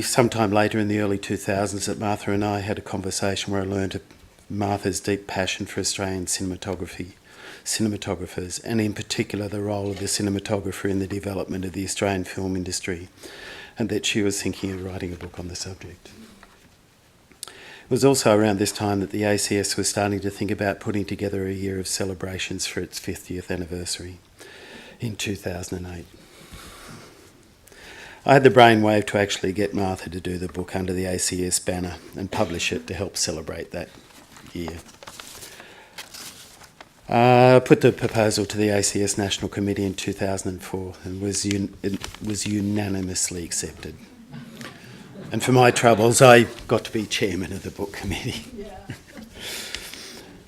sometime later in the early 2000s that Martha and I had a conversation where I learned of Martha's deep passion for Australian cinematographers, and in particular the role of the cinematographer in the development of the Australian film industry, and that she was thinking of writing a book on the subject. It was also around this time that the ACS was starting to think about putting together a year of celebrations for its 50th anniversary in 2008. I had the brainwave to actually get Martha to do the book under the ACS banner and publish it to help celebrate that year. I put the proposal to the ACS National Committee in 2004 and it was unanimously accepted. And for my troubles, I got to be chairman of the book committee.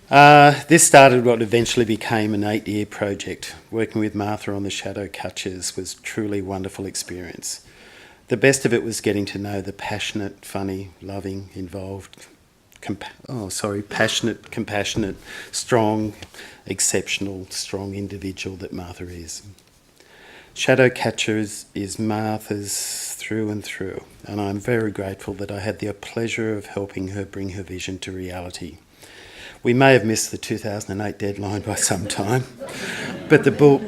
This started what eventually became an 8-year project. Working with Martha on The Shadow Catchers was a truly wonderful experience. The best of it was getting to know the passionate, funny, loving, involved, passionate, compassionate, strong, exceptional, strong individual that Martha is. Shadowcatcher is Martha's through and through, and I'm very grateful that I had the pleasure of helping her bring her vision to reality. We may have missed the 2008 deadline by some time, but the book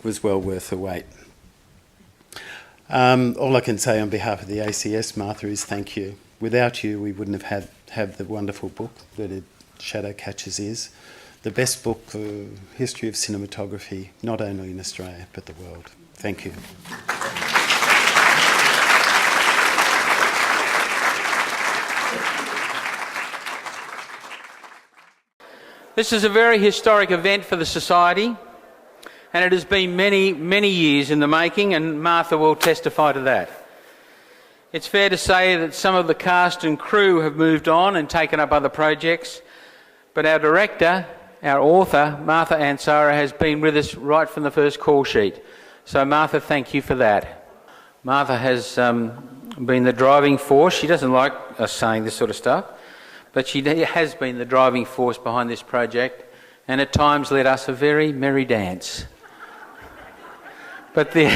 was well worth the wait. All I can say on behalf of the ACS, Martha, is thank you. Without you, we wouldn't have the wonderful book that Shadowcatchers is. The best book for history of cinematography, not only in Australia, but the world. Thank you. This is a very historic event for the Society, and it has been many, many years in the making, and Martha will testify to that. It's fair to say that some of the cast and crew have moved on and taken up other projects, but our director, our author, Martha Ansara, has been with us right from the first call sheet. So Martha, thank you for that. Martha has been the driving force. She doesn't like us saying this sort of stuff, but she has been the driving force behind this project, and at times led us a very merry dance. But the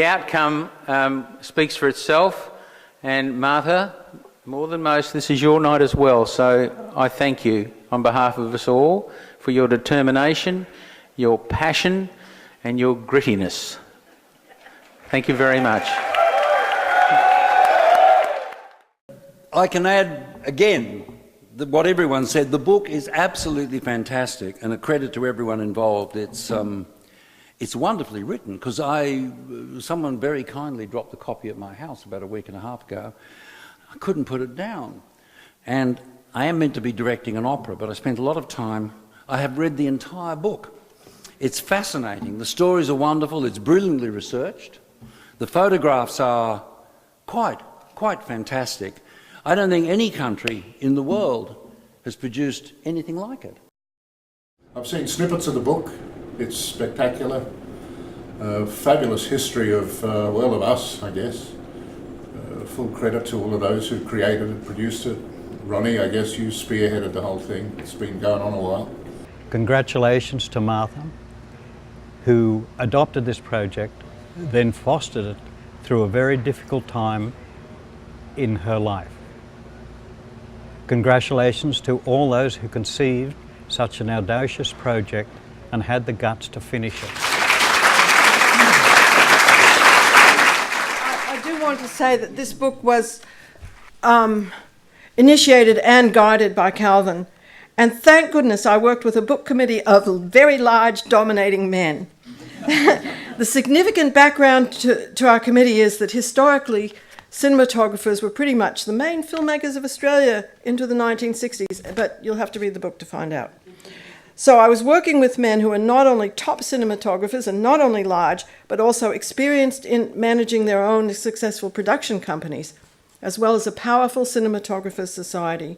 outcome speaks for itself, and Martha, more than most, this is your night as well, so I thank you on behalf of us all for your determination, your passion and your grittiness. Thank you very much. I can add again what everyone said. The book is absolutely fantastic and a credit to everyone involved. It's wonderfully written because someone very kindly dropped a copy at my house about a week and a half ago. I couldn't put it down. And I am meant to be directing an opera, but I spent a lot of time. I have read the entire book. It's fascinating. The stories are wonderful. It's brilliantly researched. The photographs are quite fantastic. I don't think any country in the world has produced anything like it. I've seen snippets of the book. It's spectacular. Fabulous history of of us, I guess. Full credit to all of those who created it, produced it. Ronnie, I guess you spearheaded the whole thing. It's been going on a while. Congratulations to Martha, who adopted this project, then fostered it through a very difficult time in her life. Congratulations to all those who conceived such an audacious project and had the guts to finish it. I do want to say that this book was initiated and guided by Calvin, and thank goodness I worked with a book committee of very large, dominating men. The significant background to our committee is that historically, cinematographers were pretty much the main filmmakers of Australia into the 1960s, but you'll have to read the book to find out. So I was working with men who are not only top cinematographers and not only large, but also experienced in managing their own successful production companies, as well as a powerful cinematographers society.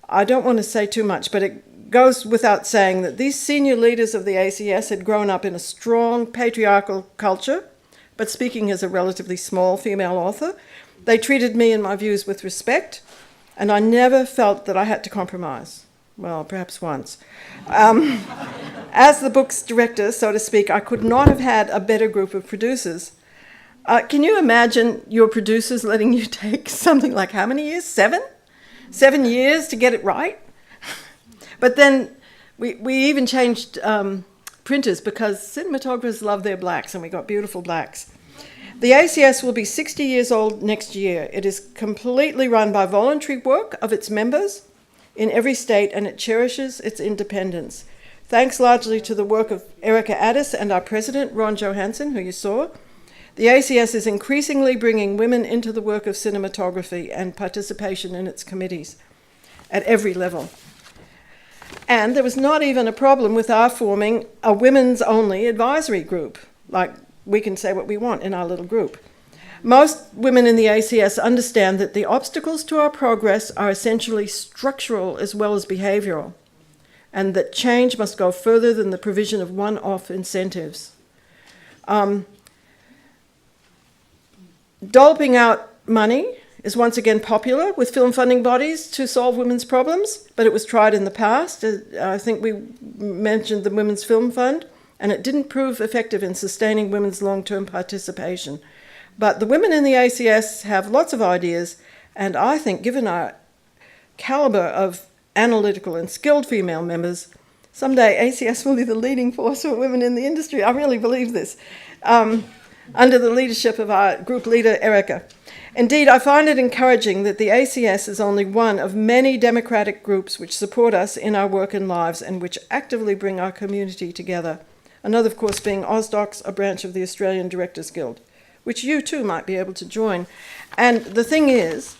I don't want to say too much, but it goes without saying that these senior leaders of the ACS had grown up in a strong patriarchal culture, but speaking as a relatively small female author, they treated me and my views with respect, and I never felt that I had to compromise. Well, perhaps once. As the book's director, so to speak, I could not have had a better group of producers. Can you imagine your producers letting you take something like how many years? 7? 7 years to get it right? But then we even changed printers because cinematographers love their blacks, and we got beautiful blacks. The ACS will be 60 years old next year. It is completely run by voluntary work of its members in every state, and it cherishes its independence. Thanks largely to the work of Erica Addis and our president, Ron Johansson, who you saw, the ACS is increasingly bringing women into the work of cinematography and participation in its committees at every level. And there was not even a problem with our forming a women's-only advisory group, like we can say what we want in our little group. Most women in the ACS understand that the obstacles to our progress are essentially structural as well as behavioural, and that change must go further than the provision of one-off incentives. Dolping out money is once again popular with film funding bodies to solve women's problems, but it was tried in the past. I think we mentioned the Women's Film Fund, and it didn't prove effective in sustaining women's long-term participation. But the women in the ACS have lots of ideas, and I think given our calibre of analytical and skilled female members, someday ACS will be the leading force for women in the industry. I really believe this, under the leadership of our group leader, Erica. Indeed, I find it encouraging that the ACS is only one of many democratic groups which support us in our work and lives and which actively bring our community together. Another, of course, being OzDox, a branch of the Australian Directors Guild, which you too might be able to join. And the thing is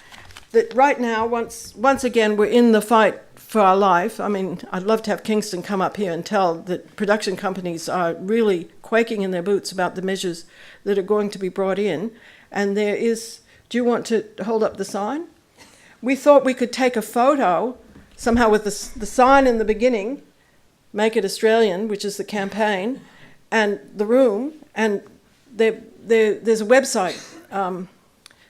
that right now, once again, we're in the fight for our life. I mean, I'd love to have Kingston come up here and tell that production companies are really quaking in their boots about the measures that are going to be brought in. And there is... Do you want to hold up the sign? We thought we could take a photo somehow with the sign in the beginning, Make It Australian, which is the campaign, and the room, and there's a website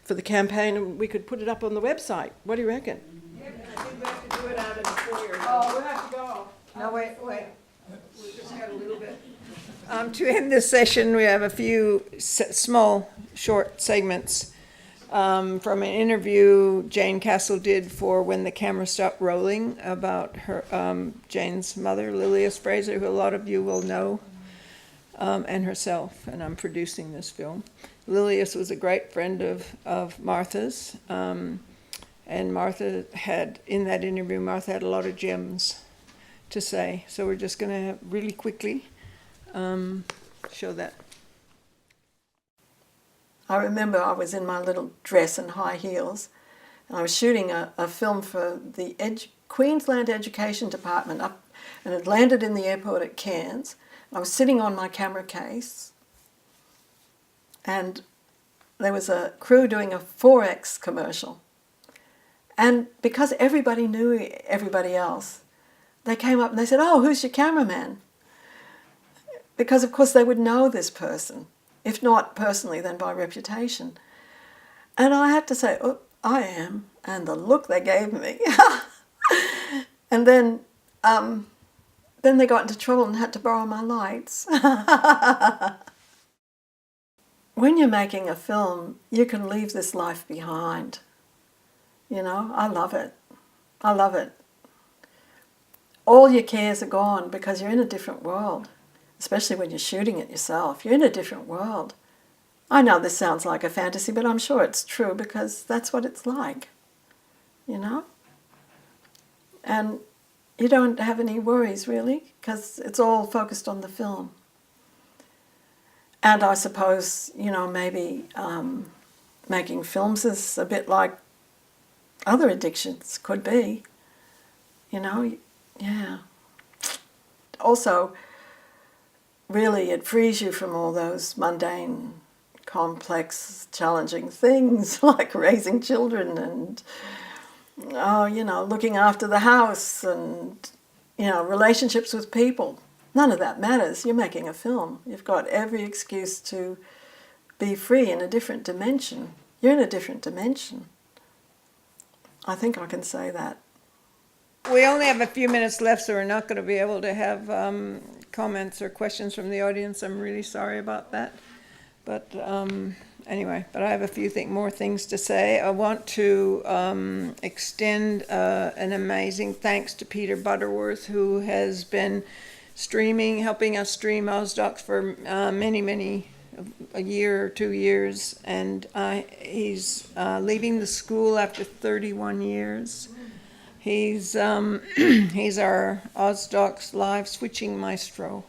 for the campaign, and we could put it up on the website. What do you reckon? Yeah, I think we have to do it out of the foyer. Oh, we'll have to go. No, wait. We just got a little bit. To end this session, we have a few small, short segments. From an interview Jane Castle did for When the Camera Stopped Rolling about her, Jane's mother, Lilias Fraser, who a lot of you will know, and herself, and I'm producing this film. Lilias was a great friend of Martha's, and Martha had, in that interview, Martha had a lot of gems to say. So we're just going to really quickly show that. I remember I was in my little dress and high heels, and I was shooting a film for the Queensland Education Department up, and it landed in the airport at Cairns. I was sitting on my camera case, and there was a crew doing a 4X commercial. And because everybody knew everybody else, they came up and they said, "Oh, who's your cameraman?" Because, of course, they would know this person. If not personally, then by reputation. And I had to say, "Oh, I am," and the look they gave me. And then they got into trouble and had to borrow my lights. When you're making a film, you can leave this life behind. You know, I love it. I love it. All your cares are gone because you're in a different world. Especially when you're shooting it yourself. You're in a different world. I know this sounds like a fantasy, but I'm sure it's true because that's what it's like, you know? And you don't have any worries, really, because it's all focused on the film. And I suppose, you know, maybe making films is a bit like other addictions could be, you know? Yeah. Also, really, it frees you from all those mundane, complex, challenging things like raising children and, looking after the house and, relationships with people. None of that matters. You're making a film. You've got every excuse to be free in a different dimension. You're in a different dimension. I think I can say that. We only have a few minutes left, so we're not going to be able to have comments or questions from the audience. I'm really sorry about that. But anyway, I have a few more things to say. I want to extend an amazing thanks to Peter Butterworth, who has been helping us stream OzDox for a year or 2 years. And he's leaving the school after 31 years. He's our OzDox live switching maestro,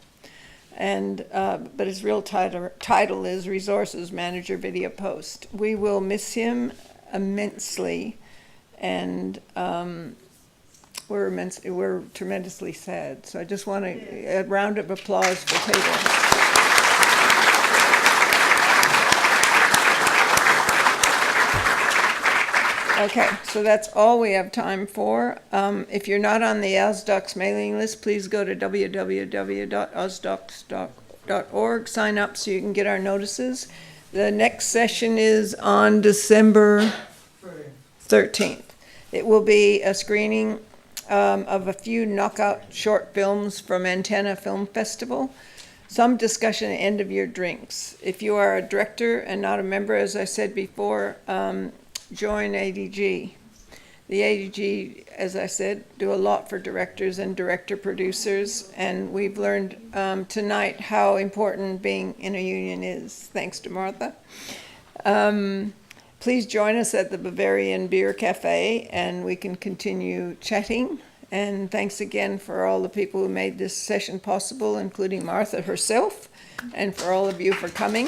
and but his real title is Resources Manager Video Post. We will miss him immensely, and we're tremendously sad. So I just want a round of applause for Peter. Okay, so that's all we have time for. If you're not on the OzDox mailing list, please go to www.ozdox.org, sign up so you can get our notices. The next session is on December 13th. It will be a screening of a few knockout short films from Antenna Film Festival, some discussion at end of year drinks. If you are a director and not a member, as I said before, join ADG. The ADG, as I said, do a lot for directors and director producers, and we've learned tonight how important being in a union is, thanks to Martha. Please join us at the Bavarian Beer Cafe and we can continue chatting. And thanks again for all the people who made this session possible, including Martha herself, and for all of you for coming.